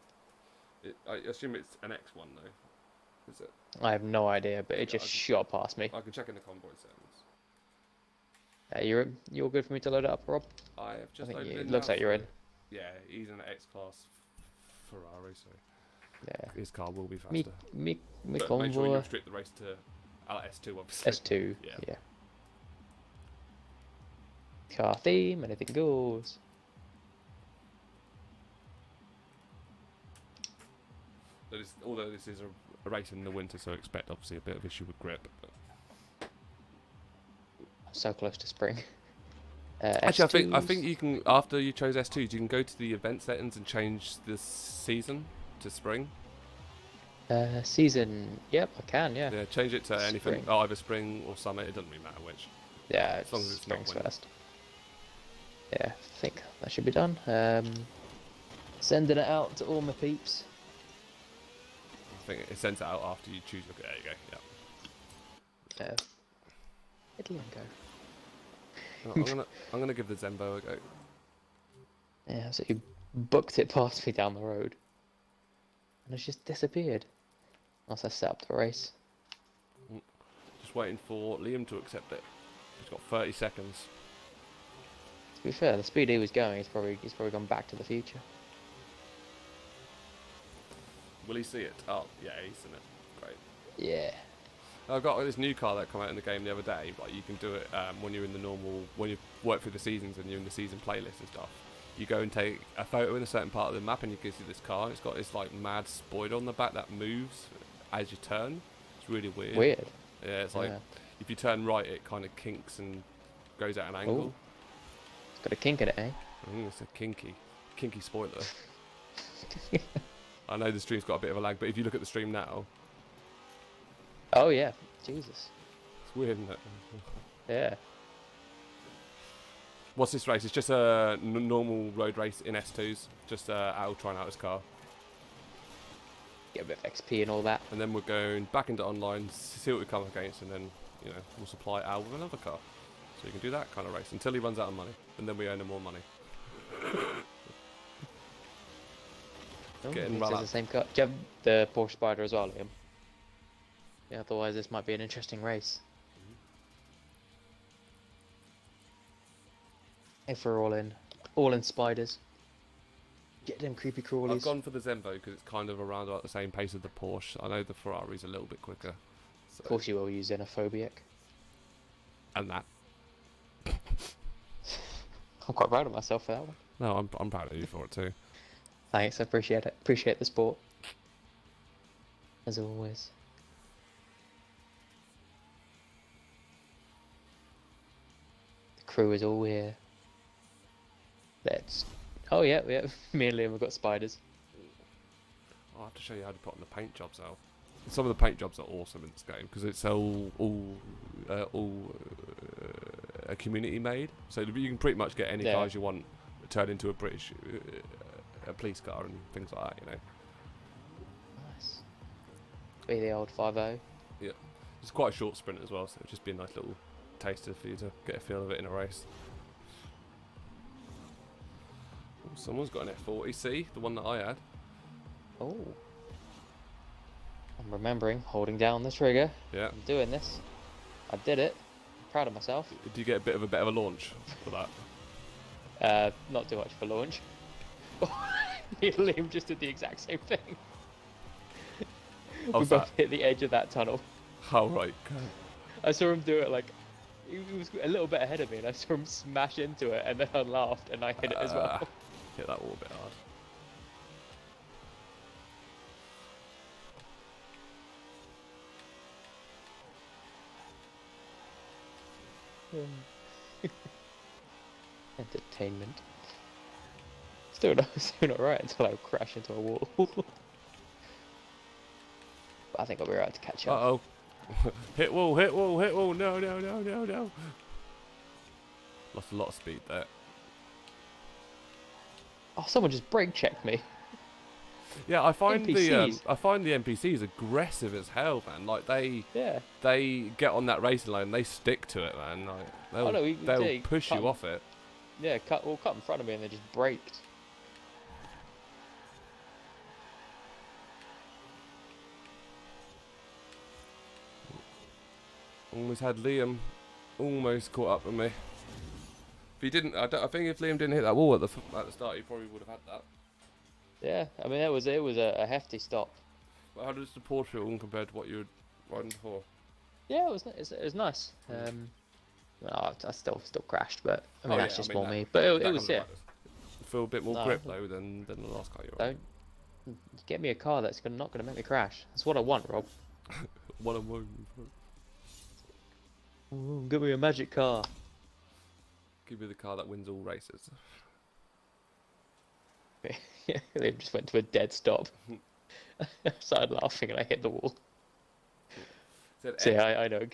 I assume it's an X1 though. Is it? I have no idea, but it just shot past me. I can check in the convoy settings. You all good for me to load it up, Rob? I have just opened it. It looks like you're in. Yeah, he's in an X-Class Ferrari, so yeah, his car will be faster. Me but convoy. make sure you restrict the race to S2, obviously. S2. Yeah. Car theme, anything goes. Although this is a race in the winter, so expect obviously a bit of issue with grip. But So close to spring. Actually, I think you can, after you chose S2s, you can go to the event settings and change the season to spring. Season, yep, I can, yeah. Yeah, change it to anything, either spring or summer. It doesn't really matter which. Yeah, as long as it's spring's not winter. first. Yeah, I think that should be done. Sending it out to all my peeps. I think it sends it out after you choose. Okay, there you go. Yeah. It'll go. I'm gonna give the Zembo a go. Yeah, so you booked it past me down the road, and it's just disappeared. Once I set up the race. Just waiting for Liam to accept it. He's got 30 seconds. To be fair, the speed he was going, he's probably gone back to the future. Will he see it? Oh, yeah, he's seen it. Great. Yeah. I've got this new car that came out in the game the other day. Like you can do it when you're in the normal, when you work through the seasons and you're in the season playlist and stuff. You go and take a photo in a certain part of the map, and you can see this car. And it's got this like mad spoiler on the back that moves as you turn. It's really weird. Weird. Yeah, it's like if you turn right, it kind of kinks and goes at an angle. Ooh. It's got a kink in it, eh? It's a kinky spoiler. I know the stream's got a bit of a lag, but if you look at the stream now. Oh yeah, Jesus. It's weird, isn't it? Yeah. What's this race? It's just a normal road race in S2s. Just Al trying out his car. Get a bit of XP and all that. And then we're going back into online, see what we come against, and then, you know, we'll supply Al with another car. So you can do that kind of race until he runs out of money. And then we earn him more money. Getting the same car. Do you have the Porsche Spider as well, Liam? Yeah, otherwise this might be an interesting race. If we're all in spiders. Get them creepy crawlies. I've gone for the Zembo because it's kind of around about the same pace as the Porsche. I know the Ferrari's a little bit quicker. So. Of course you will use Xenophobic. And that. I'm quite proud of myself for that one. No, I'm proud of you for it too. Thanks, I appreciate it. Appreciate the sport. As always. The crew is all here. Let's... Oh yeah, me and Liam have got spiders. I'll have to show you how to put on the paint jobs out. Some of the paint jobs are awesome in this game because it's all community made. So you can pretty much get any cars you want turned into a British a police car and things like that, you know. Nice. Be the old 5.0. Yeah. It's quite a short sprint as well, so it'll just be a nice little taster for you to get a feel of it in a race. Oh, someone's got an F40C, the one that I had. Oh. I'm remembering holding down the trigger. Yeah. I'm doing this. I did it. I'm proud of myself. Do you get a bit of a launch for that? Not too much for launch. Me and Liam just did the exact same thing. We both hit the edge of that tunnel. Oh, right. I saw him do it like... He was a little bit ahead of me and I saw him smash into it and then I laughed and I hit it as well. Hit that wall a bit hard. Entertainment. Still not right until I crash into a wall. But I think I'll be right to catch up. Uh-oh. Hit wall, hit wall, hit wall. No, no, no, no, no. Lost a lot of speed there. Oh, someone just brake checked me. Yeah, I find NPCs. the NPCs aggressive as hell, man. Like they get on that racing line, and they stick to it, man. Like they'll push you off it. Yeah, cut in front of me, and they just braked. Almost had Liam almost caught up with me. If he didn't, I think if Liam didn't hit that wall at the start, he probably would have had that. Yeah, I mean it was a hefty stop. But how does the Porsche compare to what you were riding before? Yeah, it was nice. I still crashed, but I mean that's just more me. But it was Feel a bit more grip though than the last car you were on. Don't get me a car that's not gonna make me crash. That's what I want, Rob. What a move. Ooh, give me a magic car. Give me the car that wins all races. Yeah, they just went to a dead stop. I started laughing and I hit the wall. I know.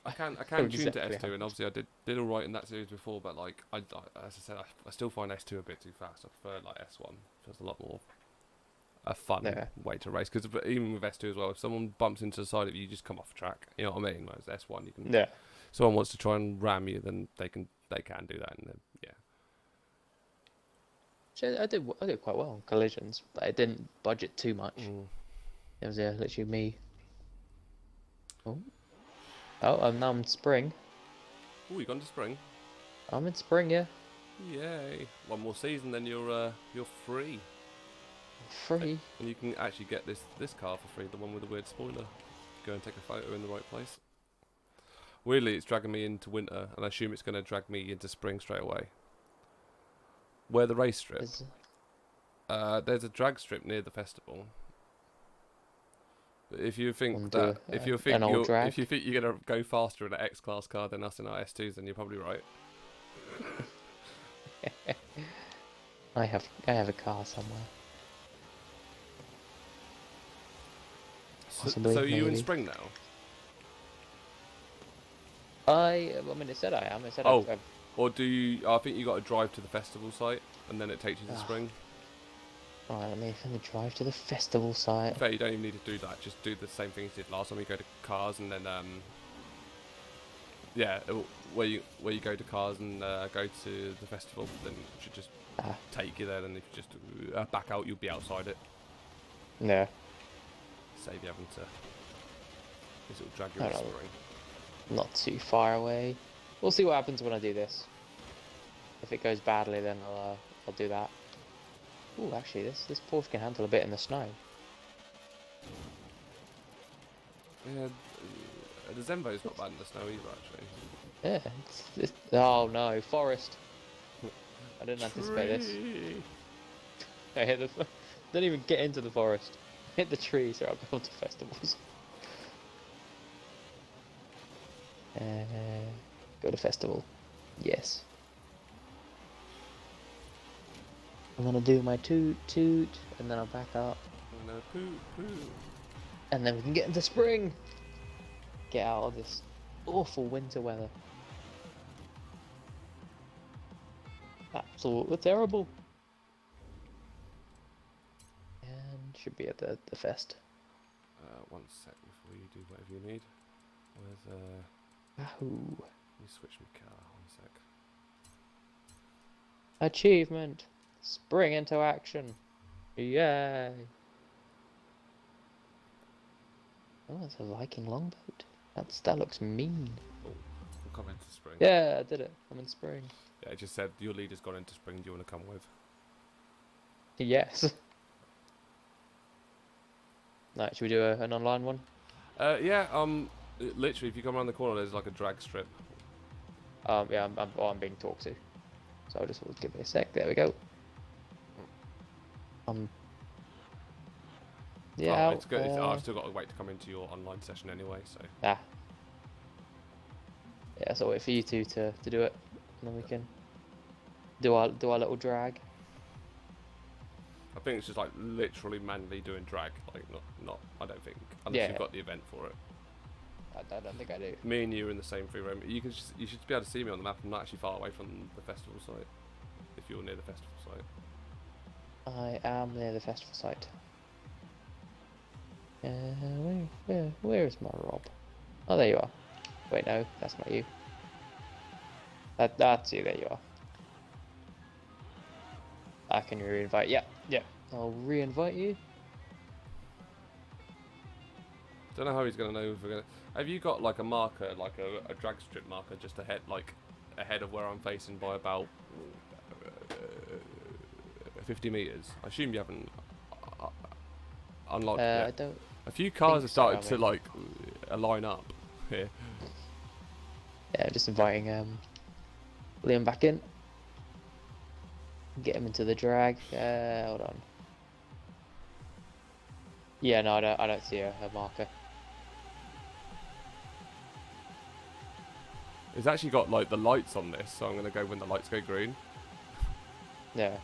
I can tune to S2, and obviously I did all right in that series before, but like as I said, I still find S2 a bit too fast. I prefer like S1. It's a lot more a fun way to race. Because even with S2 as well, if someone bumps into the side of you, you just come off track. You know what I mean? Whereas S1, you can. Yeah. Someone wants to try and ram you, then they can do that, and then, yeah. I did quite well on collisions, but I didn't budget too much. It was literally me. Oh, I'm now in spring. Oh, you gone to spring? I'm in spring, yeah. Yay! One more season, then you're free. Free. And you can actually get this car for free, the one with the weird spoiler. Go and take a photo in the right place. Weirdly, it's dragging me into winter, and I assume it's going to drag me into spring straight away. Where the race strip? There's a drag strip near the festival. But if you think if you think you're gonna go faster in an X-Class car than us in our S2s, then you're probably right. I have a car somewhere. So are you in spring now? I mean, it said I am. It said or do you? I think you got to drive to the festival site, and then it takes you to spring. Alright, let me drive to the festival site. In fact, you don't even need to do that. Just do the same thing you did last time. You go to cars, and then where you go to cars and go to the festival, then it should just take you there. Then if you just back out, you'll be outside it. Yeah. Save you having to. This will drag you in spring. Not too far away. We'll see what happens when I do this. If it goes badly, then I'll do that. Ooh, actually, this Porsche can handle a bit in the snow. Yeah, the Zenvo's not bad in the snow either, actually. Yeah, oh no, forest. I didn't anticipate this. I hit didn't even get into the forest. Hit the tree, so I'll go to festivals. Go to festival. Yes. I'm gonna do my toot, and then I'll back up. No, poo. And then we can get into spring. Get out of this awful winter weather. Absolutely terrible. And should be at the fest. One sec before you do whatever you need. Where's Wahoo. Let me switch my car. 1 sec. Achievement. Spring into action. Yay. Oh, it's a Viking longboat. That looks mean. Oh, we'll come into spring. Yeah, I did it. I'm in spring. Yeah, it just said your leader's gone into spring. Do you want to come with? Yes. No, should we do an online one? Yeah. Literally, if you come around the corner, there's like a drag strip. Yeah, I'm being talked to. So I'll just give me a sec. There we go. Yeah. Oh, it's good. I've still got to wait to come into your online session anyway. So. Yeah, guess I'll wait for you two to do it, and then we can do our little drag. I think it's just like literally manually doing drag, like not. I don't think unless you've got the event for it. I don't think I do. Me and you are in the same free roam. You should be able to see me on the map. I'm not actually far away from the festival site. If you're near the festival site. I am near the festival site. Where is my Rob? Oh, there you are. Wait, no, that's not you. That's you. There you are. I can re-invite. Yeah. I'll re-invite you. Don't know how he's gonna know if we're gonna. Have you got like a marker, like a drag strip marker, just ahead, like ahead of where I'm facing by about 50 meters? I assume you haven't unlocked yet. I don't. A few cars have started so, to like line up here. Yeah, just inviting Liam back in. Get him into the drag. Hold on. Yeah, no, I don't see a marker. It's actually got like the lights on this, so I'm gonna go when the lights go green. Yeah.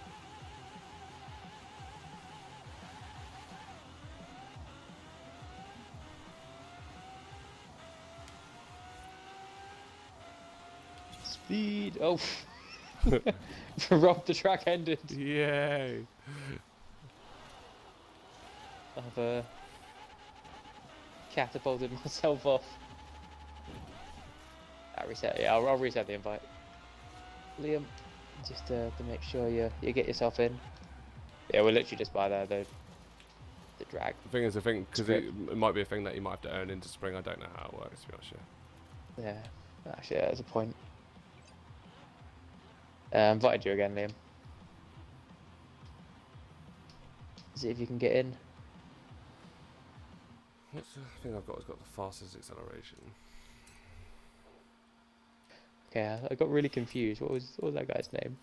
Speed. Oh. Rob, the track ended. Yay! I've catapulted myself off. I reset. Yeah, I'll reset the invite. Liam, just to make sure you get yourself in. Yeah, we're literally just by the drag. The thing is, because it might be a thing that you might have to earn into spring. I don't know how it works, to be honest. Yeah, actually, yeah, there's a point. Invited you again, Liam. See if you can get in. What's the thing I've got? It's got the fastest acceleration. Okay, I got really confused. What was that guy's name?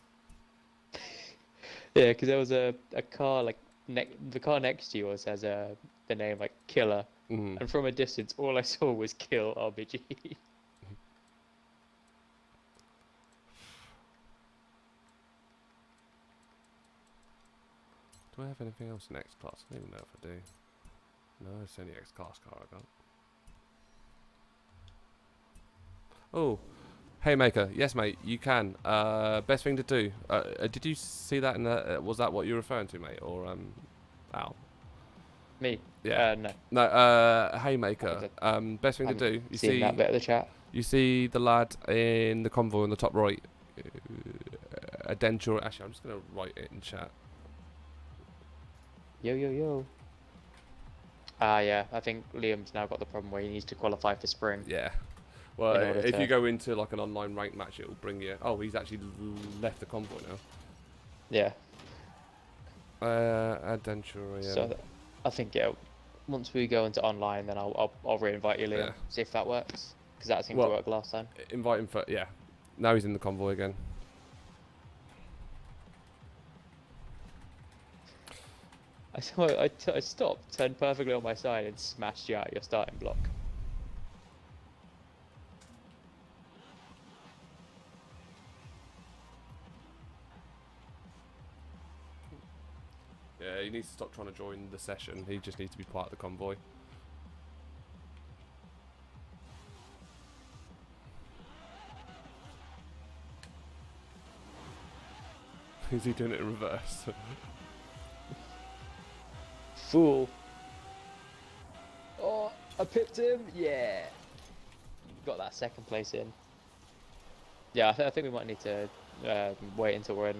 Yeah, because there was a car like the car next to yours has the name like Killer, and from a distance, all I saw was Kill RBG. Do I have anything else in X class? I don't even know if I do. No, it's the only X class car I got. Oh, Haymaker. Yes, mate, you can. Best thing to do. Did you see that in the? Was that what you're referring to, mate, or Al? Me? Yeah. No. No. Haymaker. Best thing to do. You see that bit of the chat. You see the lad in the convoy on the top right. A denture. Actually, I'm just gonna write it in chat. Yo. Yeah, I think Liam's now got the problem where he needs to qualify for spring. Yeah. Well, if you go into like an online ranked match, it will bring you. Oh, he's actually left the convoy now. Yeah. Adventure. Yeah. So I think once we go into online, then I'll re-invite you, Liam. Yeah. See if that works, because that seemed to work last time. Invite him for Now he's in the convoy again. I stopped, turned perfectly on my side, and smashed you out of your starting block. Yeah, he needs to stop trying to join the session. He just needs to be part of the convoy. Is he doing it in reverse? Fool. Oh, I pipped him. Yeah. Got that second place in. Yeah, I think we might need to wait until we're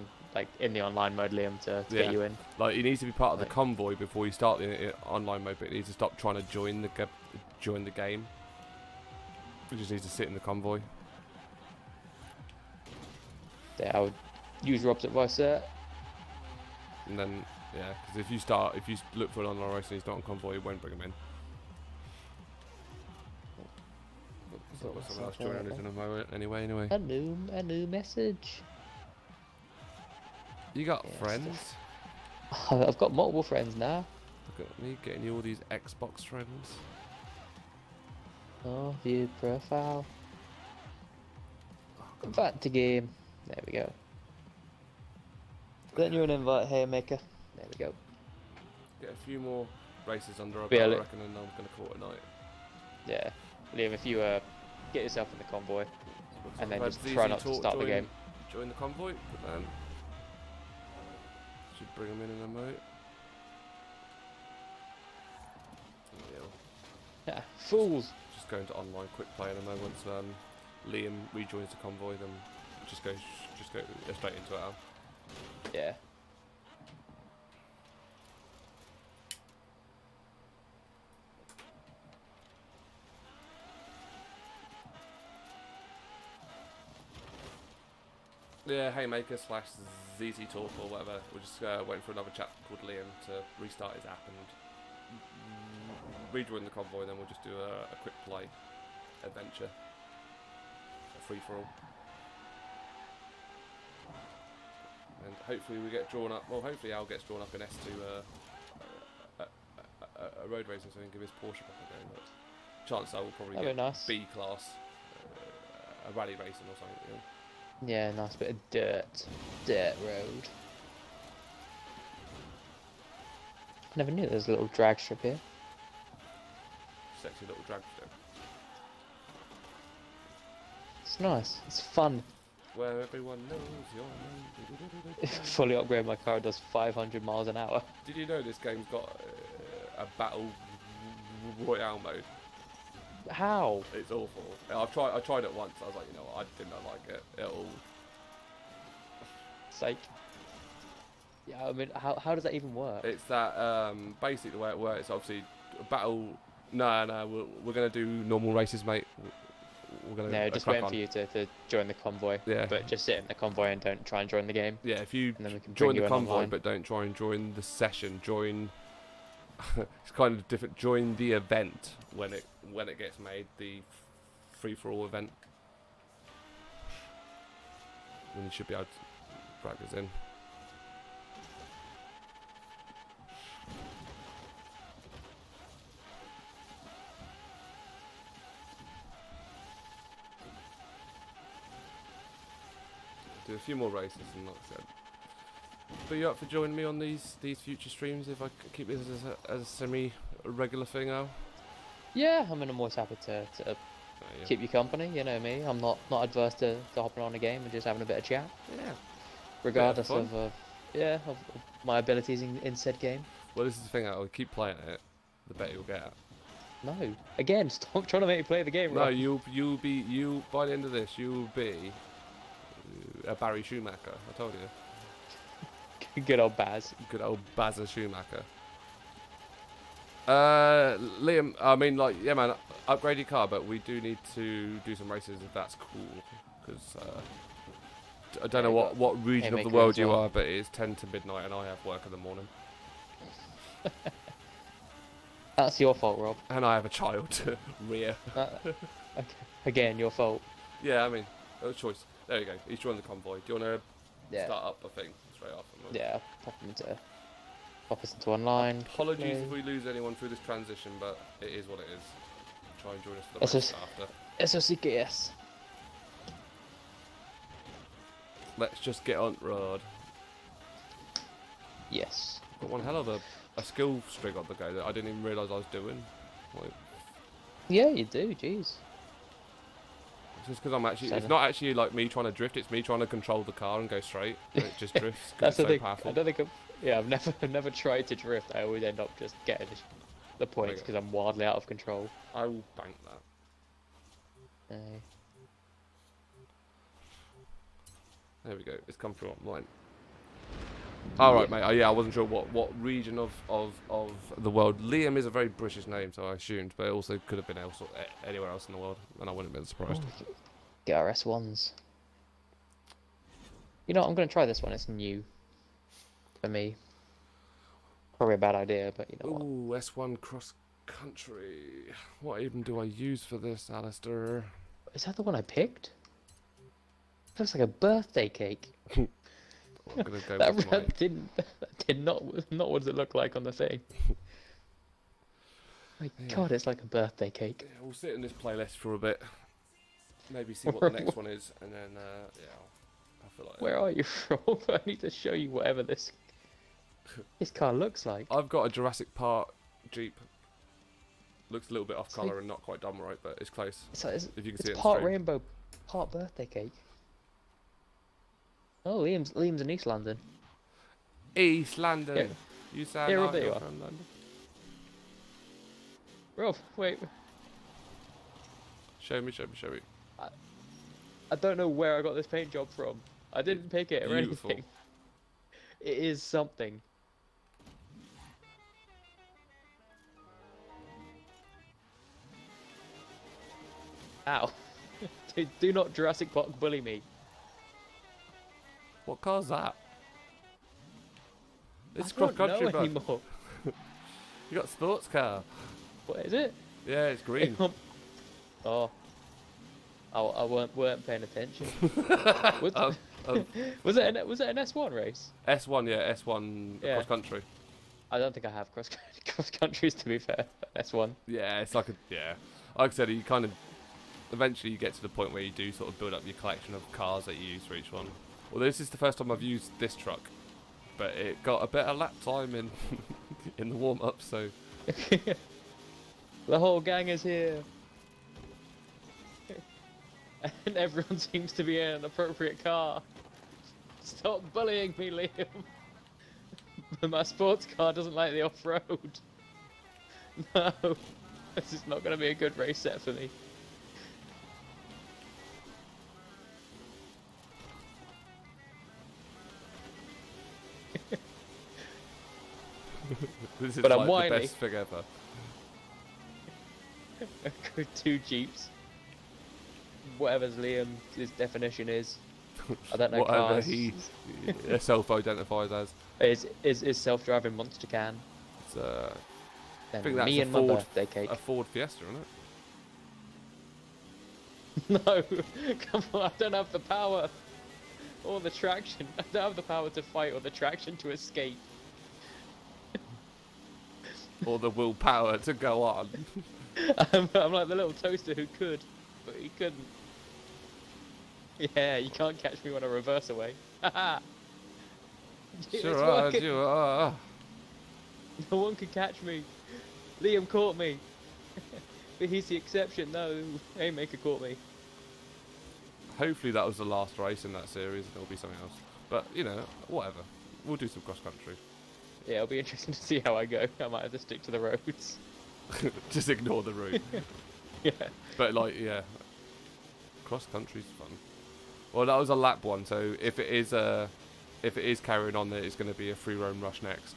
in the online mode, Liam, to get you in. Like, he needs to be part of the convoy before you start the online mode, but he needs to stop trying to join the game. He just needs to sit in the convoy. Yeah, I would use Rob's advice there. And then, yeah, because if you look for an online race and he's not on convoy, you won't bring him in. Someone else joining us in a moment. Anyway. A new message. You got friends? I've got multiple friends now. Look at me getting you all these Xbox friends. Oh, view profile. Back to game. There we go. Then you're an invite haymaker. There we go. Get a few more races under our Yeah, belt, I reckon, and I'm going to call it a night. Yeah. Liam, if you get yourself in the convoy and then I've just had try ZZ not to Talk start the game. Join the convoy, but then should bring them in a moment. Yeah, fools. Just going to online quick play in a moment. Once Liam rejoins the convoy, then just go straight into it. Yeah. Yeah, Haymaker / ZZ Talk or whatever. We're just waiting for another chap called Liam to restart his app and rejoin the convoy. Then we'll just do a quick play adventure, a free for all, and hopefully we get drawn up. Well, hopefully Al gets drawn up in S2 a road racing so he can give his Porsche back a go. But chances are we'll probably That'd get be nice. B class, a rally racing or something. You know? Yeah, nice bit of dirt road. Never knew there was a little drag strip here. Sexy little drag strip. It's nice. It's fun. Where everyone knows your name. If I fully upgrade my car, it does 500 miles an hour. Did you know this game's got a battle royale mode? How? It's awful. I tried it once. I was like, you know what? I did not like it at all. It's like, yeah. I mean, how does that even work? It's that basically the way it works. Obviously, battle. No. We're gonna do normal races, mate. We're gonna. No, just waiting for you to join the convoy. Yeah. But just sit in the convoy and don't try and join the game. Yeah, if you And then we can join bring the you in convoy, online. but don't try and join the session. Join. It's kind of different. Join the event when it gets made. The free for all event. When you should be able to practice in. Do a few more races and like I said. But you up for joining me on these future streams if I keep this as a semi-regular thing, Al? Yeah, I mean, I'm always happy to Yeah. keep you company. You know me. I'm not adverse to hopping on a game and just having a bit of chat, Yeah. regardless fun. of my abilities in said game. Well, this is the thing, Al. Keep playing it, the better you'll get. No, again, stop trying to make me play the game. No, Right? you'll be by the end of this, you'll be a Barry Schumacher. I told you. Good old Baz. Good old Bazza Schumacher. Liam, I mean, like, yeah, man, upgrade your car, but we do need to do some races if that's cool. Because I don't know what region of the Haymaker world as you well. are, but it is 10 to midnight and I have work in the morning. That's your fault, Rob. And I have a child to rear. Okay. Again, your fault. Yeah, I mean, no choice. There you go. He's joined the convoy. Do you want to Yeah. start up a thing straight off? Yeah. Pop us into online. Apologies quickly. if we lose anyone through this transition, but it is what it is. Try and join us for the It's race just- after. SOCKS. Let's just get on road. Yes. Got one hell of a skill string on the go that I didn't even realise I was doing. Like, Yeah, you do. Jeez. it's just because I'm actually. It's Seven. not actually like me trying to drift. It's me trying to control the car and go straight. And it just drifts. 'Cause That's it's the so thing. powerful. I don't think I've never tried to drift. I always end up just getting the points Okay. because I'm wildly out of control. I will bank that. There we go. It's come through online. All right, Yeah. mate. Yeah, I wasn't sure what region of the world. Liam is a very British name, so I assumed, but it also could have been anywhere else in the world, and I wouldn't have been surprised. Get our S1s. You know, I'm going to try this one. It's new for me. Probably a bad idea, but you know what? Ooh, S1 cross country. What even do I use for this, Alistair? Is that the one I picked? Looks like a birthday cake. I'm gonna go That, with my. that did not what does it look like on the thing. My Yeah. God, it's like a birthday cake. Yeah, we'll sit in this playlist for a bit. maybe see what the next one is, and then yeah, I feel like. Where are you from? I need to show you whatever this car looks like. I've got a Jurassic Park Jeep. Looks a little bit off It's colour like- and not quite done right, but it's close. If you can see it It's on part screen. rainbow, part birthday cake. Oh, Liam's in East London. East London. Yeah. You sound Yeah, Rob, like there you you're are. from London. Rob, wait. Show me. I don't know where I got this paint job from. I didn't pick it or Beautiful. anything. It is something. Ow. Do not Jurassic Park bully me. What car's that? It's I cross don't country, know bud. anymore. You got a sports car. What is it? Yeah, it's green. Oh. I weren't paying attention. Was, was it an S1 race? S1, yeah, S1 Yeah. cross country. I don't think I have cross countries, to be fair. S1. Yeah, it's like a Like I said, you kind of eventually you get to the point where you do sort of build up your collection of cars that you use for each one. Well, this is the first time I've used this truck, but it got a better lap time in in the warm up, so The whole gang is here. And everyone seems to be in an appropriate car. Stop bullying me, Liam. My sports car doesn't like the off-road. No. This is not going to be a good race set for me. this is But I'm like the whiny. best thing ever. Two Jeeps. Whatever Liam's definition is. I don't know Whatever cars. he self-identifies as. Is self-driving monster can. It's, Then think that's me a and my Ford- birthday cake. a Ford Fiesta, isn't it? No, come on, I don't have the power. Or the traction. I don't have the power to fight or the traction to escape. Or the willpower to go on. I'm like the little toaster who could, but he couldn't. Yeah, you can't catch me when I reverse away. Haha. It's Sure are, working. you are. No one can catch me. Liam caught me. But he's the exception. No, Haymaker caught me. Hopefully that was the last race in that series and it'll be something else. But, you know, whatever. We'll do some cross-country. Yeah, it'll be interesting to see how I go. I might have to stick to the roads. Just ignore the route. Yeah. But, like, yeah. Cross-country's fun. Well, that was a lap one, so if it is carrying on, then it's going to be a free roam rush next.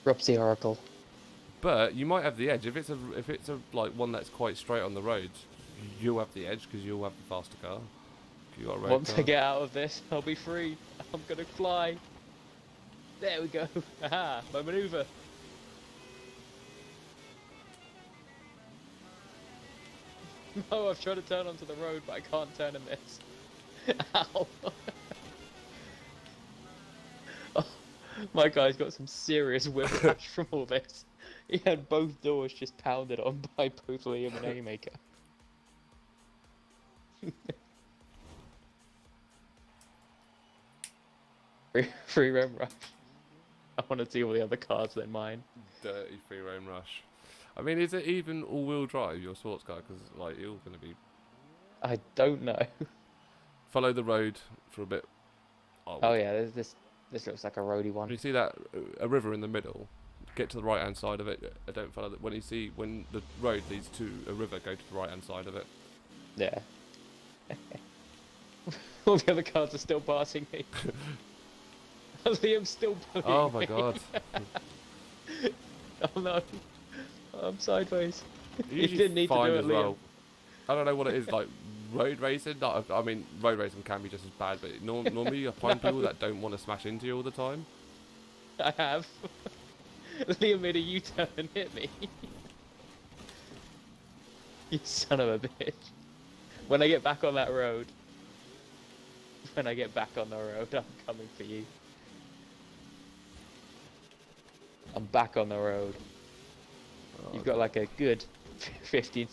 Rob's the Oracle. But you might have the edge if it's a like one that's quite straight on the roads. You'll have the edge because you'll have the faster car. You got a road Once car. I get out of this, I'll be free. I'm gonna fly. There we go. Aha, my maneuver. No, I've tried to turn onto the road, but I can't turn in this. Ow. Oh, my guy's got some serious whiplash from all this. He had both doors just pounded on by both Liam and Haymaker. Free roam rush. I want to see all the other cars than mine. Dirty free roam rush. I mean, is it even all-wheel drive your sports car? Because like you're going to be I don't know. follow the road for a bit. Oh yeah, this looks like a roady When one. you see that a river in the middle, get to the right hand side of it. Don't follow that. When the road leads to a river, go to the right hand side of it. Yeah. All the other cars are still passing me. Liam's still bullying Oh my me. god! Oh no. I'm sideways. You Usually didn't need to fine do it, as Liam. well. I don't know what it is like road racing. Not, I mean, road racing can be just as bad, but normally I find people that don't want to smash into you all the time. I have. Liam made a U-turn and hit me. You son of a bitch. When I get back on that road, I'm coming for you. I'm back on the road. Oh, You've got like a good 15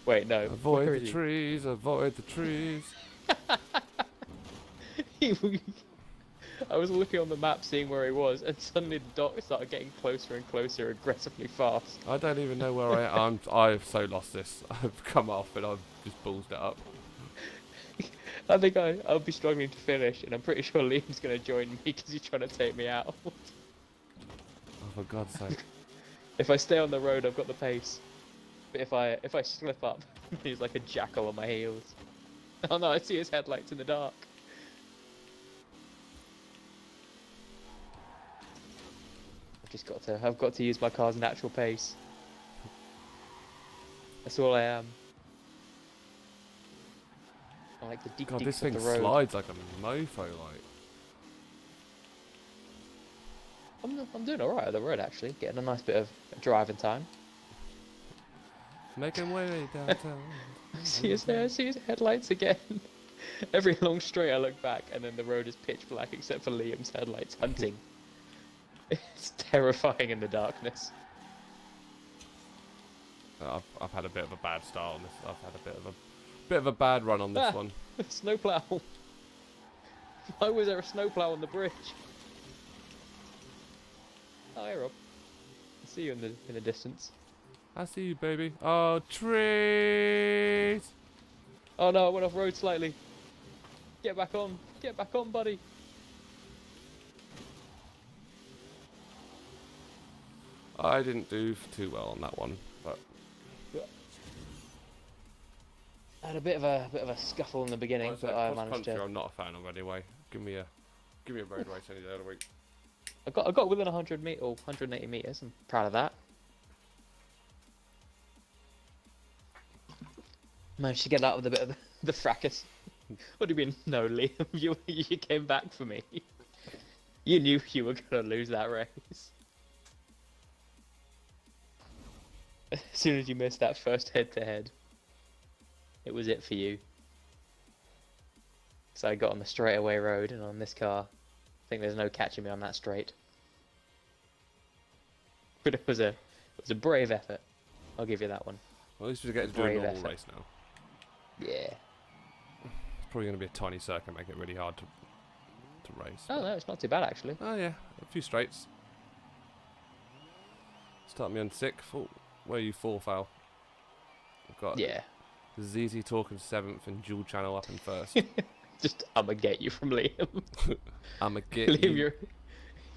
Wait, no. Avoid Where the is he? trees, avoid the trees. I was looking on the map, seeing where he was, and suddenly the dot started getting closer and closer, aggressively fast. I don't even know where I am. I've so lost this. I've come off and I've just ballsed it up. I think I'll be struggling to finish, and I'm pretty sure Liam's going to join me because he's trying to take me out. Oh, for God's sake. If I stay on the road, I've got the pace. But if I slip up, he's like a jackal on my heels. Oh no, I see his headlights in the dark. I've got to use my car's natural pace. That's all I am. I like the deep God, deeps this thing of the road. slides like a mofo, like. I'm doing alright on the road actually, getting a nice bit of driving time. Making way downtown. I see his headlights again. Every long straight I look back, and then the road is pitch black except for Liam's headlights hunting. It's terrifying in the darkness. I've had a bit of a bad start on this. I've had a bit of a bad run on this one. Snowplow. Why was there a snowplow on the bridge? Hi, Rob. I see you in the distance. I see you, baby. Oh, trees! Oh no, I went off road slightly. Get back on, buddy. I didn't do too well on that one, but I had a bit of a scuffle in the beginning, but I managed to. I'm not a fan of anyway. Give me a road race any day of the week. I got within 100 meters or 180 meters. I'm proud of that. Managed to get out with a bit of the fracas. What do you mean? No, Liam, you came back for me. You knew you were gonna lose that race. As soon as you missed that first head-to-head, it was it for you. So I got on the straightaway road, and on this car, I think there's no catching me on that straight. But it was a brave effort. I'll give you that one. Well, at least we get to do a normal race now. Yeah. It's probably going to be a tiny circuit, make it really hard to race. Oh no, it's not too bad actually. Oh yeah, a few straights. Start me on 6th. Oh, where are you 4th, Al? I've got ZZ talking 7th and dual channel up in 1st. Just I'ma get you from Liam. I'ma get Liam, you.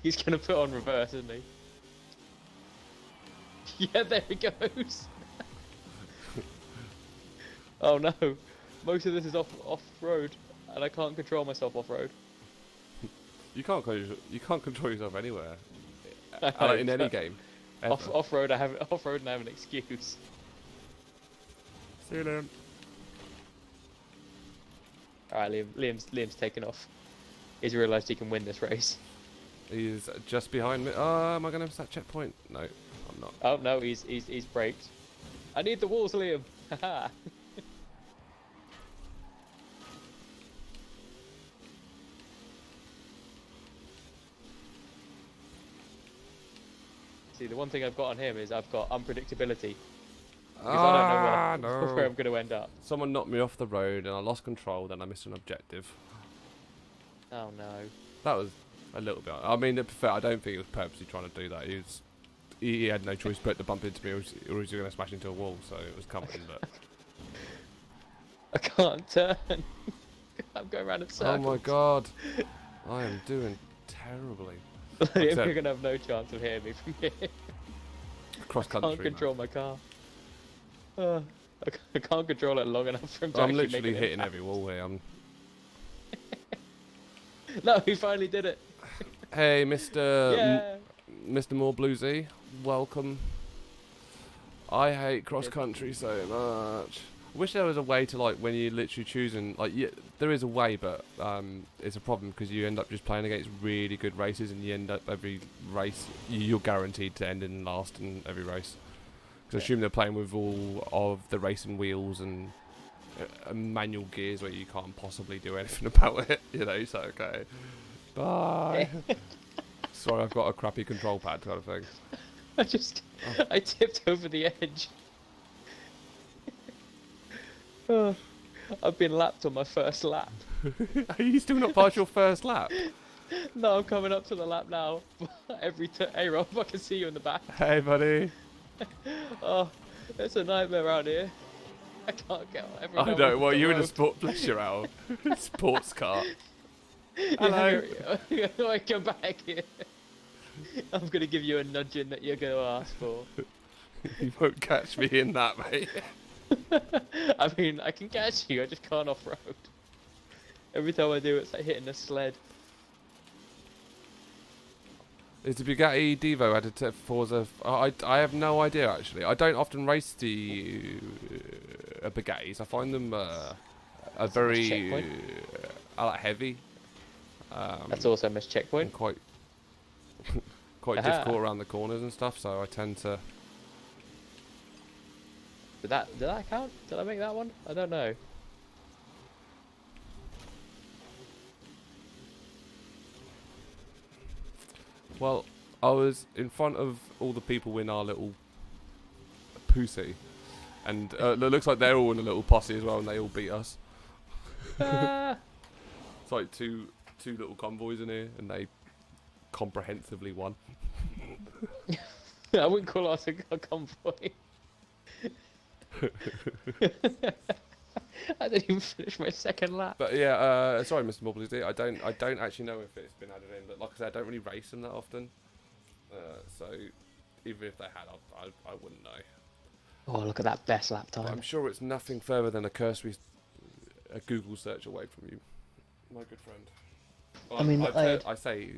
He's gonna put on reverse, isn't he? Yeah, there he goes. Oh no, most of this is off road, and I can't control myself off road. You can't control yourself anywhere in any game. Off road, I have an excuse. See you, Liam. All right, Liam's taken off. He's realised he can win this race. He's just behind me. Oh, am I gonna miss that checkpoint? No, I'm not. Oh no, he's braked. I need the walls, Liam. Haha. See, the one thing I've got on him is I've got unpredictability. Because I don't know where I'm going to end up. Someone knocked me off the road and I lost control, then I missed an objective. Oh no. That was a little bit. I mean, to be fair, I don't think he was purposely trying to do that. He had no choice but to bump into me, or he was going to smash into a wall, so it was coming, but... I can't turn. I'm going around in circles. Oh my god. I am doing terribly. You're going to have no chance of hearing me from here. Cross country. I can't control my car. I can't control it long enough for him to I'm actually literally make an hitting impact. every wall here. No, he finally did it. Hey, Mr. Yeah. Mr. More Bluesy, welcome. I hate cross country so much. I wish there was a way to, like, when you're literally choosing, like, yeah, there is a way, but it's a problem because you end up just playing against really good races, and you end up every race you're guaranteed to end in last in every race. Because I assume they're playing with all of the racing wheels and manual gears where you can't possibly do anything about it, you know. So okay, bye. Sorry, I've got a crappy control pad kind of thing. I tipped over the edge. Oh, I've been lapped on my first lap. Are you still not past your first lap? No, I'm coming up to the lap now. Hey Rob, I can see you in the back. Hey, buddy. Oh, it's a nightmare around here. I can't get on. Everyone I else know. is Well, the you're in a road. sport. Bless your owl. Sports car. Yeah, Hello. I come back here. I'm gonna give you a nudging that you're gonna ask for. You won't catch me in that, mate. I mean, I can catch you. I just can't off road. Every time I do, it's like hitting a sled. Is the Bugatti Devo added to Forza? I have no idea actually. I don't often race the Bugattis. I find them are very heavy. That's also missed checkpoint. And quite difficult around the corners and stuff. So I tend to. Did that count? Did I make that one? I don't know. Well, I was in front of all the people in our little pussy, and it looks like they're all in a little posse as well, and they all beat us. It's like two little convoys in here, and they comprehensively won. I wouldn't call us a convoy. I didn't even finish my second lap. But yeah, sorry, Mr. Mobley. I don't actually know if it's been added in, but like I said, I don't really race them that often. So even if they had, I wouldn't know. Oh, look at that best lap time. But I'm sure it's nothing further than a Google search away from you, my good friend. Well, I mean, I say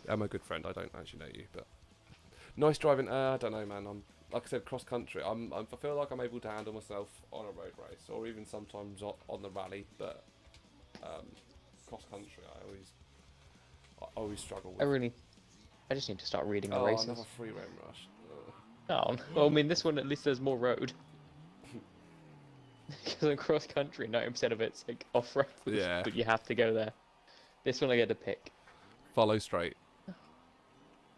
I'm a good friend. I don't actually know you, but nice driving. I don't know, man. I'm like I said, cross country. I feel like I'm able to handle myself on a road race, or even sometimes on the rally. But cross country, I always struggle with. I just need to start reading the Oh, races. another FREEROAM rush. Oh, well, I mean, this one at least there's more road. Because in cross country, 90% of it's like off road. Yeah. But you have to go there. This one I get to pick. Follow straight.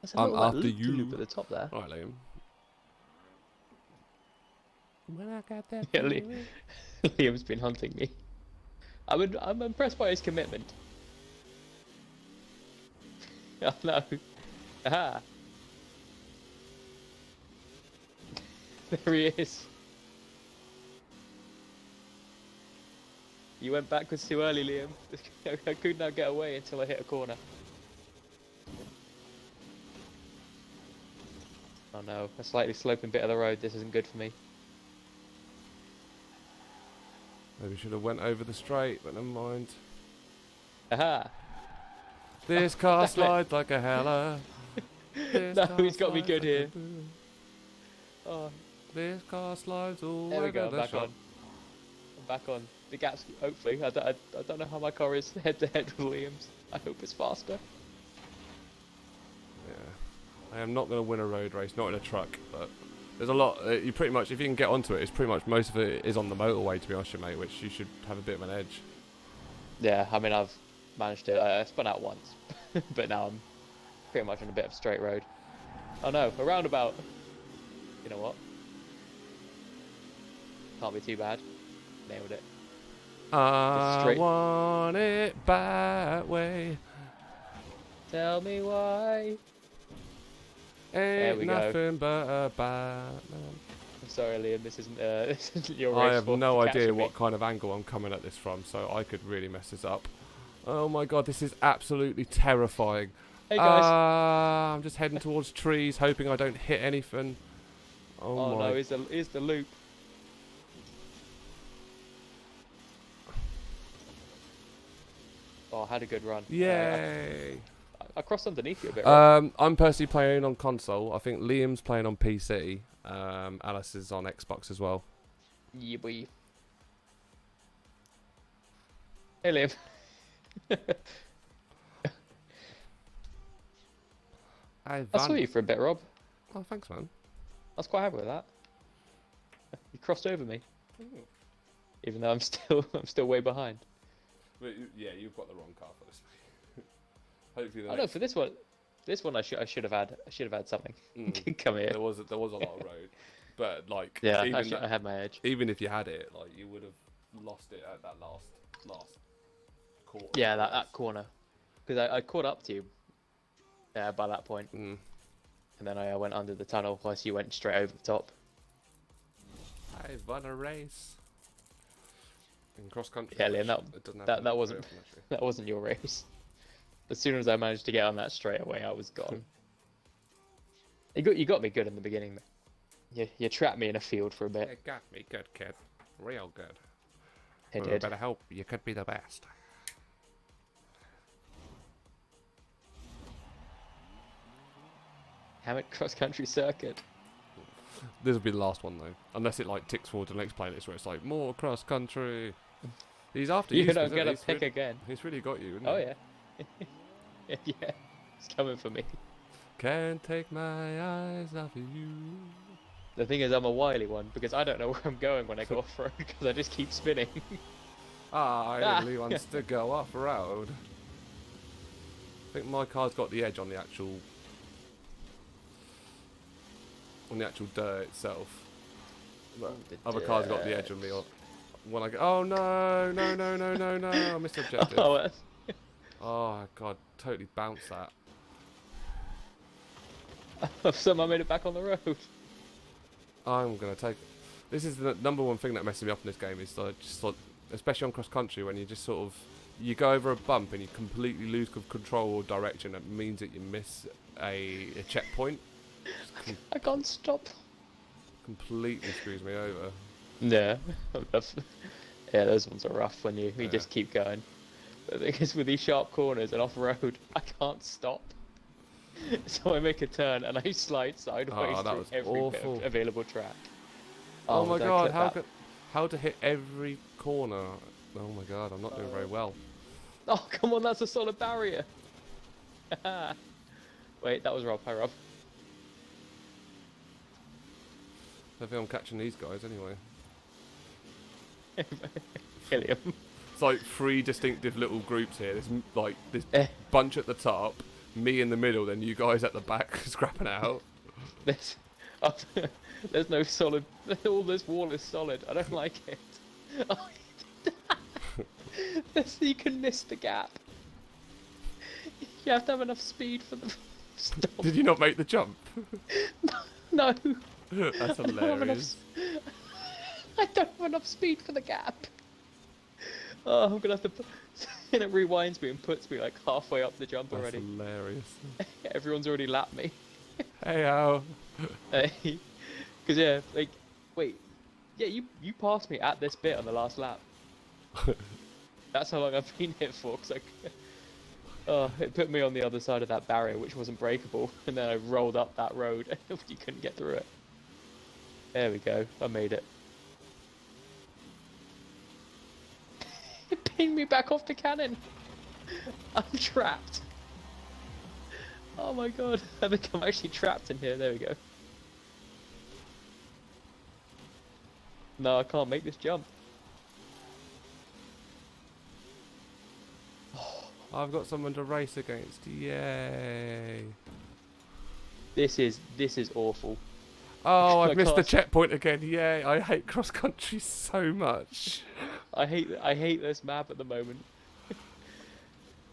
There's a I'm little, after you. loop at the top there. All right, Liam. When I got that. Yeah, Liam's been hunting me. I'm impressed by his commitment. Oh no. Aha. There he is. You went backwards too early, Liam. I could not get away until I hit a corner. Oh no, a slightly sloping bit of the road. This isn't good for me. Maybe should have went over the straight, but never mind. Aha. This car slides like a hella. No, he's got me good here. Oh, this car slides all there we over go. the Back shop. on. I'm back on. The gap's hopefully. I don't know how my car is head to head with Liam's. I hope it's faster. Yeah, I am not going to win a road race, not in a truck. But there's a lot. You pretty much, if you can get onto it, it's pretty much most of it is on the motorway. To be honest, with you, mate, which you should have a bit of an edge. Yeah, I mean I've managed to. I spun out once, but now I'm pretty much on a bit of straight road. Oh no, a roundabout. You know what? Can't be too bad. Nailed it. I want it that way. Tell me why. Ain't we nothing but a Batman. I'm sorry, Liam. This isn't your race. I have no idea catching me. what kind of angle I'm coming at this from, so I could really mess this up. Oh my god, this is absolutely terrifying. Hey guys. I'm just heading towards trees, hoping I don't hit anything. Oh my. no, here's the loop. Oh, I had a good run. Yay! I crossed underneath you a bit. I'm personally playing on console. I think Liam's playing on PC. Alice is on Xbox as well. Yeah, boy. Hey, Liam. I saw you for a bit, Rob. Oh, thanks, man. I was quite happy with that. You crossed over me, even though I'm still way behind. But yeah, you've got the wrong car for this. Hopefully, I know for this one I should have had something. Come here. There was a lot of road, but like Yeah, even I had my edge. even if you had it, like you would lost it at that last quarter. Yeah, that corner. Because I caught up to you by that point. Mm. And then I went under the tunnel, plus you went straight over the top. I won a race. In cross country. Yeah, Liam, that wasn't often, actually. that wasn't your race. As soon as I managed to get on that straight away, I was gone. You got me good in the beginning. You trapped me in a field for a bit. You got me good, kid. Real good. I With a did. bit of help, you could be the best. Hammett cross-country circuit. This will be the last one though, unless it like ticks forward to the next playlist where it's like more cross country. He's after you. You don't get a pick again. He's really got you. Isn't Oh he? yeah. Yeah, it's coming for me. Can't take my eyes off of you. The thing is, I'm a wily one because I don't know where I'm going when I go off road because I just keep spinning. I only wants to go off road. I think my car's got the edge on the actual dirt itself. But other cars got the edge on me. When I go, oh no, no, no, no, no, no! I missed the objective. Oh god, totally bounced that. Somehow made it back on the road. I'm gonna take. This is the number one thing that messes me up in this game. Is just like, especially on cross country, when you just sort of you go over a bump and you completely lose control or direction. That means that you miss a checkpoint. I can't stop. Completely screws me over. Yeah, yeah, those ones are rough when you just keep going. But the thing is, with these sharp corners and off road, I can't stop. So I make a turn and I slide sideways through every bit of available track. Oh my god, how to hit every corner? Oh my god, I'm not doing very well. Oh come on, that's a solid barrier. Wait, that was Rob. Hi Rob. I think I'm catching these guys anyway. Kill him. It's like 3 distinctive little groups here. There's like this bunch at the top, me in the middle, then you guys at the back scrapping out. There's no solid. All this wall is solid. I don't like it. Oh, you can miss the gap. You have to have enough speed for the. Stop. Did you not make the jump? No. That's hilarious. I don't have enough speed for the gap. Oh, I'm gonna have to. And it rewinds me and puts me like halfway up the jump already. That's hilarious. Everyone's already lapped me. Hey, how? Hey, because yeah, like, wait, yeah, you passed me at this bit on the last lap. That's how long I've been here for. Cause it put me on the other side of that barrier, which wasn't breakable, and then I rolled up that road, and you couldn't get through it. There we go. I made it. It pinged me back off the cannon. I'm trapped. Oh my god. I think I'm actually trapped in here. There we go. No, I can't make this jump. I've got someone to race against. Yay. This is awful. Oh, I've missed the checkpoint again. Yay. I hate cross country so much. I hate this map at the moment.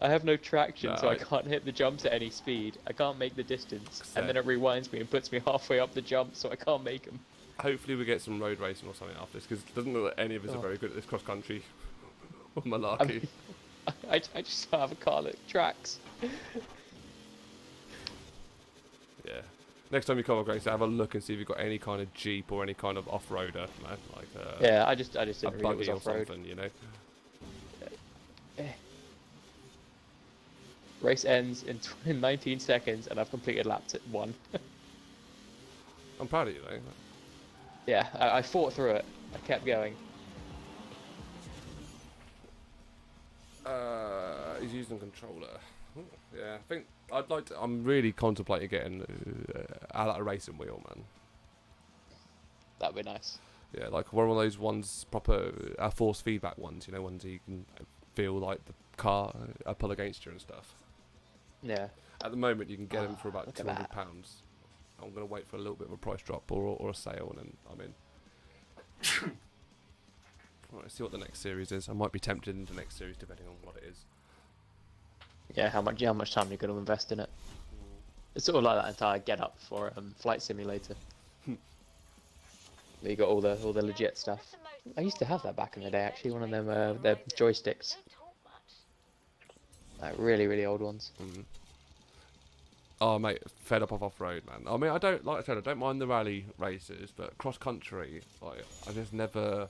I have no traction, so I can't hit the jumps at any speed. I can't make the distance, and then it rewinds me and puts me halfway up the jump, so I can't make them. Hopefully we get some road racing or something after this, because it doesn't look like any of us are very good at this cross country. Malarkey. I mean, I just don't have a car that tracks. Yeah. Next time you come across, have a look and see if you've got any kind of Jeep or any kind of off-roader, man. Like yeah, I just didn't a read buggy it or was off-road. something, you know. Race ends in 19 seconds, and I've completed lap 1. I'm proud of you, though. Yeah, I fought through it. I kept going. He's using a controller. Ooh, yeah, I think I'd like to. I'm really contemplating getting a racing wheel, man. That'd be nice. Yeah, like one of those ones, proper force feedback ones. You know, ones you can feel like the car pull against you and stuff. Yeah. At the moment, you can get them for about look at £200. that. I'm gonna wait for a little bit of a price drop or a sale, and then I'm in. Let's see what the next series is. I might be tempted into the next series depending on what it is. Yeah, how much time you're going to invest in it? It's sort of like that entire Get Up for Flight Simulator. You got all the legit stuff. I used to have that back in the day, actually. One of them, the joysticks. Like really old ones. Oh mate, fed up of off-road, man. I mean, I don't mind the rally races, but cross-country, like, I just never.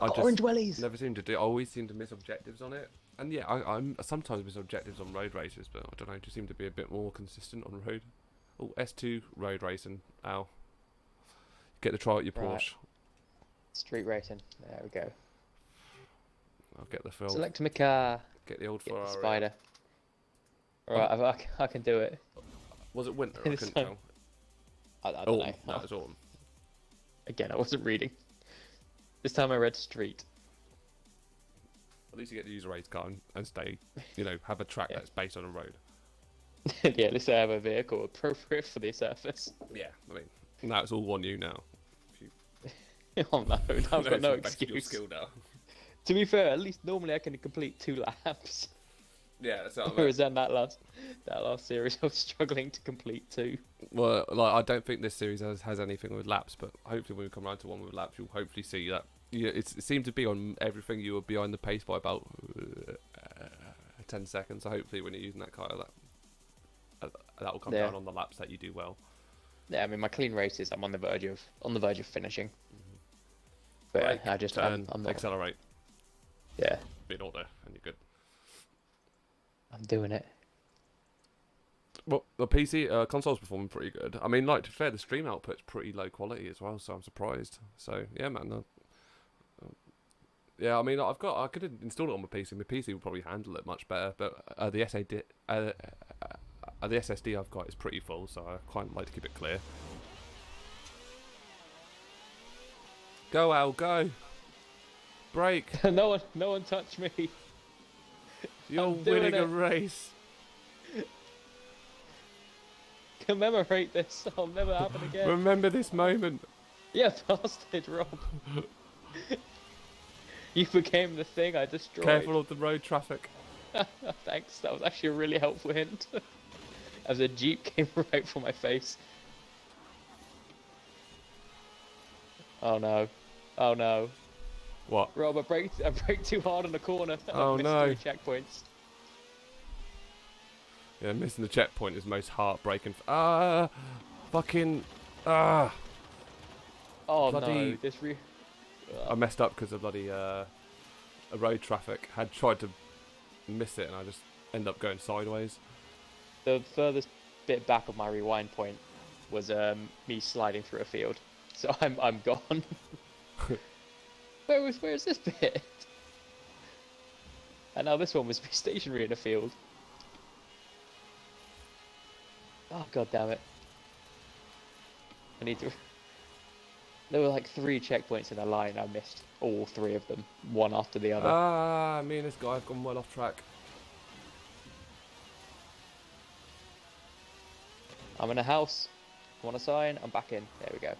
Orange wellies. Never seem to do. I always seem to miss objectives on it, and yeah, I'm sometimes miss objectives on road races, but I don't know. Just seem to be a bit more consistent on road. Oh, S2 road racing. Ow. Get the try at your Porsche. Right. Street racing. There we go. I'll get the film. Select my car. Get the old Get Ferrari. the Spider. Alright, I can do it. Was it winter? I couldn't tell. I don't know. No, it was autumn. Again, I wasn't reading. This time I read street. At least you get to use a race car and stay, have a track that's based on a road. Yeah, at least I have a vehicle appropriate for the surface. Yeah, I mean, now it's all on you now. Oh no, I've got no excuse. Skill now. To be fair, at least normally I can complete 2 laps. Yeah, that's what I mean. Whereas then that last series I was struggling to complete 2. Well, like, I don't think this series has anything with laps, but hopefully when we come around to one with laps, you'll hopefully see that. Yeah, it seemed to be on everything you were behind the pace by about 10 seconds. So hopefully when you're using that car, that will come down on the laps that you do well. Yeah, I mean my clean races, I'm on the verge of finishing. But Brake, I just turn, I'm not. Accelerate. Yeah. Be in order, and you're good. I'm doing it. Well, the PC console's performing pretty good. I mean, like, to be fair, the stream output's pretty low quality as well, so I'm surprised. So yeah, man. Yeah, I mean, I could install it on my PC. My PC would probably handle it much better, but the SSD I've got is pretty full, so I quite like to keep it clear. Go, Al, go! Brake! No one touch me. You're winning a race. Commemorate this. I'll never happen again. Remember this moment. Yeah, bastard, Rob. You became the thing I destroyed. Careful of the road traffic. Thanks, that was actually a really helpful hint. As a Jeep came right for my face. Oh no. Oh no. What? Rob, I braked too hard on the corner. Oh I missed no. 3 checkpoints. Yeah, missing the checkpoint is most heartbreaking. Fucking. Oh bloody, no, this I messed up because of bloody a road traffic. Had tried to miss it and I just ended up going sideways. The furthest bit back of my rewind point was me sliding through a field. So I'm gone. Where's this bit? And now this one was stationary in a field. Oh god damn it. I need to. There were like 3 checkpoints in a line. I missed all 3 of them, one after the other. Me and this guy have gone well off track. I'm in a house. I want a sign. I'm back in. There we go.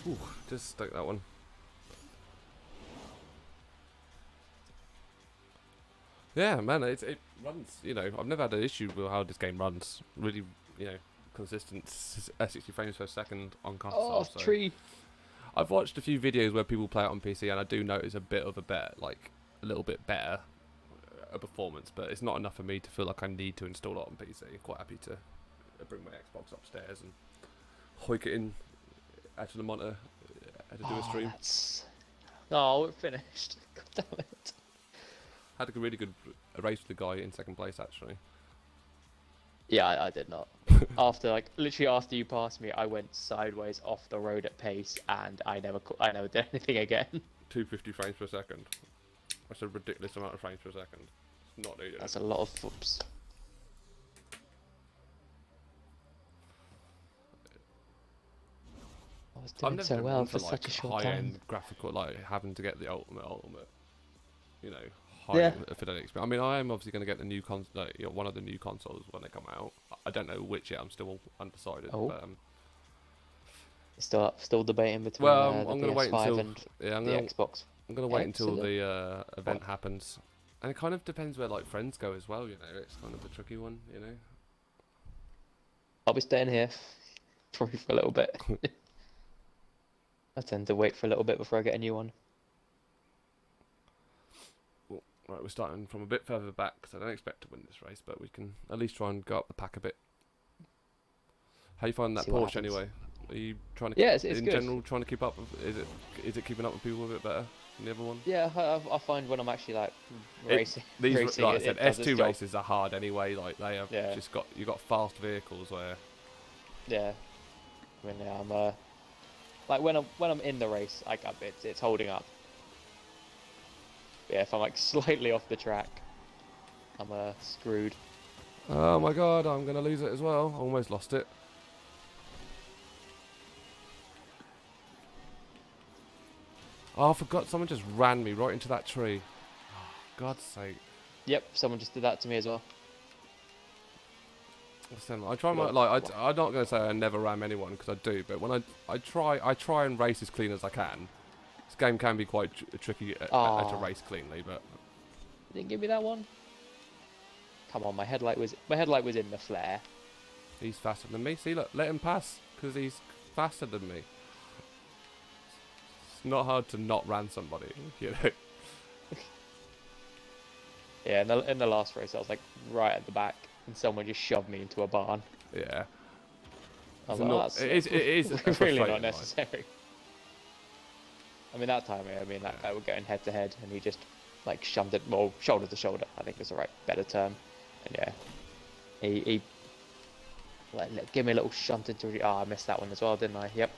Ooh, just stuck that one. Yeah, man, it runs. I've never had an issue with how this game runs. Really, consistent 60 frames per second on console. Oh, so. tree! I've watched a few videos where people play it on PC, and I do notice a little bit better performance, but it's not enough for me to feel like I need to install it on PC. I'm quite happy to bring my Xbox upstairs and hoik it in. Actually, the monitor to do a stream. Oh, we're finished. God damn it. Had a really good race with the guy in second place, actually. Yeah, I did not. Literally after you passed me, I went sideways off the road at pace, and I never did anything again. 250 frames per second. That's a ridiculous amount of frames per second. Not needed. That's a lot of whoops. I was I've doing never so been well one for for such a like short high-end time. graphical, like having to get the ultimate. You know, Yeah. high fidelity experience. I mean, I am obviously going to get the new one of the new consoles when they come out. I don't know which yet. I'm still undecided. Oh. But, Still debating between well, the I'm going to wait PS5 until and yeah, the Xbox. I'm going to wait until Excellent. the event happens, and it kind of depends where like friends go as well. You know, it's kind of a tricky one. You know. I'll be staying here probably for a little bit. I tend to wait for a little bit before I get a new one. Well, right, we're starting from a bit further back because I don't expect to win this race, but we can at least try and go up the pack a bit. How you find that See what Porsche happens. anyway? Are you trying to Yeah, it's in good. general trying to keep up? Is it keeping up with people a bit better than the other one? Yeah, I find when I'm actually like racing, Like I said, it does its S2 job. races are hard anyway. Like they have Yeah. just got you got fast vehicles where Yeah. I mean, yeah, I'm like when I'm in the race, it's holding up. Yeah, if I'm like slightly off the track, I'm screwed. oh my god, I'm gonna lose it as well. I almost lost it. Oh, I forgot. Someone just ran me right into that tree. Oh, God's sake. Yep, someone just did that to me as well. Listen, I try my like. I'm not gonna say I never ram anyone because I do, but when I try and race as clean as I can. This game can be quite tricky to race cleanly, but You didn't give me that one. Come on, my headlight was in the flare. he's faster than me. See, look, let him pass because he's faster than me. It's not hard to not ram somebody, you know. Yeah, in the last race, I was like right at the back, and someone just shoved me into a barn. Yeah. I was Not, like, it is really not frustrating, necessary. I mean, that time, that guy were going head to head, and he just like shoved it, well, shoulder to shoulder, I think is the right better term. And yeah, he like, give me a little shunt into it. Oh, I missed that one as well, didn't I? Yep.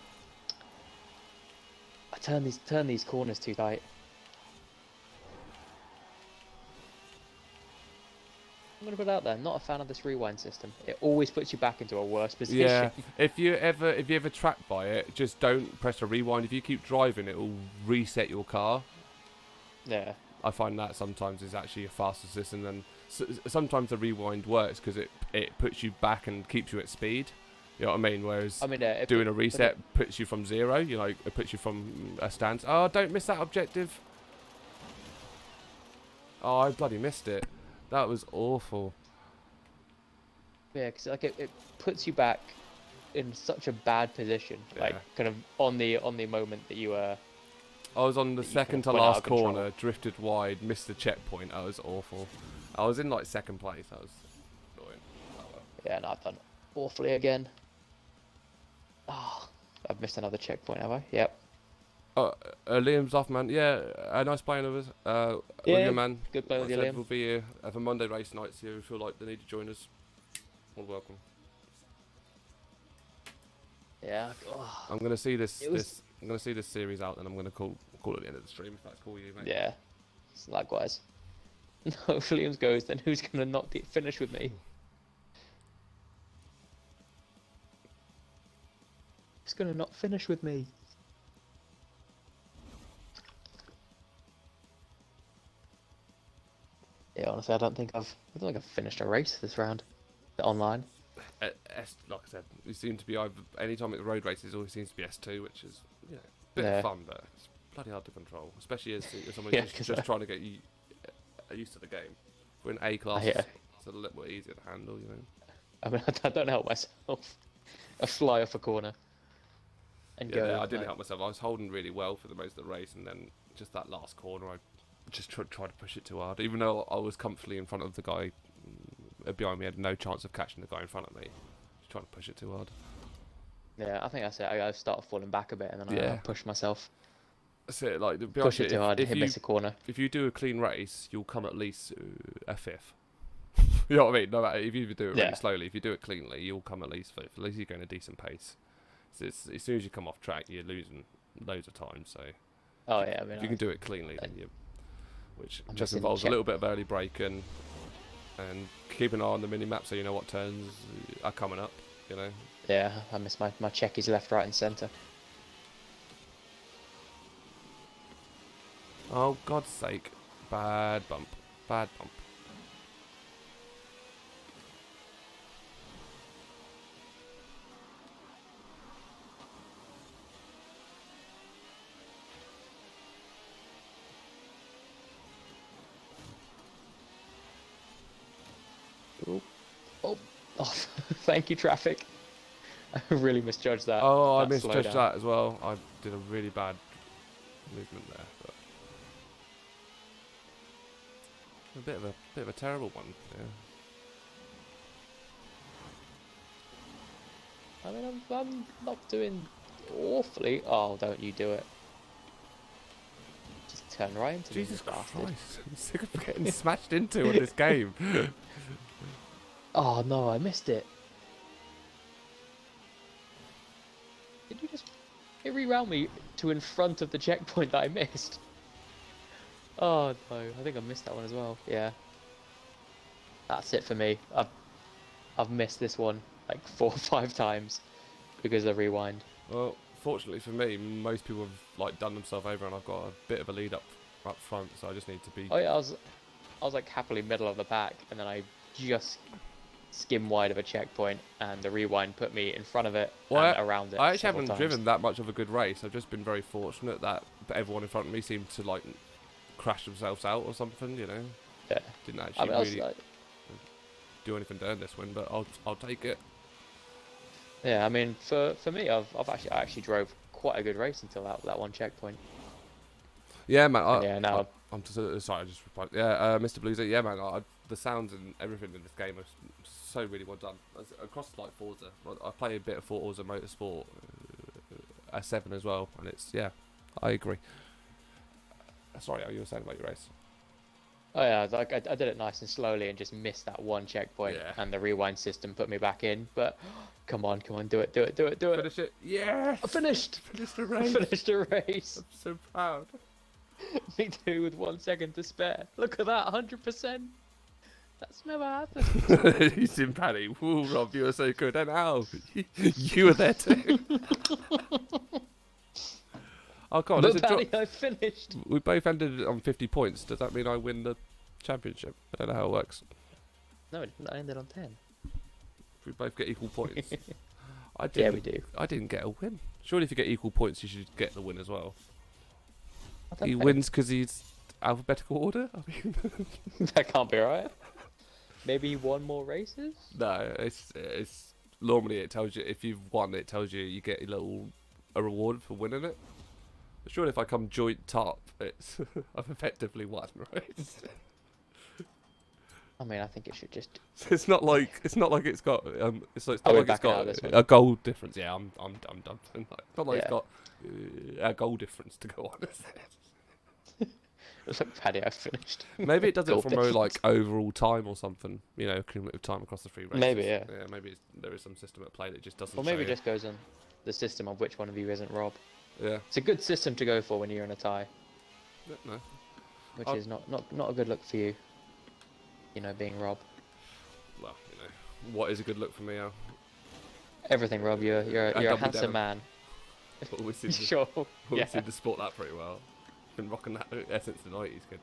I turn these corners too tight. I'm gonna put it out there. Not a fan of this rewind system. It always puts you back into a worse position. Yeah. If you ever trapped by it, just don't press a rewind. If you keep driving, it will reset your car. Yeah. I find that sometimes is actually a faster system than sometimes the rewind works because it puts you back and keeps you at speed. You know what I mean? Whereas doing a reset puts you from zero. You know, it puts you from a stance. Oh, don't miss that objective. Oh, I bloody missed it. That was awful. Yeah, because like it puts you back in such a bad position, like kind of on the moment that you I was on the second to last corner, drifted wide, missed the checkpoint. That was awful. I was in like second place. That was annoying. Oh, well. Yeah, and I've done awfully again. Oh, I've missed another checkpoint, have I? Yep. Liam's off, man. Yeah, nice playing with us. Yeah, you, man. good playing with you, Liam. We'll be here for Monday race nights. If you feel like they need to join us, well, welcome. Yeah. I'm gonna see this. I'm gonna see this series out, and I'm gonna call it the end of the stream. If that's cool with you, mate. Yeah. Likewise. No, if Liam's goes, then who's gonna not finish with me? Who's gonna not finish with me? Yeah, honestly, I don't think I've finished a race this round. Online. Like I said, we seem to be anytime it's road races, it always seems to be S2, which is a bit of fun, but it's bloody hard to control, especially as someone just trying to get you used to the game. We're in A class, it's a little bit easier to handle, you know. I mean, I don't help myself. I fly off a corner and go. Yeah, I didn't help myself. I was holding really well for the most of the race, and then just that last corner, I just tried to push it too hard. Even though I was comfortably in front of the guy behind me, I had no chance of catching the guy in front of me. Just trying to push it too hard. Yeah, I think that's it. I started falling back a bit, and then I pushed myself. That's it. Like push it too hard, miss a corner. If you do a clean race, you'll come at least a fifth. You know what I mean? No matter if you do it really slowly, if you do it cleanly, you'll come at least fifth. At least you're going a decent pace. So as soon as you come off track, you're losing loads of time. So I mean, if you can do it cleanly, then which I'm just missing involves a check. little bit of early braking and keep an eye on the mini map so you know what turns are coming up. You know. Yeah, I missed my checkies left, right, and centre. Oh, God's sake. Bad bump. Bad bump. Oh, oh, thank you, traffic. I really misjudged that. Oh, I that misjudged slowdown. that as well. I did a really bad movement there. But a bit of a terrible one. Yeah. I mean, I'm not doing awfully. Oh, don't you do it. Just turn right into me, Jesus you bastard. Christ! I'm sick of getting smashed into in this game. Oh no, I missed it. Did you just reroute me to in front of the checkpoint that I missed? Oh no, I think I missed that one as well. Yeah. That's it for me. I've missed this one like 4 or 5 times because of rewind. Well, fortunately for me, most people have like done themselves over, and I've got a bit of a lead up front, so I just need to be. Oh yeah, I was like happily middle of the pack, and then I just skimmed wide of a checkpoint, and the rewind put me in front of it and around it. I actually several haven't times. driven that much of a good race. I've just been very fortunate that everyone in front of me seemed to like crash themselves out or something. You know. Yeah. Didn't I actually mean, I was really like, do anything during this win, but I'll take it. yeah, I mean, for me, I actually drove quite a good race until that one checkpoint. Yeah, man. And yeah, now I'm just, sorry. I just replied. Yeah, Mr. Bluesy. Yeah, man. The sounds and everything in this game are so really well done. Across like Forza, I play a bit of Forza Motorsport, S7 as well, and it's I agree. Sorry, you were saying about your race. oh yeah, like I did it nice and slowly and just missed that one checkpoint, Yeah. and the rewind system put me back in. But come on, do it. Finish it. Yes. I finished. Finished the I race. finished a race. I'm so proud. Me too, with 1 second to spare. Look at that, 100%. That's never happened. He's in Paddy. Woo, Rob, you were so good. And Al, you were there too. Oh, God. But Paddy, I finished. We both ended on 50 points. Does that mean I win the championship? I don't know how it works. No, I ended on 10. We both get equal points. Yeah, we do. I didn't get a win. Surely if you get equal points, you should get the win as well. He Okay. wins because he's alphabetical order? I mean, That can't be right. Maybe 1 more races? no, it's normally it tells you if you've won, it tells you get a reward for winning it. But surely if I come joint top, it's I've effectively won, right? I mean, I think it should just. It's not like it's got it's not we're like it's backing out got of this one. a goal difference. Yeah, I'm done. It's not like it's Yeah. got a goal difference to go on. Look, Paddy, I finished. Maybe it does it Goal from a difference. like overall time or something. You know, cumulative time across the 3 races. Maybe, yeah. Yeah, maybe there is some system at play that just doesn't. Or maybe it show. just goes on the system of which one of you isn't Rob. Yeah. It's a good system to go for when you're in a tie, No. which I'll- is not a good look for you. You know, being Rob. Well, you know, what is a good look for me? Al? Everything, Rob. You're a double handsome down. man. Always seem to, Sure. always Yeah. seem to sport that pretty well. Been rocking that since the 90s, kid.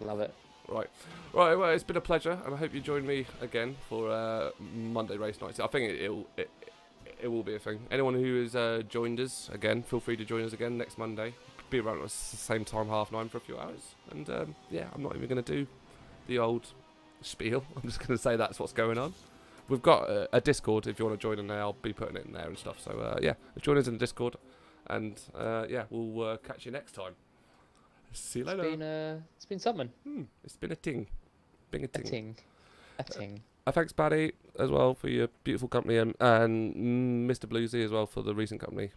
Love it. Right. Well, it's been a pleasure, and I hope you join me again for Monday race nights. I think it will be a thing. Anyone who has joined us again, feel free to join us again next Monday. Be around at the same time, 9:30 for a few hours. And I'm not even going to do the old spiel. I'm just going to say that's what's going on. We've got a Discord if you want to join in there. I'll be putting it in there and stuff. So join us in the Discord, and we'll catch you next time. See you later. It's been something. It's been a ting. Been a A ting. ting. A ting. Thanks, Paddy, as well, for your beautiful company, and Mr. Bluesy as well for the recent company.